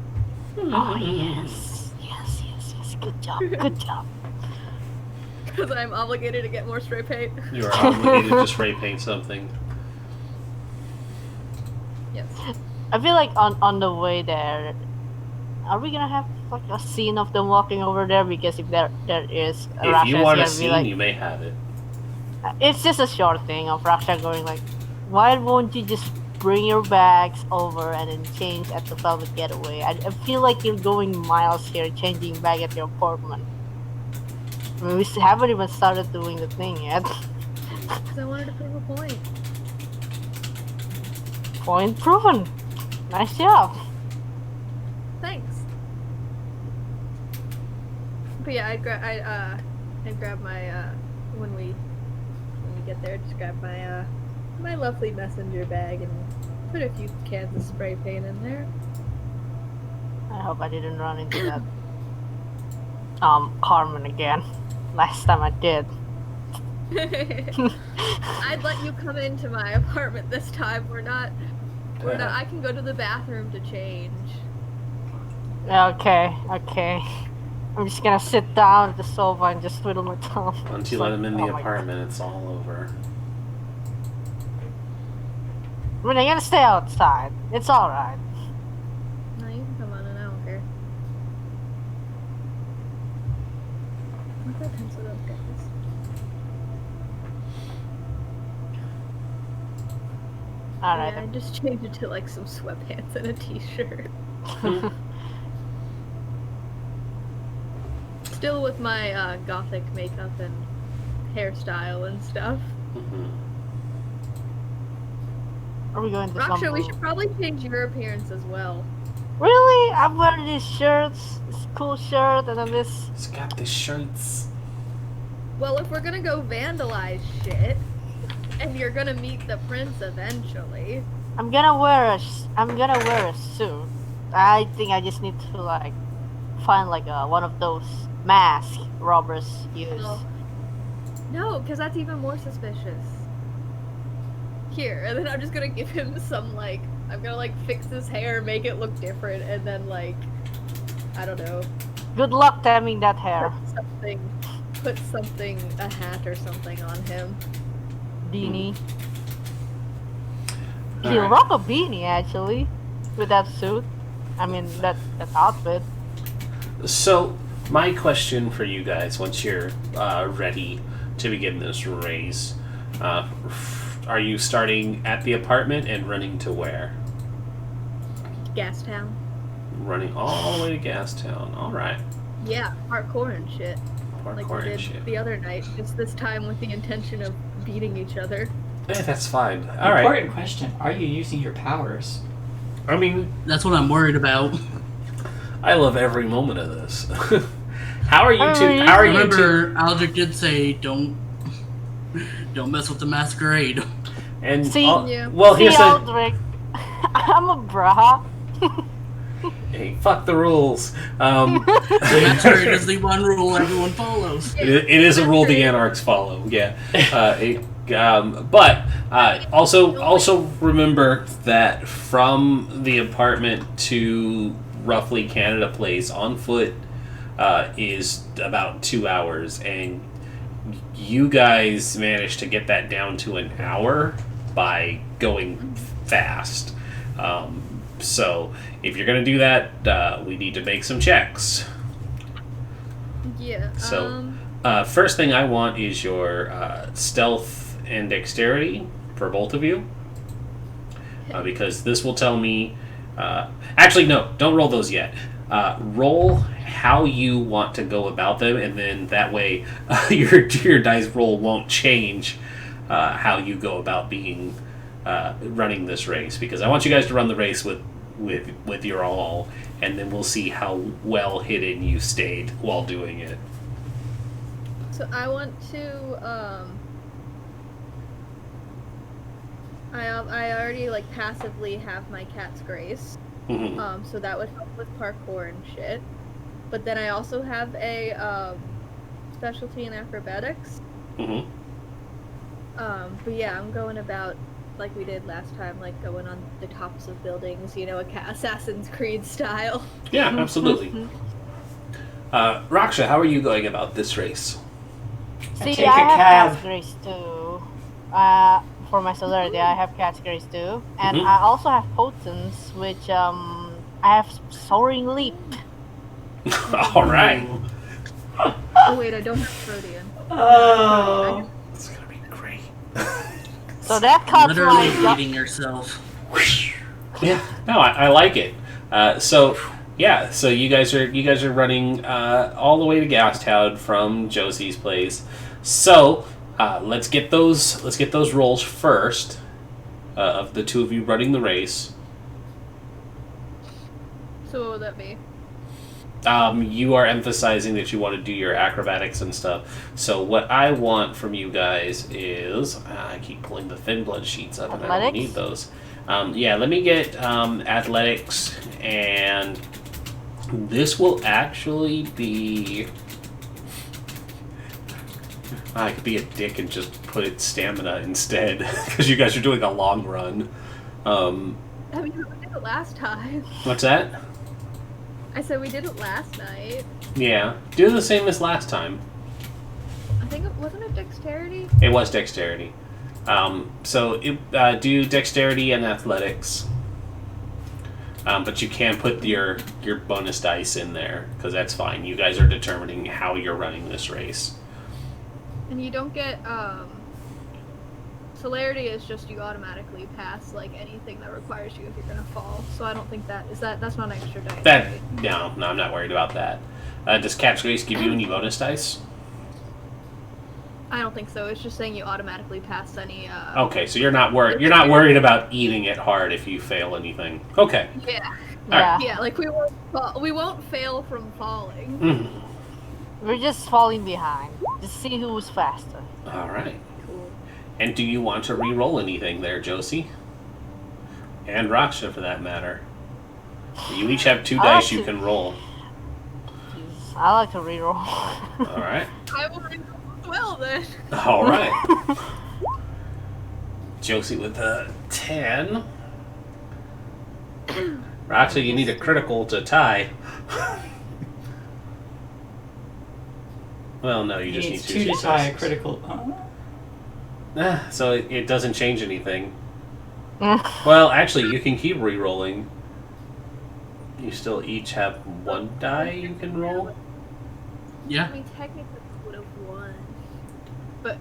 Oh yes, yes, yes, yes. Good job. Good job. Because I'm obligated to get more spray paint. You are obligated to spray paint something. Yes. I feel like on the way there, are we gonna have like a scene of them walking over there? Because if there is, If you want a gonna be scene, like, you may have it. it's just a short thing of Raksha going like, why won't you just bring your bags over and then change at the Velvet Getaway? I feel like you're going miles here, changing bag at your apartment. I mean, we haven't even started doing the thing yet. Because I wanted to prove a point. Point proven. Nice job. Thanks. But yeah, I'd grab my when we get there, just grab my my lovely messenger bag and put a few cans of spray paint in there. I hope I didn't run into that Carmen again. Last time I did. I'd let you come into my apartment this time. We're not. I can go to the bathroom to change. Okay. I'm just gonna sit down at the sofa and just twiddle my thumb. Once you let him in the apartment, it's all over. I mean, I'm gonna stay outside. It's alright. No, you can come on and I don't care. What's that pencil up, guys? Alright. Yeah, I just changed it to like some sweatpants and a t-shirt. Still with my gothic makeup and hairstyle and stuff. Are we going to Raksha, some... we should probably change your appearance as well. Really? I'm wearing these shirts. This cool shirt and then this... He's got the shirts. Well, if we're gonna go vandalize shit, and you're gonna meet the prince eventually... I'm gonna wear a suit. I think I just need to like find like one of those masks robbers use. No, because that's even more suspicious. Here, and then I'm just gonna give him some like, I'm gonna like fix his hair, make it look different, and then like, I don't know. Good luck taming that hair. Put something, a hat or something on him. Beanie. All He'll right. rock a beanie actually with that suit. I mean that outfit. So, my question for you guys, once you're ready to begin this race, are you starting at the apartment and running to where? Gastown. Running all the way to Gastown. All right. Yeah, parkour and shit. Like we Parkour did and shit. the other night, just this time with the intention of beating each other. Hey, that's fine. All right. Important question. Are you using your powers? I mean, That's what I'm worried about. I love every moment of this. How are you Oh, two? yeah. How are you two? Remember, Aldrich did say, don't mess with the masquerade. And See- Yeah. well, See, here's the Aldrich, I'm a bra. hey, fuck the rules. The masquerade is the one rule everyone follows. It is a rule the Anarchs follow. Yeah. But also remember that from the apartment to roughly Canada Place on foot is about 2 hours, and you guys managed to get that down to an hour by going fast. So if you're going to do that, we need to make some checks. Yeah. So first thing I want is your stealth and dexterity for both of you. Because this will tell me... actually, no, don't roll those yet. Roll how you want to go about them, and then that way your dice roll won't change how you go about being running this race. Because I want you guys to run the race with your all, and then we'll see how well hidden you stayed while doing it. So I want to. I already like passively have my cat's grace. Mm-hmm. So that would help with parkour and shit. But then I also have a specialty in acrobatics. Mm-hmm. But yeah, I'm going about like we did last time, like going on the tops of buildings, you know, Assassin's Creed style. Yeah, absolutely. Raksha, how are you going about this race? See, take a I have cab. cat's grace too. For my celerity, I have cat's grace too, and Mhm. I also have potence, which I have soaring leap. All right. Oh wait, I don't have Protean. Oh. It's going to be great. So that cuts Literally my eating yourself. Yeah, no, I like it. So you guys are running all the way to Gastown from Josie's place. So let's get those rolls first of the two of you running the race. So what would that be? You are emphasizing that you want to do your acrobatics and stuff. So what I want from you guys is I keep pulling the thin blood sheets up, and I don't Athletics? need those. Yeah, let me get athletics, and this will actually be. I could be a dick and just put it stamina instead, because you guys are doing a long run. I mean, we did it last time. What's that? I said we did it last night. Yeah, do the same as last time. I think it wasn't it dexterity. It was dexterity. So do dexterity and athletics. But you can put your bonus dice in there, because that's fine. You guys are determining how you're running this race. And you don't get celerity is just you automatically pass like anything that requires you if you're gonna fall. So I don't think that's not an extra dice. That right? no, I'm not worried about that. Does Cat's Grace give you any bonus dice? I don't think so. It's just saying you automatically pass any. Okay, so you're not worried about eating it hard if you fail anything. Okay. Yeah. Yeah. Yeah, like we won't fail from falling. Mhm. We're just falling behind. Just see who's faster. All right. Cool. And do you want to re-roll anything there, Josie? And Raksha, for that matter. You each have 2 I dice like you to- can roll. I like to reroll. All right. I will reroll as well then. All right. Josie with a 10. Raksha, you need a critical to tie. Well, no, you just need It's 2 2 to tie a successes. critical. So it doesn't change anything. Well, actually, you can keep re-rolling. You still each have 1 die you can roll. I Yeah. mean, technically I would have won. But,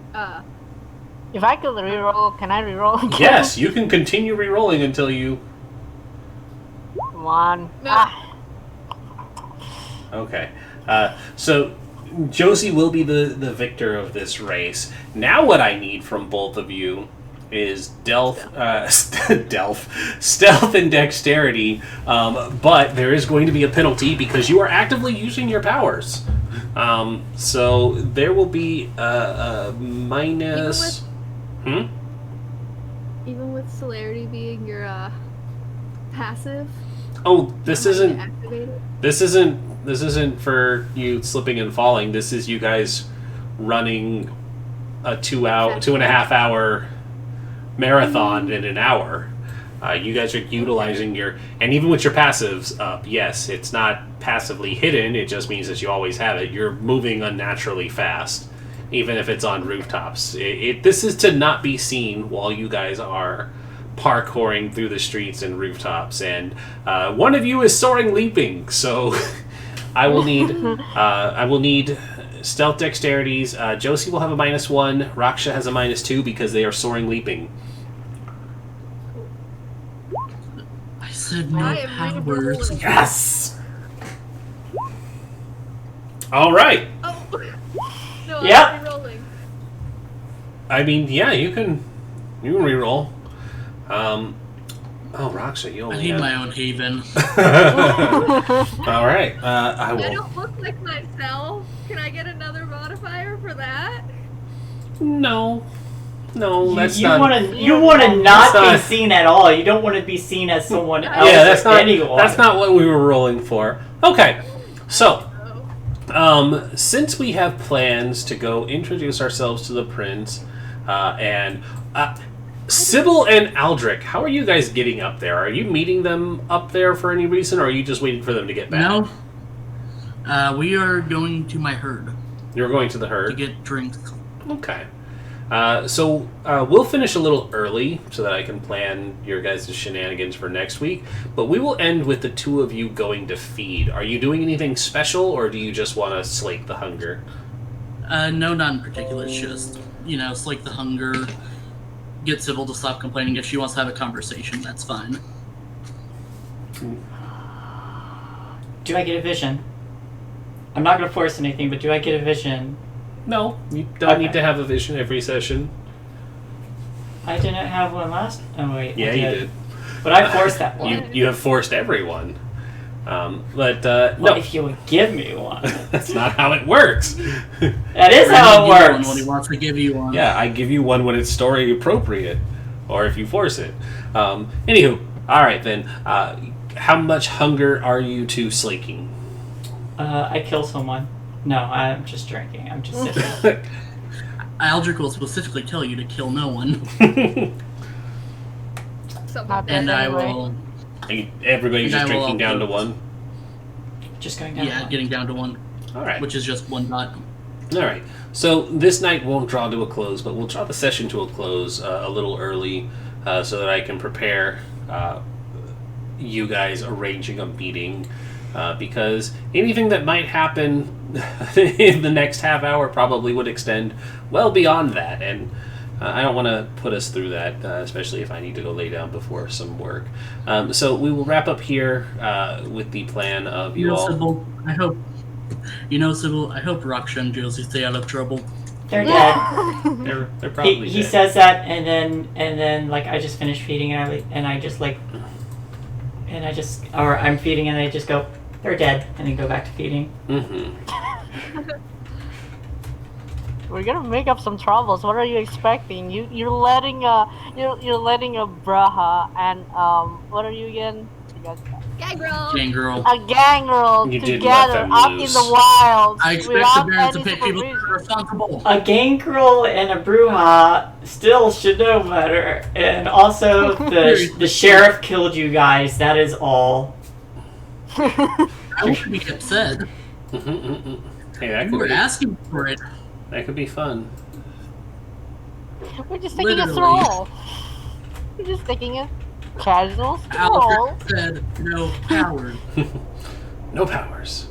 If I could reroll, can I reroll again? Yes, you can continue re-rolling until you... 1. No. Ah, Okay. So Josie will be the victor of this race. Now what I need from both of you is stealth and dexterity, but there is going to be a penalty because you are actively using your powers. So there will be a minus... even with celerity being your passive. Oh, this I'm not isn't... gonna activate it. This isn't for you slipping and falling. This is you guys running a 2.5 hour marathon in an hour. You guys are utilizing and even with your passives up, yes, it's not passively hidden. It just means that you always have it. You're moving unnaturally fast. even if it's on rooftops. This is to not be seen while you guys are parkouring through the streets and rooftops, and one of you is soaring leaping, so I will need stealth dexterities. Josie will have a -1. Raksha has a -2 because they are soaring leaping. I said no I am powers. re-rolling. Yes. All right. Oh! No, Yep. I'm re-rolling. I mean, yeah, you can reroll. Raksha, you I only need have... my own haven. All right, I I will. don't look like myself. Can I get another modifier for that? No, that's you not. want to not That's be not- seen at all. You don't want to be seen as someone else. Yeah, that's or not. anyone. That's not what we were rolling for. Okay, so Oh. since we have plans to go introduce ourselves to the prince, and Sybil and Aldrich, how are you guys getting up there? Are you meeting them up there for any reason, or are you just waiting for them to get back? No. We are going to my herd You're going to the to herd. get drinks. Okay. So we'll finish a little early so that I can plan your guys' shenanigans for next week. But we will end with the two of you going to feed. Are you doing anything special, or do you just want to slake the hunger? No, not in particular. It's just, slake the hunger, get Sybil to stop complaining. If she wants to have a conversation, that's fine. Do I get a vision? I'm not going to force anything, but do I get a vision? No, you don't Okay. need to have a vision every session. I didn't have one last. Oh wait. Yeah, I you did. But I forced that one. You have forced everyone. But Well, no, if you would give me one. that's not how it works. That is how it Brandon, give you one works. when he wants to give you one. Yeah, I give you one when it's story appropriate, or if you force it. Anywho, all right then. How much hunger are you two slaking? I kill someone. No, I'm just drinking. I'm just sitting. Aldrich will specifically tell you to kill no one, Something Not bad. and I Anyway. will. Everybody's And just I will drinking down to also- one. Just going down. Yeah, one. getting down to one, All right. which is just one dot. All right. So this night won't draw to a close, but we'll draw the session to a close a little early so that I can prepare you guys arranging a meeting. Because anything that might happen in the next half hour probably would extend well beyond that, and I don't want to put us through that, especially if I need to go lay down before some work. So we will wrap up here with the plan of you all. Sybil, Sybil, I hope Raksha and Josie stay out of trouble. They're dead. They're probably He dead. says that, and then like I just finish feeding, and I just or I'm feeding, and I just go, they're dead, and then go back to feeding. Mm-hmm. We're gonna make up some troubles. What are you expecting? You're letting a Braha and what are you again? Gangrel! Gangrel. A gangrel You did let together them out loose. in the wilds I expect the without Barons to any pick people that supervision. are responsible. A gangrel and a bruja still should know better, and also the sheriff killed you guys. That is all. I won't be upset. Hey, that You could were be, asking for it. that could be fun. We're just taking a Literally. stroll. We're just taking a casual stroll. Aldrich said no power. No powers.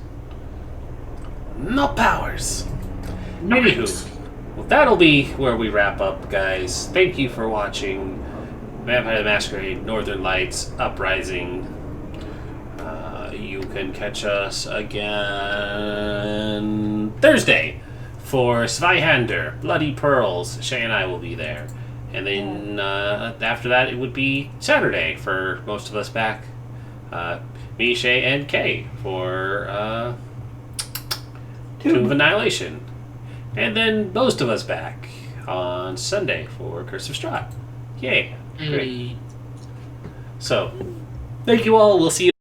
No powers. Anywho, well, that'll be where we wrap up, guys. Thank you for watching Vampire the Masquerade, Northern Lights, Uprising. You can catch us again Thursday for Zweihander, Bloody Pearls. Shay and I will be there. And then after that, it would be Saturday for most of us back. Me, Shay, and Kay for Tomb of Annihilation. And then most of us back on Sunday for Curse of Strahd. Yay. Great. Hey. So, thank you all. We'll see you.